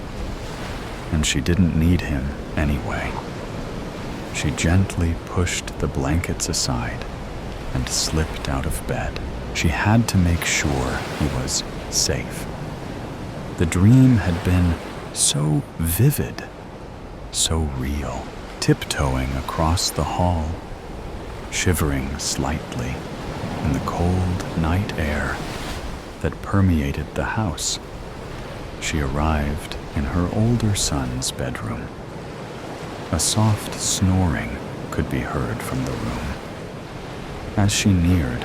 [SPEAKER 1] and she didn't need him anyway. She gently pushed the blankets aside and slipped out of bed. She had to make sure he was safe. The dream had been so vivid, so real. Tiptoeing across the hall, shivering slightly in the cold night air that permeated the house, she arrived in her older son's bedroom. A soft snoring could be heard from the room. As she neared,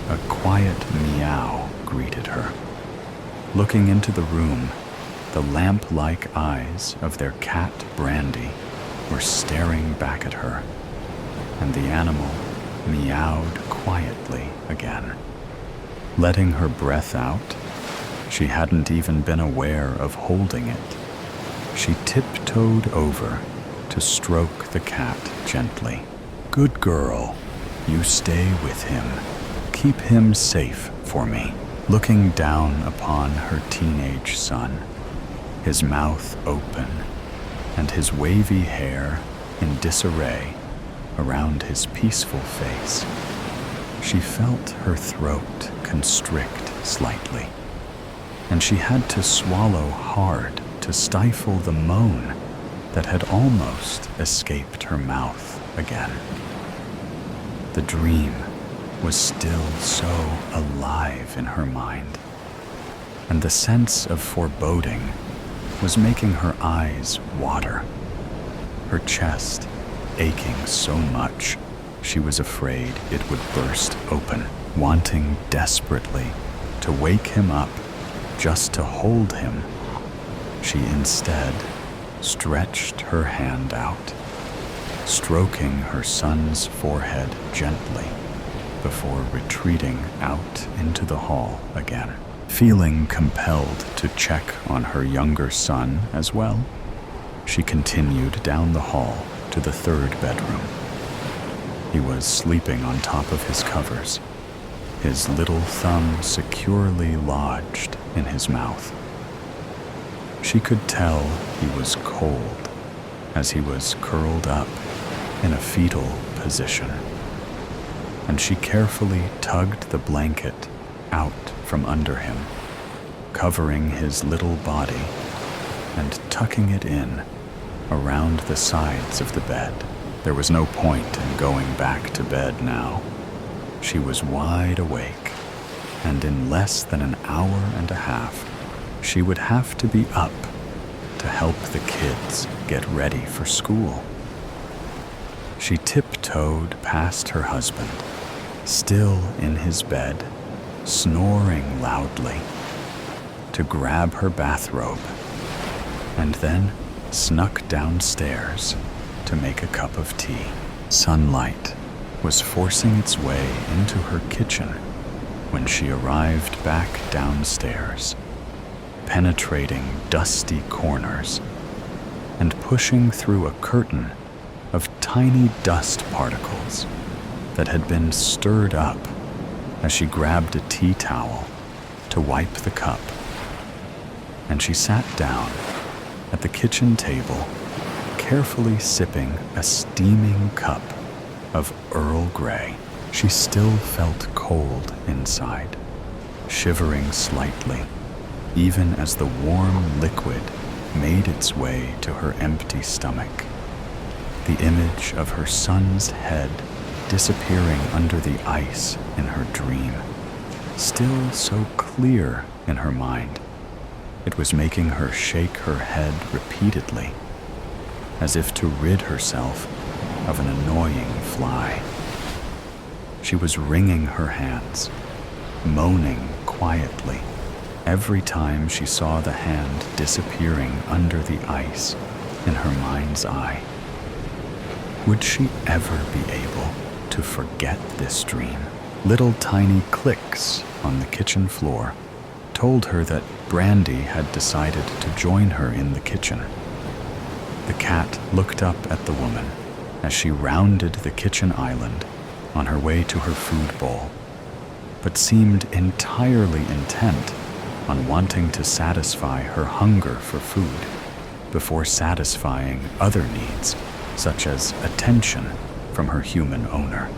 [SPEAKER 1] a quiet meow greeted her. Looking into the room, the lamp-like eyes of their cat Brandy were staring back at her, and the animal meowed quietly again. Letting her breath out, she hadn't even been aware of holding it. She tiptoed over to stroke the cat gently. "Good girl, you stay with him. Keep him safe for me." Looking down upon her teenage son, his mouth open and his wavy hair in disarray around his peaceful face, she felt her throat constrict slightly, and she had to swallow hard to stifle the moan that had almost escaped her mouth again. The dream was still so alive in her mind, and the sense of foreboding was making her eyes water, her chest aching so much she was afraid it would burst open. Wanting desperately to wake him up just to hold him, she instead stretched her hand out, stroking her son's forehead gently before retreating out into the hall again. Feeling compelled to check on her younger son as well, she continued down the hall to the third bedroom. He was sleeping on top of his covers, his little thumb securely lodged in his mouth. She could tell he was cold as he was curled up in a fetal position, and she carefully tugged the blanket out from under him, covering his little body and tucking it in around the sides of the bed. There was no point in going back to bed now. She was wide awake, and in less than an hour and a half, she would have to be up to help the kids get ready for school. She tiptoed past her husband, still in his bed, snoring loudly, to grab her bathrobe and then snuck downstairs to make a cup of tea. Sunlight was forcing its way into her kitchen when she arrived back downstairs, penetrating dusty corners and pushing through a curtain of tiny dust particles that had been stirred up as she grabbed a tea towel to wipe the cup. And she sat down at the kitchen table, carefully sipping a steaming cup of Earl Grey. She still felt cold inside, shivering slightly, even as the warm liquid made its way to her empty stomach. The image of her son's head disappearing under the ice in her dream, still so clear in her mind, it was making her shake her head repeatedly, as if to rid herself of an annoying fly. She was wringing her hands, moaning quietly every time she saw the hand disappearing under the ice in her mind's eye. Would she ever be able to forget this dream? Little tiny clicks on the kitchen floor told her that Brandy had decided to join her in the kitchen. The cat looked up at the woman as she rounded the kitchen island on her way to her food bowl, but seemed entirely intent on wanting to satisfy her hunger for food before satisfying other needs, such as attention from her human owner.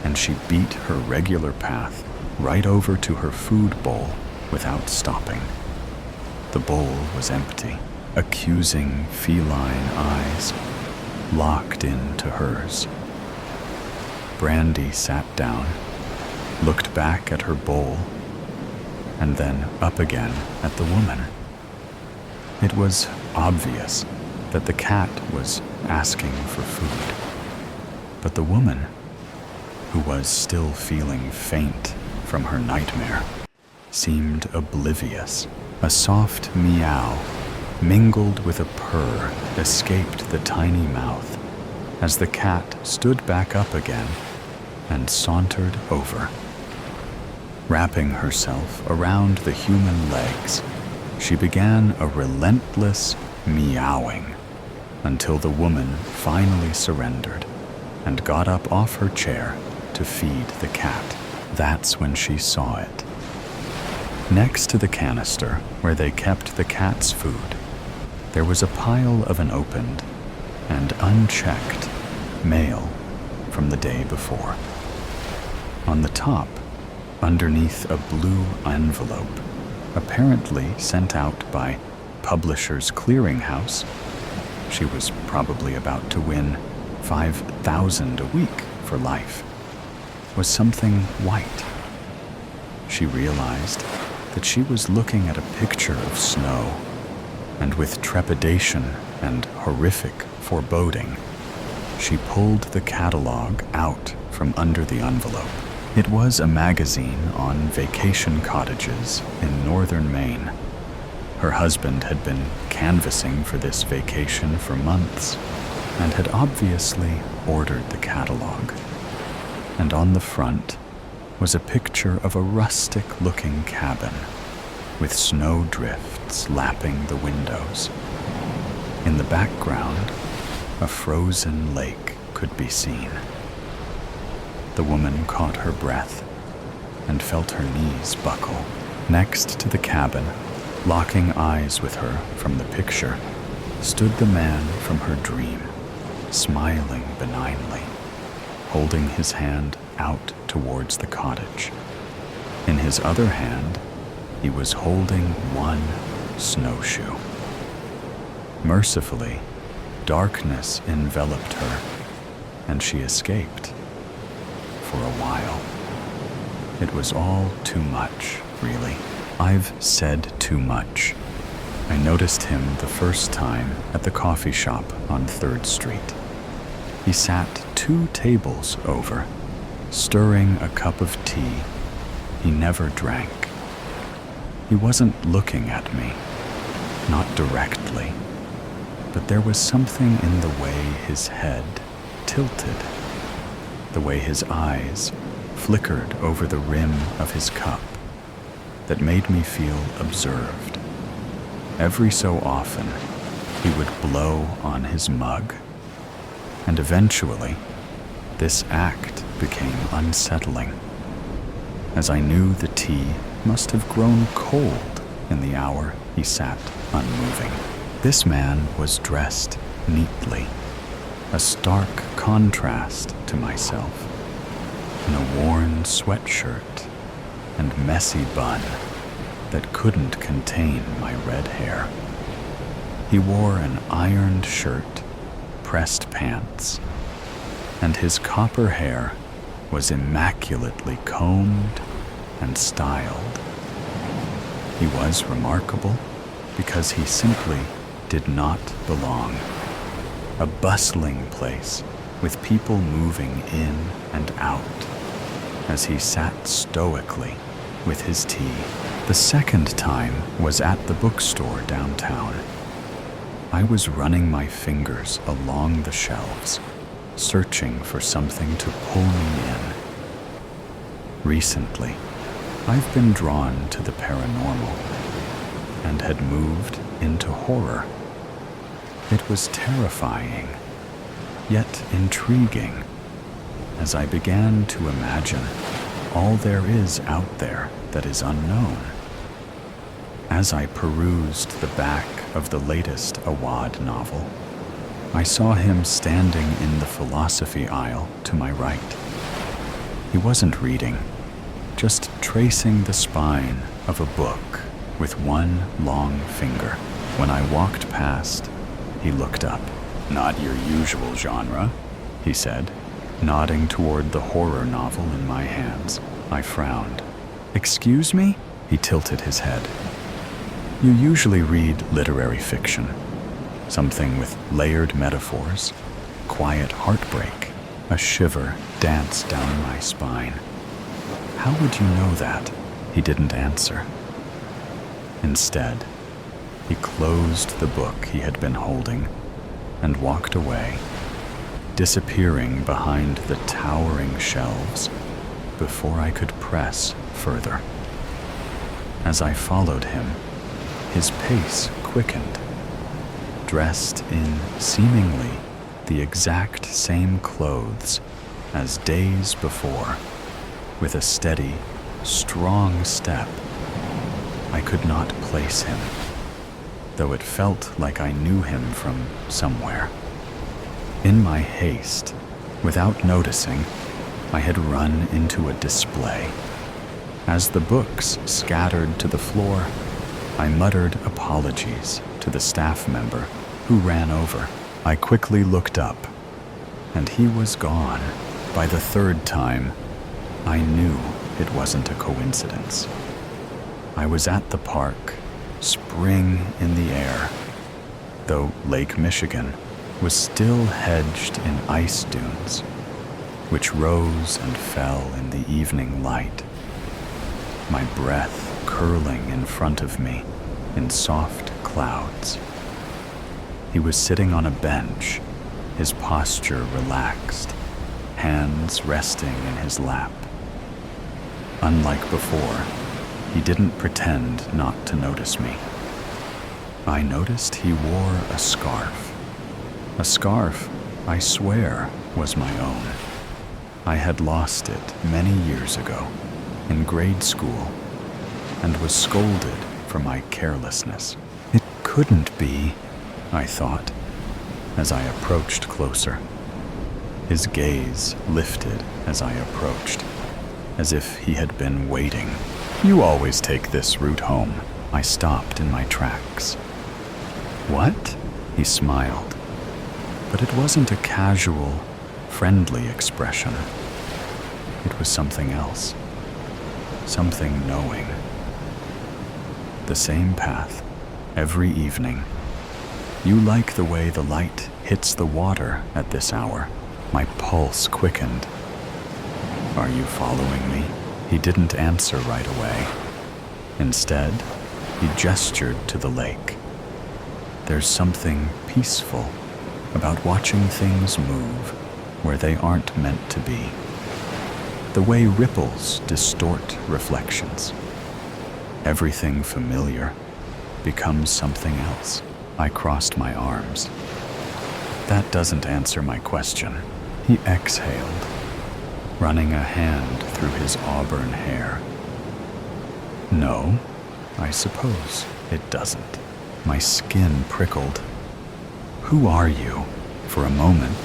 [SPEAKER 1] And she beat her regular path right over to her food bowl without stopping. The bowl was empty, accusing feline eyes locked into hers. Brandy sat down, looked back at her bowl, and then up again at the woman. It was obvious that the cat was asking for food, but the woman, who was still feeling faint from her nightmare, seemed oblivious. A soft meow mingled with a purr escaped the tiny mouth as the cat stood back up again and sauntered over. Wrapping herself around the human legs, she began a relentless meowing until the woman finally surrendered and got up off her chair to feed the cat. That's when she saw it. Next to the canister where they kept the cat's food, there was a pile of unopened and unchecked mail from the day before. On the top, underneath a blue envelope, apparently sent out by Publishers Clearinghouse, she was probably about to win $5,000 a week for life, was something white. She realized that she was looking at a picture of snow, and with trepidation and horrific foreboding, she pulled the catalog out from under the envelope. It was a magazine on vacation cottages in northern Maine. Her husband had been canvassing for this vacation for months and had obviously ordered the catalog. And on the front was a picture of a rustic-looking cabin with snow drifts lapping the windows. In the background, a frozen lake could be seen. The woman caught her breath and felt her knees buckle. Next to the cabin, locking eyes with her from the picture, stood the man from her dream, smiling benignly, holding his hand out towards the cottage. In his other hand, he was holding one snowshoe. Mercifully, darkness enveloped her, and she escaped. For a while. It was all too much, really. I've said too much. I noticed him the first time at the coffee shop on 3rd Street. He sat 2 tables over, stirring a cup of tea he never drank. He wasn't looking at me. not directly, but there was something in the way his head tilted, the way his eyes flickered over the rim of his cup, that made me feel observed. Every so often, he would blow on his mug, and eventually, this act became unsettling, as I knew the tea must have grown cold in the hour he sat unmoving. This man was dressed neatly, a stark contrast to myself, in a worn sweatshirt and messy bun that couldn't contain my red hair. He wore an ironed shirt, pressed pants, and his copper hair was immaculately combed and styled. He was remarkable because he simply did not belong. A bustling place with people moving in and out as he sat stoically with his tea. The second time was at the bookstore downtown. I was running my fingers along the shelves, searching for something to pull me in. Recently, I've been drawn to the paranormal and had moved into horror. It was terrifying, yet intriguing, as I began to imagine all there is out there that is unknown. As I perused the back of the latest Awad novel, I saw him standing in the philosophy aisle to my right. He wasn't reading, just tracing the spine of a book with one long finger. When I walked past, he looked up. "Not your usual genre," he said, nodding toward the horror novel in my hands. I frowned. "Excuse me?" He tilted his head. "You usually read literary fiction, something with layered metaphors, quiet heartbreak." A shiver danced down my spine. "How would you know that?" He didn't answer. Instead, he closed the book he had been holding and walked away, disappearing behind the towering shelves before I could press further. As I followed him, his pace quickened, dressed in seemingly the exact same clothes as days before, with a steady, strong step. I could not place him, though it felt like I knew him from somewhere. In my haste, without noticing, I had run into a display. As the books scattered to the floor, I muttered apologies to the staff member who ran over. I quickly looked up, and he was gone. By the third time, I knew it wasn't a coincidence. I was at the park, spring in the air, though Lake Michigan was still hedged in ice dunes, which rose and fell in the evening light, my breath curling in front of me in soft clouds. He was sitting on a bench, his posture relaxed, hands resting in his lap. Unlike before, he didn't pretend not to notice me. I noticed he wore a scarf. A scarf, I swear, was my own. I had lost it many years ago, in grade school, and was scolded for my carelessness. It couldn't be, I thought, as I approached closer. His gaze lifted as I approached, as if he had been waiting. "You always take this route home." I stopped in my tracks. "What?" He smiled, but it wasn't a casual, friendly expression. It was something else, something knowing. "The same path, every evening. You like the way the light hits the water at this hour." My pulse quickened. "Are you following me?" He didn't answer right away. Instead, he gestured to the lake, There's something peaceful about watching things move where they aren't meant to be. The way ripples distort reflections. Everything familiar becomes something else. I crossed my arms. That doesn't answer my question. He exhaled, running a hand through his auburn hair. No, I suppose it doesn't. My skin prickled. Who are you? For a moment,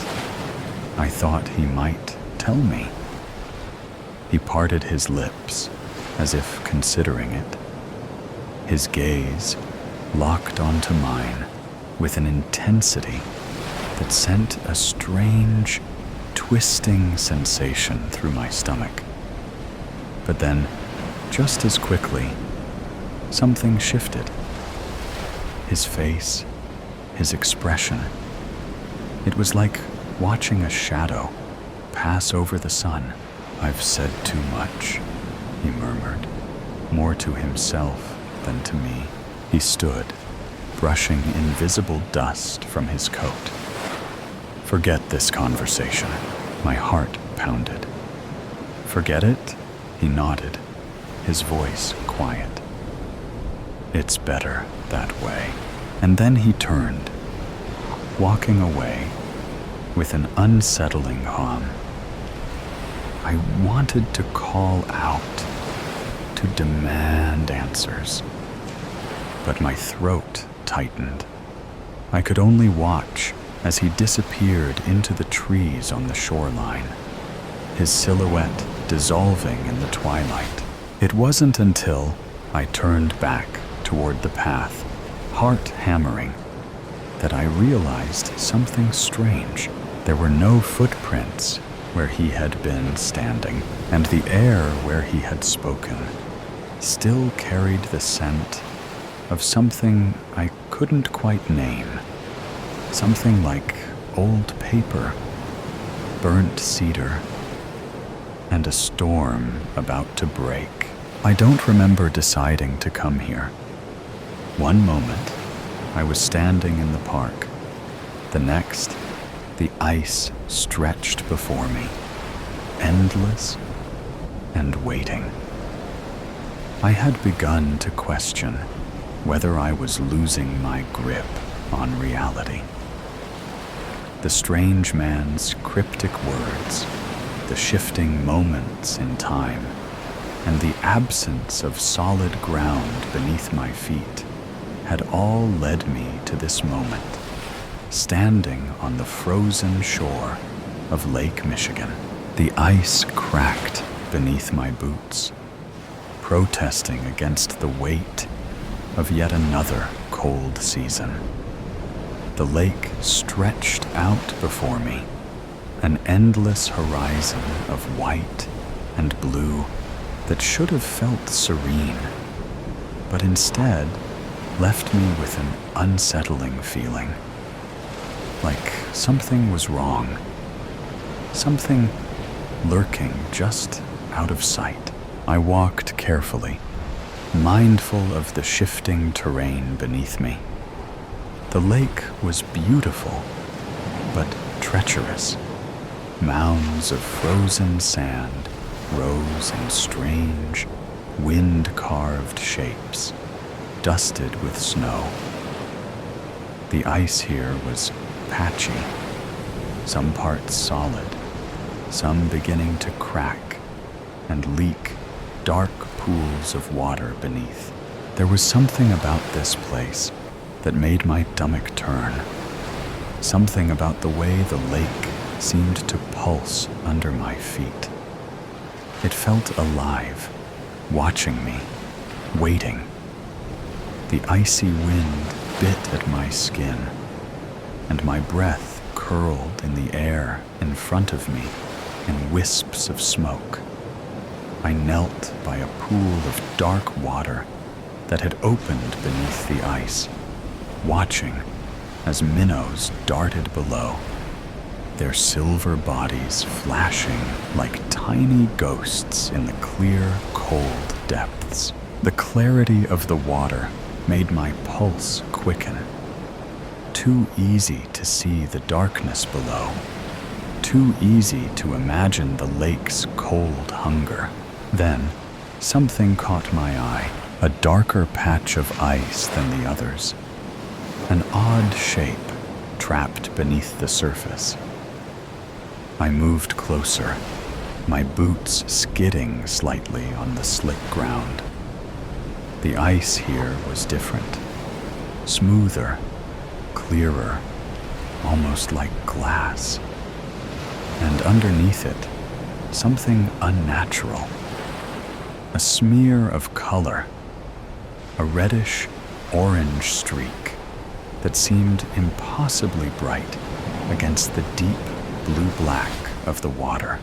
[SPEAKER 1] I thought he might tell me. He parted his lips as if considering it. His gaze locked onto mine with an intensity that sent a strange, twisting sensation through my stomach. But then, just as quickly, something shifted. His face, his expression. It was like watching a shadow pass over the sun. I've said too much, he murmured, more to himself than to me. He stood, brushing invisible dust from his coat. Forget this conversation. My heart pounded. Forget it? He nodded, his voice quiet. It's better that way. And then he turned, walking away with an unsettling hum. I wanted to call out, to demand answers, but my throat tightened. I could only watch as he disappeared into the trees on the shoreline, his silhouette dissolving in the twilight. It wasn't until I turned back toward the path, heart hammering, that I realized something strange. There were no footprints where he had been standing, and the air where he had spoken still carried the scent of something I couldn't quite name. Something like old paper, burnt cedar, and a storm about to break. I don't remember deciding to come here. One moment, I was standing in the park. The next, the ice stretched before me, endless and waiting. I had begun to question whether I was losing my grip on reality. The strange man's cryptic words, the shifting moments in time, and the absence of solid ground beneath my feet had all led me to this moment, standing on the frozen shore of Lake Michigan. The ice cracked beneath my boots, protesting against the weight of yet another cold season. The lake stretched out before me, an endless horizon of white and blue that should have felt serene, but instead left me with an unsettling feeling, like something was wrong, something lurking just out of sight. I walked carefully, mindful of the shifting terrain beneath me. The lake was beautiful, but treacherous. Mounds of frozen sand rose in strange, wind-carved shapes, dusted with snow. The ice here was patchy, some parts solid, some beginning to crack and leak dark pools of water beneath. There was something about this place that made my stomach turn, something about the way the lake seemed to pulse under my feet. It felt alive, watching me, waiting. The icy wind bit at my skin, and my breath curled in the air in front of me in wisps of smoke. I knelt by a pool of dark water that had opened beneath the ice, watching as minnows darted below, their silver bodies flashing like tiny ghosts in the clear, cold depths. The clarity of the water made my pulse quicken, too easy to see the darkness below, too easy to imagine the lake's cold hunger. Then, something caught my eye, a darker patch of ice than the others, an odd shape trapped beneath the surface. I moved closer, my boots skidding slightly on the slick ground. The ice here was different, smoother, clearer, almost like glass. And underneath it, something unnatural. A smear of color, a reddish-orange streak that seemed impossibly bright against the deep blue-black of the water.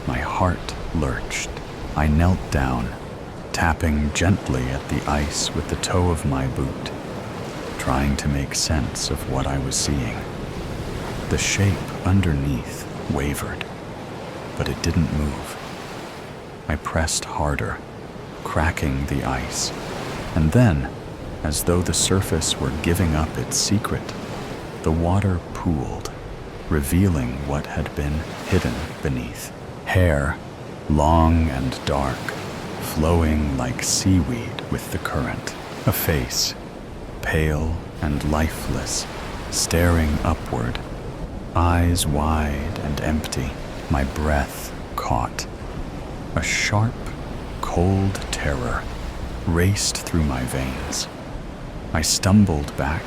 [SPEAKER 1] My heart lurched. I knelt down, tapping gently at the ice with the toe of my boot, trying to make sense of what I was seeing. The shape underneath wavered, but it didn't move. I pressed harder, cracking the ice, and then, as though the surface were giving up its secret, the water pooled, revealing what had been hidden beneath. Hair, long and dark, flowing like seaweed with the current. A face, pale and lifeless, staring upward, eyes wide and empty. My breath caught. A sharp, cold terror raced through my veins. I stumbled back,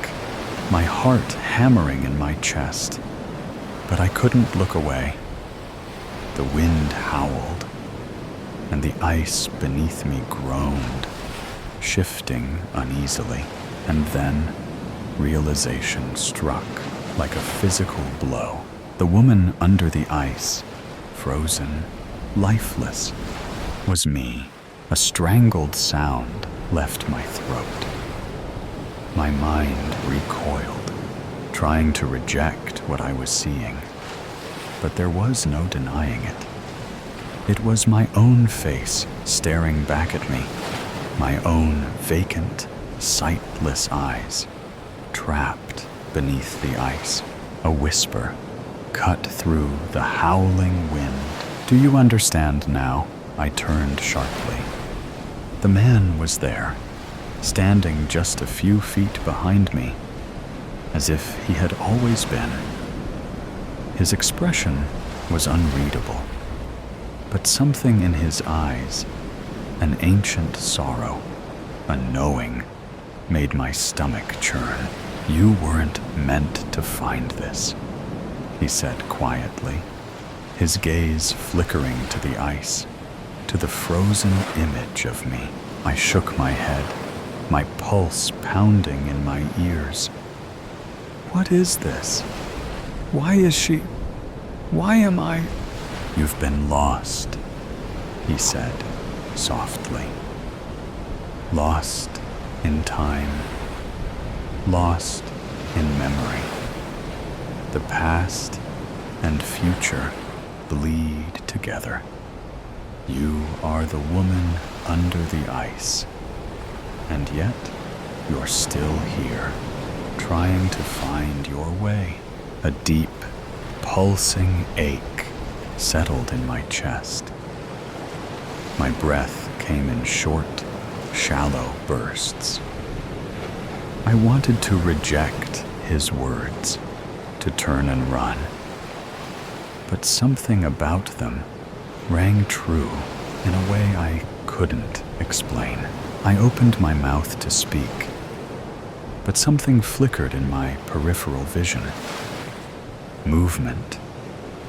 [SPEAKER 1] my heart hammering in my chest, but I couldn't look away. The wind howled, and the ice beneath me groaned, shifting uneasily. And then realization struck like a physical blow. The woman under the ice, frozen, lifeless, was me. A strangled sound left my throat. My mind recoiled, trying to reject what I was seeing. But there was no denying it. It was my own face staring back at me, my own vacant, sightless eyes, trapped beneath the ice. A whisper cut through the howling wind. "Do you understand now?" I turned sharply. The man was there, standing just a few feet behind me, as if he had always been. His expression was unreadable, but something in his eyes, an ancient sorrow, a knowing, made my stomach churn. "You weren't meant to find this," he said quietly, his gaze flickering to the ice, to the frozen image of me. I shook my head, my pulse pounding in my ears. "What is this? Why is she? Why am I?" "You've been lost," he said softly. "Lost in time, lost in memory. The past and future bleed together. You are the woman under the ice, and yet you're still here, trying to find your way." A deep, pulsing ache settled in my chest. My breath came in short, shallow bursts. I wanted to reject his words, to turn and run. But something about them rang true in a way I couldn't explain. I opened my mouth to speak, but something flickered in my peripheral vision. Movement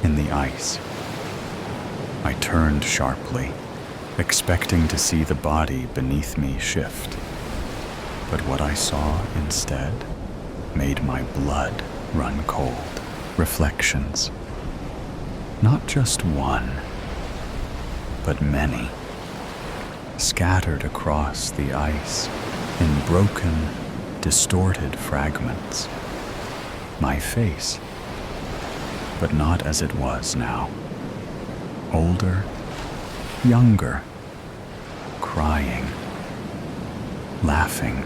[SPEAKER 1] in the ice. I turned sharply, expecting to see the body beneath me shift. But what I saw instead made my blood run cold. Reflections. Not just one, but many, scattered across the ice in broken, distorted fragments. My face, but not as it was now. Older, younger, crying, laughing,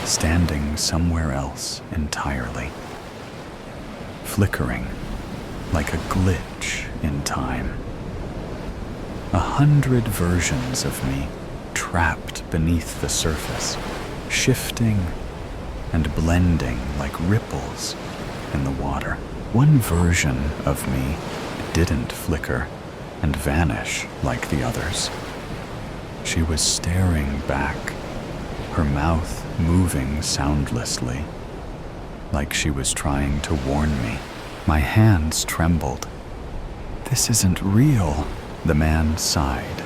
[SPEAKER 1] standing somewhere else entirely, flickering like a glitch in time. 100 versions of me trapped beneath the surface, shifting and blending like ripples in the water. One version of me didn't flicker and vanish like the others. She was staring back, her mouth moving soundlessly, like she was trying to warn me. My hands trembled. "This isn't real," the man sighed,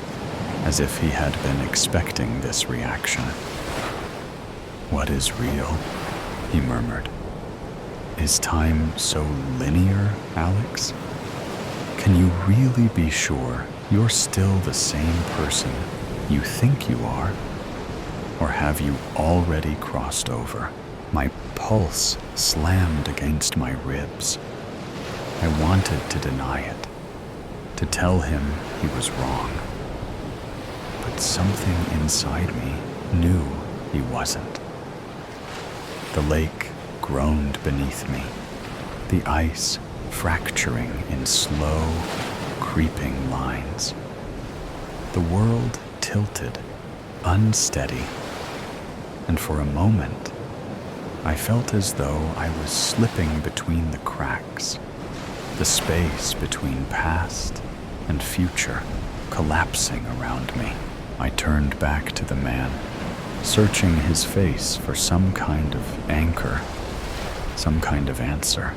[SPEAKER 1] as if he had been expecting this reaction. "What is real?" he murmured. "Is time so linear, Alex? Can you really be sure you're still the same person you think you are? Or have you already crossed over?" My pulse slammed against my ribs. I wanted to deny it, to tell him he was wrong. But something inside me knew he wasn't. The lake groaned beneath me, the ice fracturing in slow, creeping lines. The world tilted, unsteady, and for a moment, I felt as though I was slipping between the cracks, the space between past and future collapsing around me. I turned back to the man, searching his face for some kind of anchor, some kind of answer.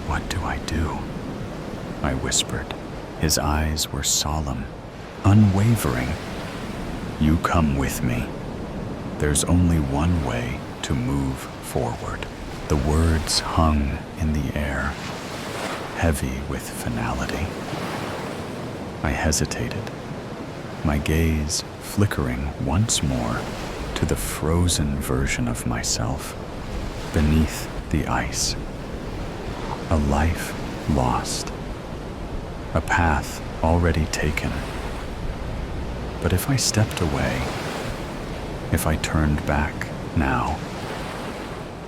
[SPEAKER 1] "What do I do?" I whispered. His eyes were solemn, unwavering. "You come with me. There's only one way to move forward." The words hung in the air, heavy with finality. I hesitated, my gaze flickering once more to the frozen version of myself beneath the ice. A life lost, a path already taken. But if I stepped away, if I turned back now,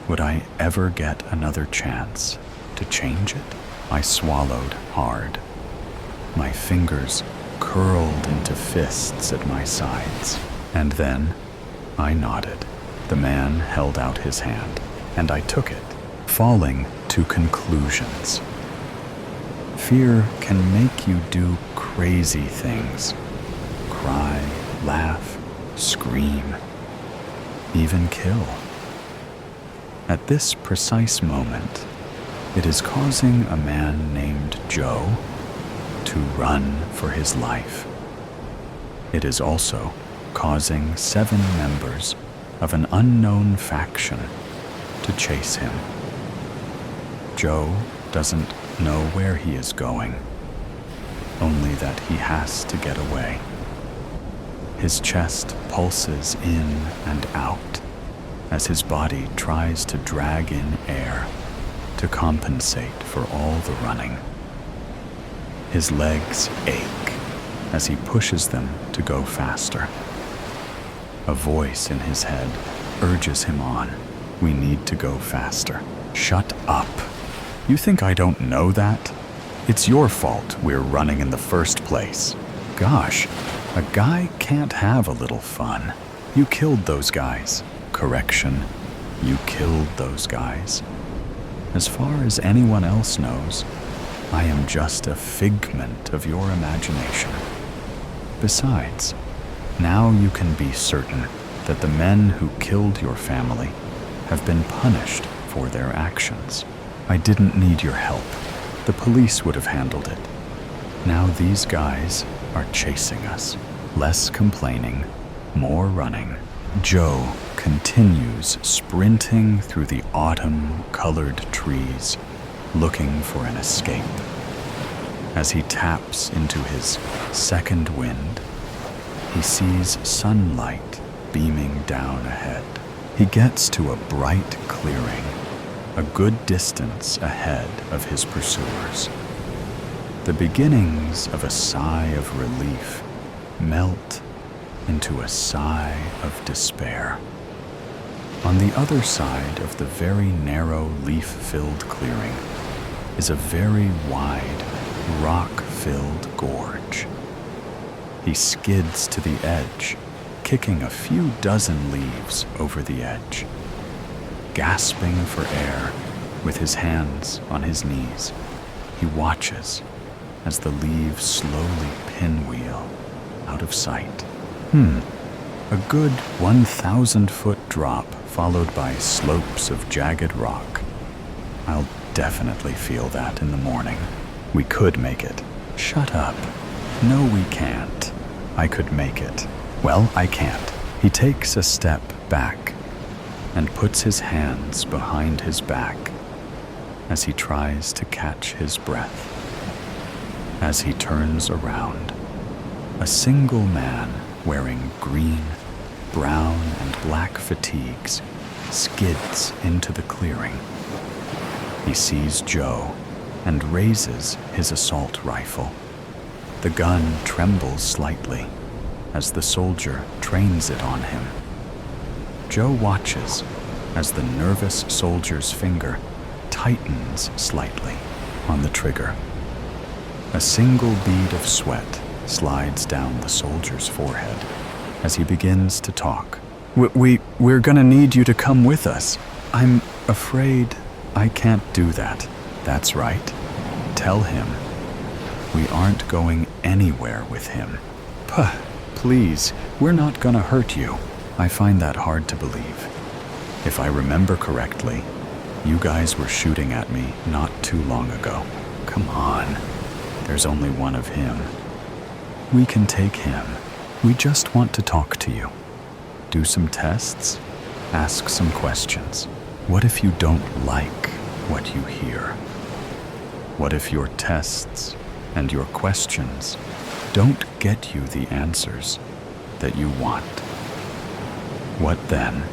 [SPEAKER 1] would I ever get another chance to change it? I swallowed hard. My fingers curled into fists at my sides. And then I nodded. The man held out his hand, and I took it, falling to conclusions. Fear can make you do crazy things. Cry, laugh, scream, even kill. At this precise moment, it is causing a man named Joe to run for his life. It is also causing 7 members of an unknown faction to chase him. Joe doesn't know where he is going, only that he has to get away. His chest pulses in and out as his body tries to drag in air to compensate for all the running. His legs ache as he pushes them to go faster. A voice in his head urges him on. "We need to go faster." "Shut up. You think I don't know that? It's your fault we're running in the first place." "Gosh, a guy can't have a little fun. You killed those guys." "Correction, you killed those guys. As far as anyone else knows, I am just a figment of your imagination. Besides, now you can be certain that the men who killed your family have been punished for their actions. I didn't need your help. The police would have handled it. Now these guys are chasing us. Less complaining, more running." Joe continues sprinting through the autumn-colored trees, looking for an escape. As he taps into his second wind, he sees sunlight beaming down ahead. He gets to a bright clearing, a good distance ahead of his pursuers. The beginnings of a sigh of relief melt into a sigh of despair. On the other side of the very narrow, leaf-filled clearing is a very wide, rock-filled gorge. He skids to the edge, kicking a few dozen leaves over the edge. Gasping for air, with his hands on his knees, he watches as the leaves slowly pinwheel out of sight. A good 1,000-foot drop followed by slopes of jagged rock. I'll definitely feel that in the morning. We could make it. Shut up. No, we can't. I could make it. Well, I can't. He takes a step back and puts his hands behind his back as he tries to catch his breath. As he turns around, a single man wearing green, brown, and black fatigues skids into the clearing. He sees Joe and raises his assault rifle. The gun trembles slightly as the soldier trains it on him. Joe watches as the nervous soldier's finger tightens slightly on the trigger. A single bead of sweat slides down the soldier's forehead as he begins to talk. We're gonna need you to come with us. I'm afraid I can't do that. That's right. Tell him. We aren't going anywhere with him. Puh, please, we're not gonna hurt you. I find that hard to believe. If I remember correctly, you guys were shooting at me not too long ago. Come on. There's only one of him. We can take him. We just want to talk to you. Do some tests. Ask some questions. What if you don't like what you hear? What if your tests and your questions don't get you the answers that you want? What then?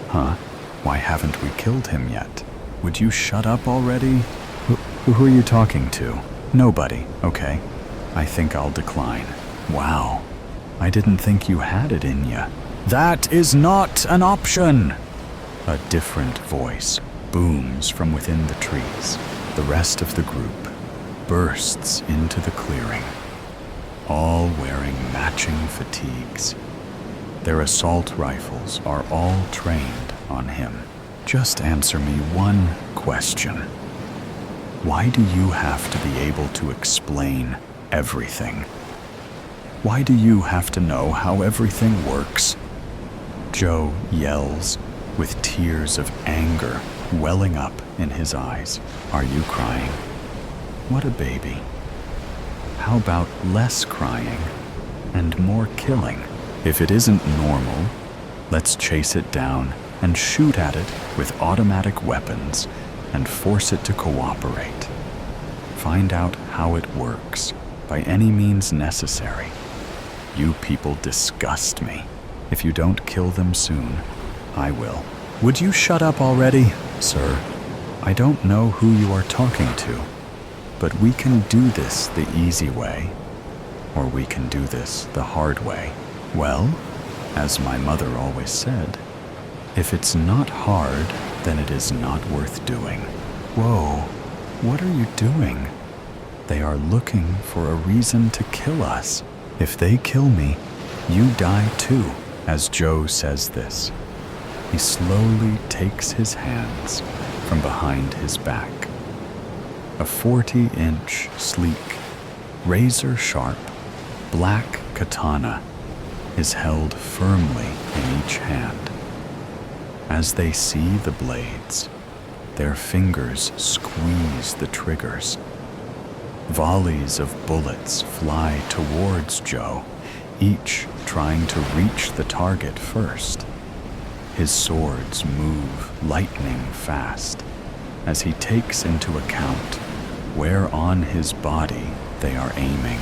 [SPEAKER 1] Huh? Why haven't we killed him yet? Would you shut up already? Who are you talking to? Nobody, okay. I think I'll decline. Wow, I didn't think you had it in ya. That is not an option! A different voice booms from within the trees. The rest of the group bursts into the clearing, all wearing matching fatigues. Their assault rifles are all trained on him. Just answer me one question. Why do you have to be able to explain everything? Why do you have to know how everything works? Joe yells with tears of anger welling up in his eyes. Are you crying? What a baby. How about less crying and more killing? If it isn't normal, let's chase it down and shoot at it with automatic weapons and force it to cooperate. Find out how it works by any means necessary. You people disgust me. If you don't kill them soon, I will. Would you shut up already? Sir, I don't know who you are talking to, but we can do this the easy way, or we can do this the hard way. Well, as my mother always said, if it's not hard, then it is not worth doing. Whoa, what are you doing? They are looking for a reason to kill us. If they kill me, you die too. As Joe says this, he slowly takes his hands from behind his back. A 40-inch, sleek, razor-sharp, black katana is held firmly in each hand. As they see the blades, their fingers squeeze the triggers. Volleys of bullets fly towards Joe, each trying to reach the target first. His swords move lightning fast as he takes into account where on his body they are aiming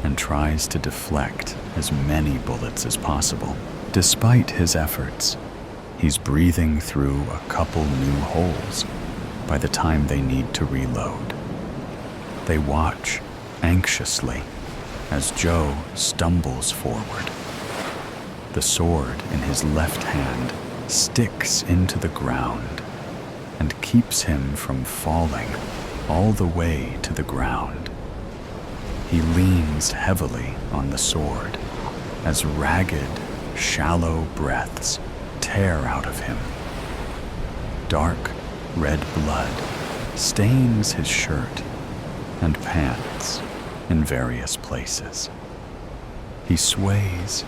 [SPEAKER 1] and tries to deflect as many bullets as possible. Despite his efforts, he's breathing through a couple new holes by the time they need to reload. They watch anxiously as Joe stumbles forward. The sword in his left hand sticks into the ground and keeps him from falling all the way to the ground. He leans heavily on the sword as ragged, shallow breaths tear out of him. Dark red blood stains his shirt and pants in various places. He sways,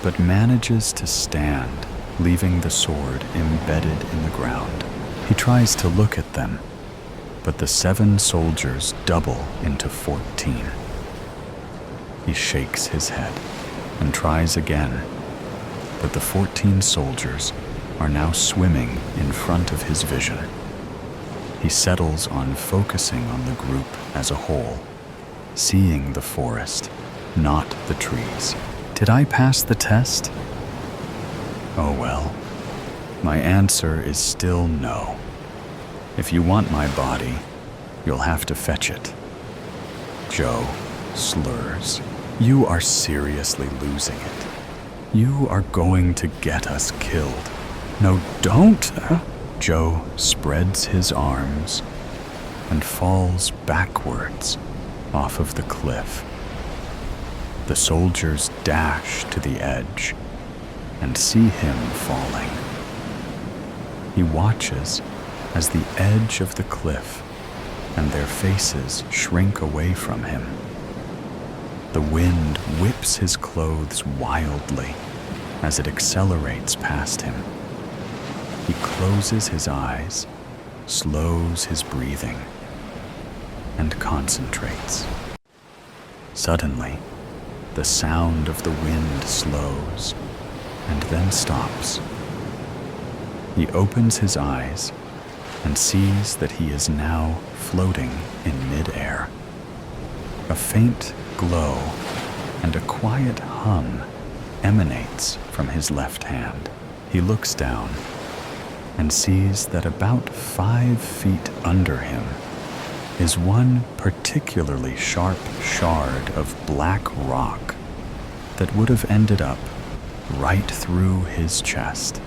[SPEAKER 1] but manages to stand, leaving the sword embedded in the ground. He tries to look at them, but the 7 soldiers double into 14. He shakes his head and tries again, but the 14 soldiers are now swimming in front of his vision. He settles on focusing on the group as a whole, seeing the forest, not the trees. Did I pass the test? Oh well, my answer is still no. If you want my body, you'll have to fetch it. Joe slurs. You are seriously losing it. You are going to get us killed. No, don't! Joe spreads his arms and falls backwards off of the cliff. The soldiers dash to the edge and see him falling. He watches as the edge of the cliff and their faces shrink away from him. The wind whips his clothes wildly as it accelerates past him. He closes his eyes, slows his breathing, and concentrates. Suddenly, the sound of the wind slows and then stops. He opens his eyes and sees that he is now floating in midair. A faint glow and a quiet hum emanates from his left hand. He looks down and sees that about 5 feet under him is one particularly sharp shard of black rock that would have ended up right through his chest.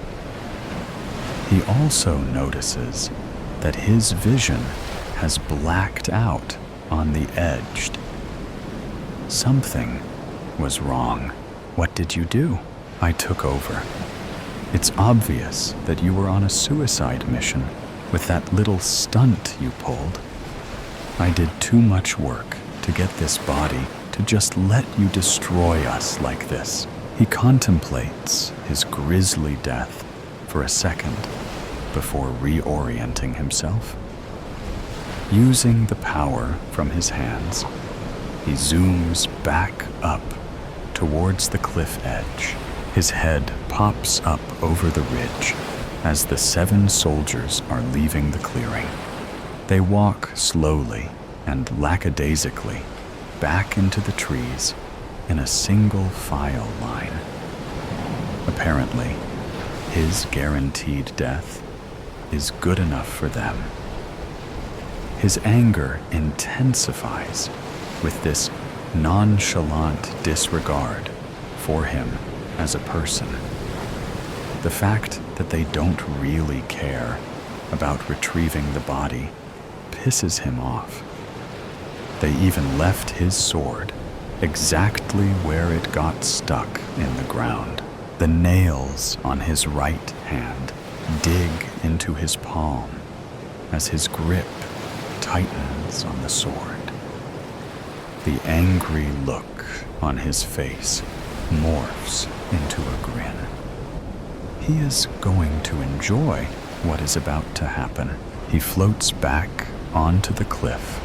[SPEAKER 1] He also notices that his vision has blacked out on the edge. Something was wrong. What did you do? I took over. It's obvious that you were on a suicide mission with that little stunt you pulled. I did too much work to get this body to just let you destroy us like this. He contemplates his grisly death for a second before reorienting himself. Using the power from his hands, he zooms back up towards the cliff edge. His head pops up over the ridge as the 7 soldiers are leaving the clearing. They walk slowly and lackadaisically back into the trees in a single file line. Apparently, his guaranteed death is good enough for them. His anger intensifies with this nonchalant disregard for him as a person. The fact that they don't really care about retrieving the body pisses him off. They even left his sword exactly where it got stuck in the ground. The nails on his right hand dig into his palm as his grip tightens on the sword. The angry look on his face morphs into a grin. He is going to enjoy what is about to happen. He floats back onto the cliff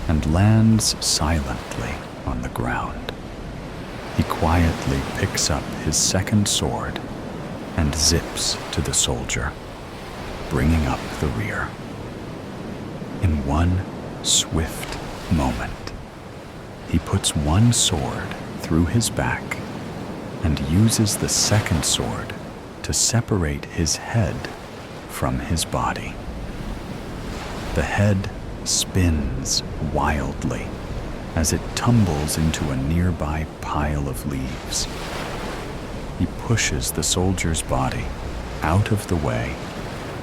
[SPEAKER 1] and lands silently on the ground. He quietly picks up his second sword and zips to the soldier, bringing up the rear. In one swift moment, he puts one sword through his back and uses the second sword to separate his head from his body. The head spins wildly as it tumbles into a nearby pile of leaves. He pushes the soldier's body out of the way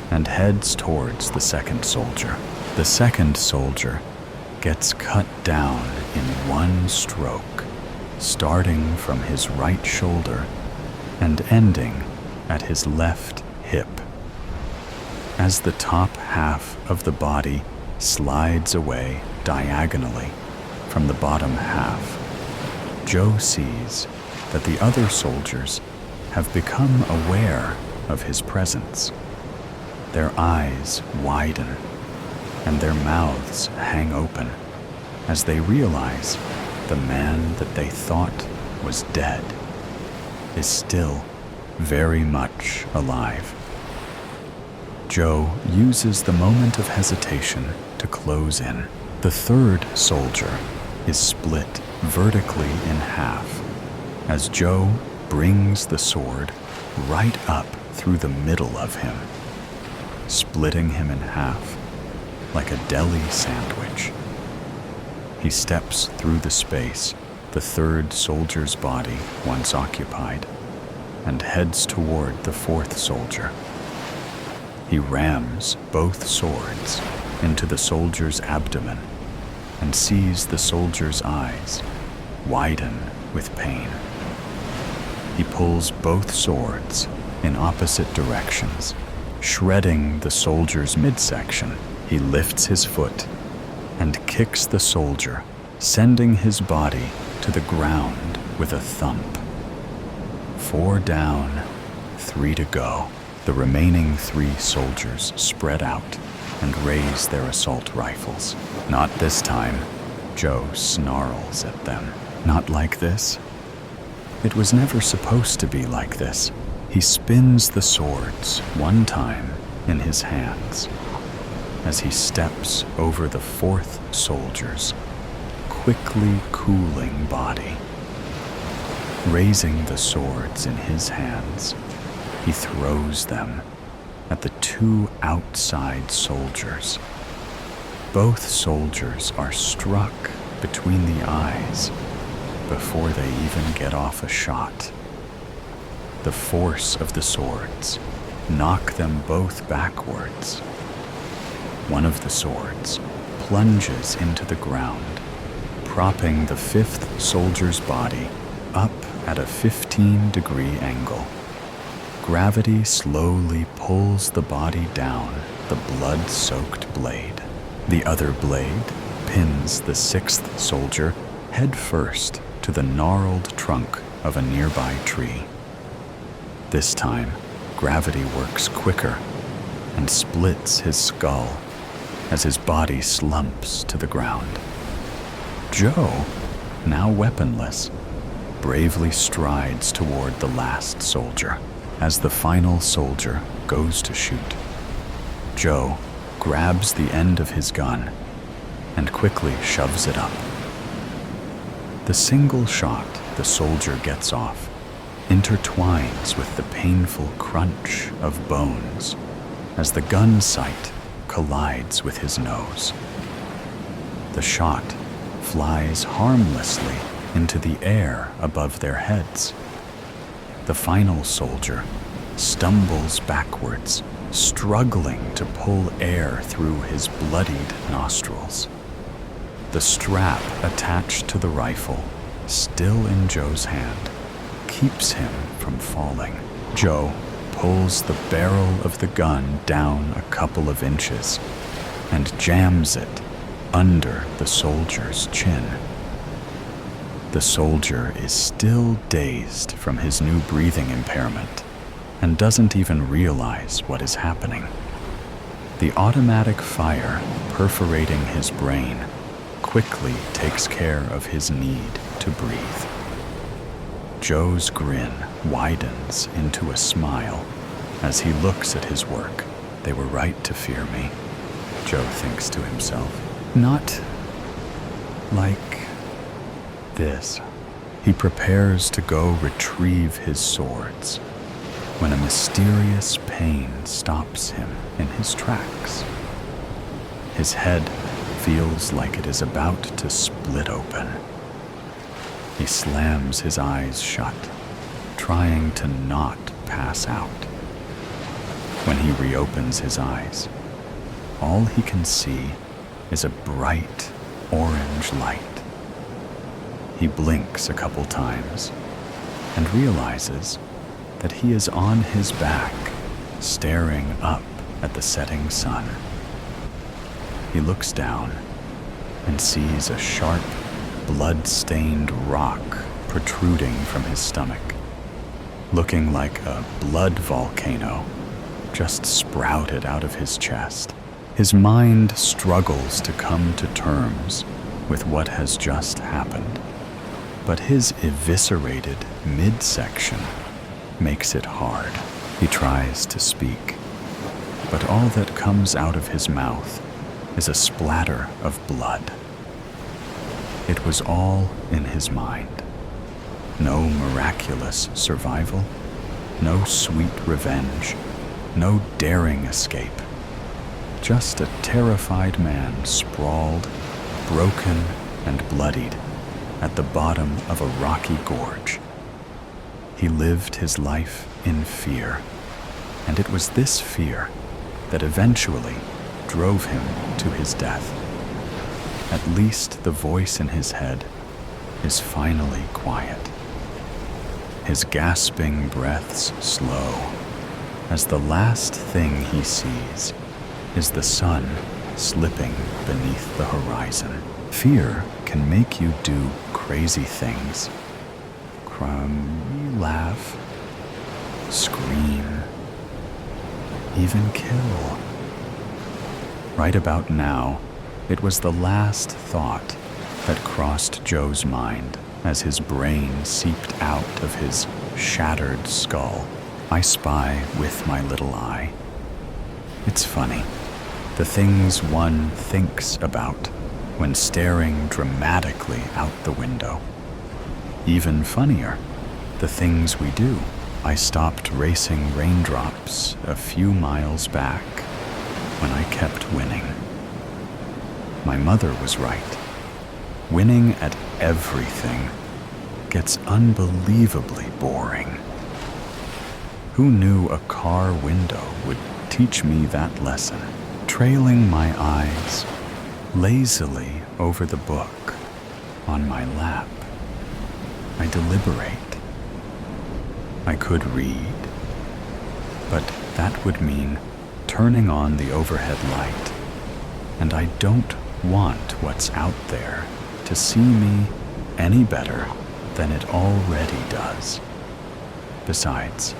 [SPEAKER 1] and heads towards the second soldier. The second soldier gets cut down in one stroke, starting from his right shoulder and ending at his left hip. As the top half of the body slides away diagonally from the bottom half, Joe sees that the other soldiers have become aware of his presence. Their eyes widen and their mouths hang open as they realize the man that they thought was dead is still very much alive. Joe uses the moment of hesitation to close in. The third soldier is split vertically in half as Joe brings the sword right up through the middle of him, splitting him in half like a deli sandwich. He steps through the space the third soldier's body once occupied and heads toward the fourth soldier. He rams both swords into the soldier's abdomen and sees the soldier's eyes widen with pain. He pulls both swords in opposite directions, shredding the soldier's midsection. He lifts his foot and kicks the soldier, sending his body to the ground with a thump. 4 down, 3 to go. The remaining 3 soldiers spread out and raise their assault rifles. Not this time, Joe snarls at them. Not like this. It was never supposed to be like this. He spins the swords one time in his hands as he steps over the fourth soldier's quickly cooling body. Raising the swords in his hands, he throws them at the 2 outside soldiers. Both soldiers are struck between the eyes before they even get off a shot. The force of the swords knock them both backwards. One of the swords plunges into the ground, propping the 5th soldier's body up at a 15-degree angle. Gravity slowly pulls the body down the blood-soaked blade. The other blade pins the 6th soldier head first to the gnarled trunk of a nearby tree. This time, gravity works quicker and splits his skull as his body slumps to the ground. Joe, now weaponless, bravely strides toward the last soldier. As the final soldier goes to shoot, Joe grabs the end of his gun and quickly shoves it up. The single shot the soldier gets off intertwines with the painful crunch of bones as the gun sight collides with his nose. The shot flies harmlessly into the air above their heads. The final soldier stumbles backwards, struggling to pull air through his bloodied nostrils. The strap attached to the rifle, still in Joe's hand, keeps him from falling. Joe pulls the barrel of the gun down a couple of inches and jams it under the soldier's chin. The soldier is still dazed from his new breathing impairment and doesn't even realize what is happening. The automatic fire perforating his brain quickly takes care of his need to breathe. Joe's grin widens into a smile as he looks at his work. They were right to fear me, Joe thinks to himself. Not like this. He prepares to go retrieve his swords when a mysterious pain stops him in his tracks. His head feels like it is about to split open. He slams his eyes shut trying to not pass out. When he reopens his eyes, all he can see is a bright orange light. He blinks a couple times and realizes that he is on his back, staring up at the setting sun. He looks down and sees a sharp, blood-stained rock protruding from his stomach, looking like a blood volcano just sprouted out of his chest. His mind struggles to come to terms with what has just happened, but his eviscerated midsection makes it hard. He tries to speak, but all that comes out of his mouth is a splatter of blood. It was all in his mind. No miraculous survival, no sweet revenge, no daring escape. Just a terrified man sprawled, broken and bloodied, at the bottom of a rocky gorge. He lived his life in fear, and it was this fear that eventually drove him to his death. At least the voice in his head is finally quiet. His gasping breaths slow, as the last thing he sees is the sun slipping beneath the horizon. Fear can make you do crazy things. Laugh, scream, even kill. Right about now, it was the last thought that crossed Joe's mind as his brain seeped out of his shattered skull. I spy with my little eye. It's funny, the things one thinks about when staring dramatically out the window. Even funnier, the things we do. I stopped racing raindrops a few miles back when I kept winning. My mother was right. Winning at everything gets unbelievably boring. Who knew a car window would teach me that lesson? Trailing my eyes lazily over the book on my lap, I deliberate. I could read, but that would mean turning on the overhead light, and I don't want what's out there to see me any better than it already does. Besides,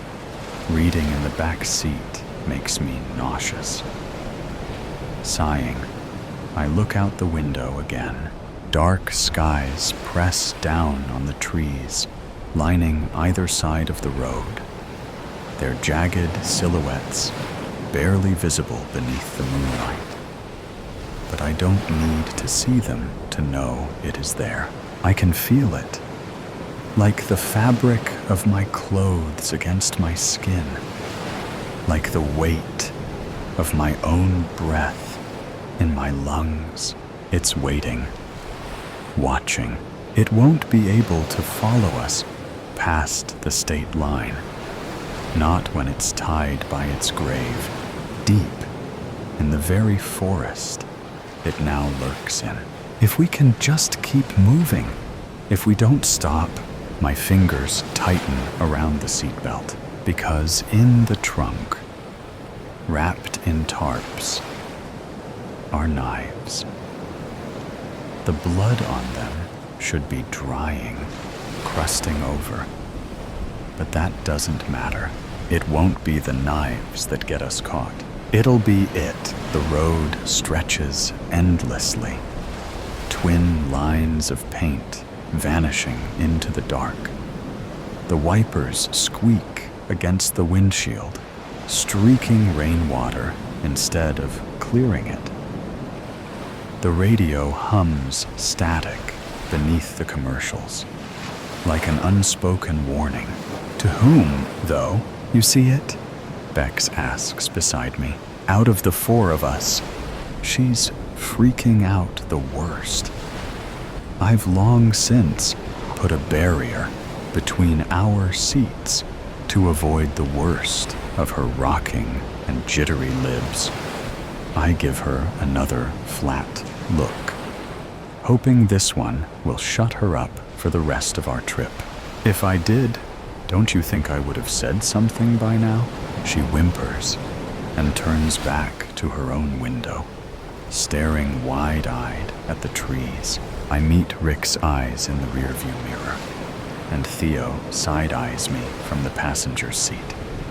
[SPEAKER 1] reading in the back seat makes me nauseous. Sighing, I look out the window again. Dark skies press down on the trees, lining either side of the road, their jagged silhouettes barely visible beneath the moonlight. But I don't need to see them to know it is there. I can feel it, like the fabric of my clothes against my skin, like the weight of my own breath in my lungs. It's waiting, watching. It won't be able to follow us past the state line, not when it's tied by its grave, deep in the very forest it now lurks in. If we can just keep moving, if we don't stop, my fingers tighten around the seatbelt, because in the trunk, wrapped in tarps, are knives. The blood on them should be drying, crusting over. But that doesn't matter. It won't be the knives that get us caught. It'll be it. The road stretches endlessly. Twin lines of paint vanishing into the dark. The wipers squeak against the windshield, streaking rainwater instead of clearing it. The radio hums static beneath the commercials, like an unspoken warning. To whom, though? You see it? Bex asks beside me. Out of the four of us, she's freaking out the worst. I've long since put a barrier between our seats to avoid the worst of her rocking and jittery libs. I give her another flat look, hoping this one will shut her up for the rest of our trip. If I did, don't you think I would have said something by now? She whimpers and turns back to her own window, staring wide-eyed at the trees. I meet Rick's eyes in the rearview mirror, and Theo side-eyes me from the passenger seat.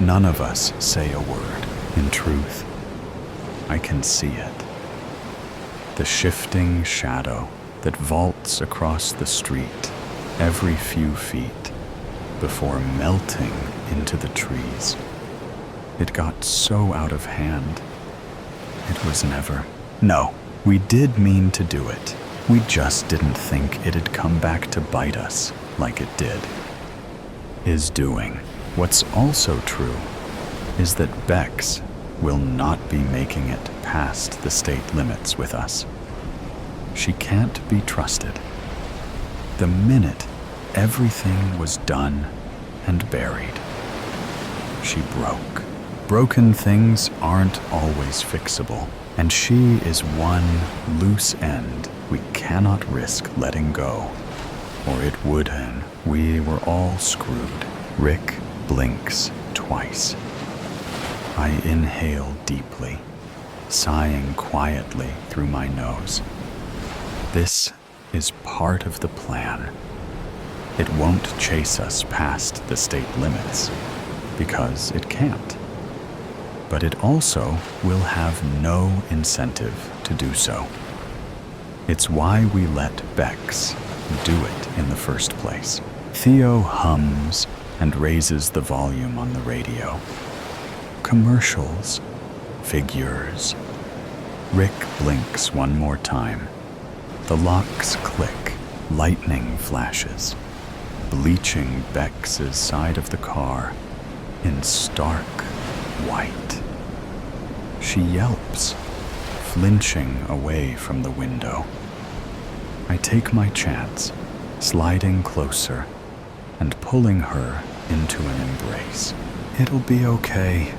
[SPEAKER 1] None of us say a word. In truth, I can see it. The shifting shadow that vaults across the street every few feet before melting into the trees. It got so out of hand. It was never. No, we did mean to do it. We just didn't think it'd come back to bite us like it did. Is doing. What's also true is that Bex will not be making it past the state limits with us. She can't be trusted. The minute everything was done and buried, she broke. Broken things aren't always fixable, and she is one loose end we cannot risk letting go, or it would end. We were all screwed. Rick blinks twice. I inhale deeply, sighing quietly through my nose. This is part of the plan. It won't chase us past the state limits, because it can't. But it also will have no incentive to do so. It's why we let Bex do it in the first place. Theo hums and raises the volume on the radio. Commercials, figures. Rick blinks one more time. The locks click, lightning flashes, bleaching Bex's side of the car in stark white. She yelps, flinching away from the window. I take my chance, sliding closer and pulling her into an embrace. It'll be okay,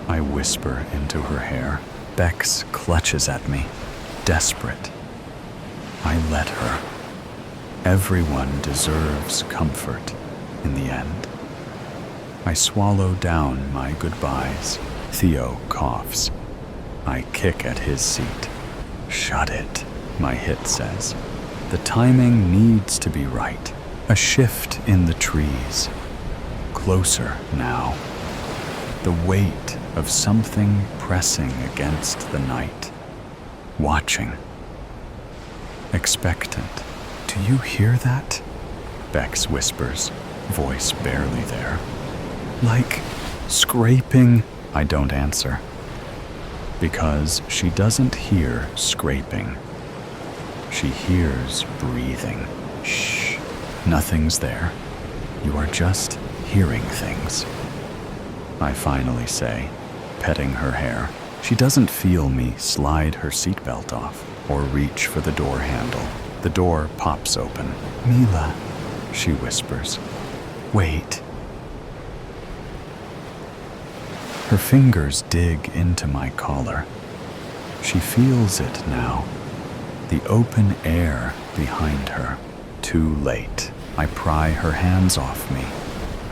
[SPEAKER 1] I whisper into her hair. Bex clutches at me, desperate. I let her. Everyone deserves comfort in the end. I swallow down my goodbyes. Theo coughs. I kick at his seat. Shut it, my hit says. The timing needs to be right. A shift in the trees. Closer now. The weight of something pressing against the night. Watching. Expectant. Do you hear that? Bex whispers, voice barely there. Like scraping. I don't answer. Because she doesn't hear scraping. She hears breathing. Shh. Nothing's there. You are just hearing things. I finally say, petting her hair. She doesn't feel me slide her seatbelt off or reach for the door handle. The door pops open. Mila, she whispers. Wait. Her fingers dig into my collar. She feels it now. The open air behind her. Too late. I pry her hands off me,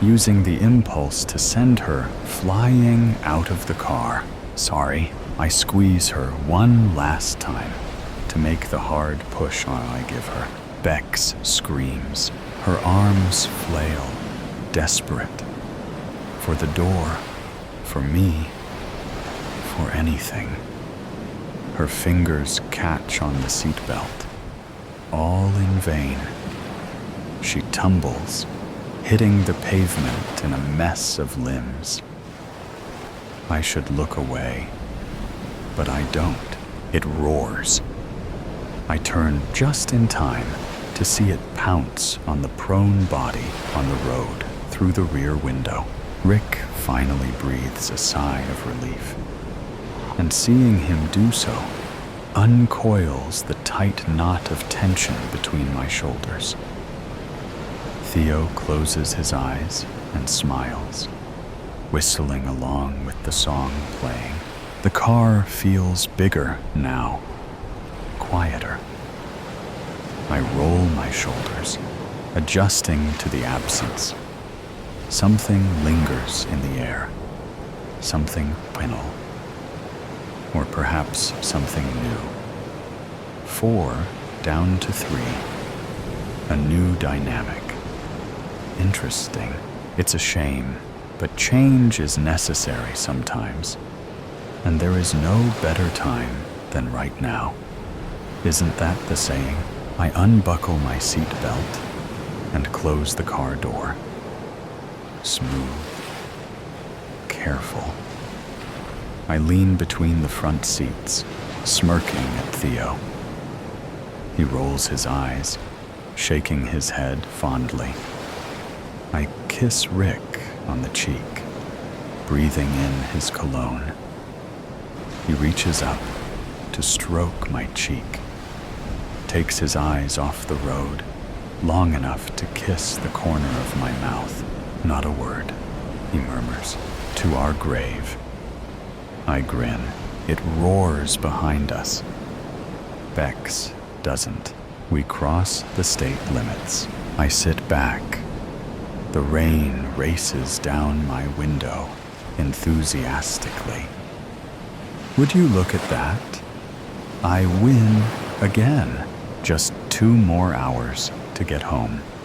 [SPEAKER 1] using the impulse to send her flying out of the car. Sorry. I squeeze her one last time to make the hard push on I give her. Bex screams. Her arms flail, desperate. For the door. For me, for anything. Her fingers catch on the seatbelt, all in vain. She tumbles, hitting the pavement in a mess of limbs. I should look away, but I don't. It roars. I turn just in time to see it pounce on the prone body on the road through the rear window. Rick finally breathes a sigh of relief, and seeing him do so uncoils the tight knot of tension between my shoulders. Theo closes his eyes and smiles, whistling along with the song playing. The car feels bigger now, quieter. I roll my shoulders, adjusting to the absence. Something lingers in the air, something final, or perhaps something new. 4 down to 3, a new dynamic. Interesting. It's a shame, but change is necessary sometimes, and there is no better time than right now. Isn't that the saying? I unbuckle my seat belt and close the car door. Smooth, careful. I lean between the front seats, smirking at Theo. He rolls his eyes, shaking his head fondly. I kiss Rick on the cheek, breathing in his cologne. He reaches up to stroke my cheek, takes his eyes off the road, long enough to kiss the corner of my mouth. Not a word, he murmurs, to our grave. I grin. It roars behind us. Bex doesn't. We cross the state limits. I sit back. The rain races down my window enthusiastically. Would you look at that? I win again. Just 2 more hours to get home.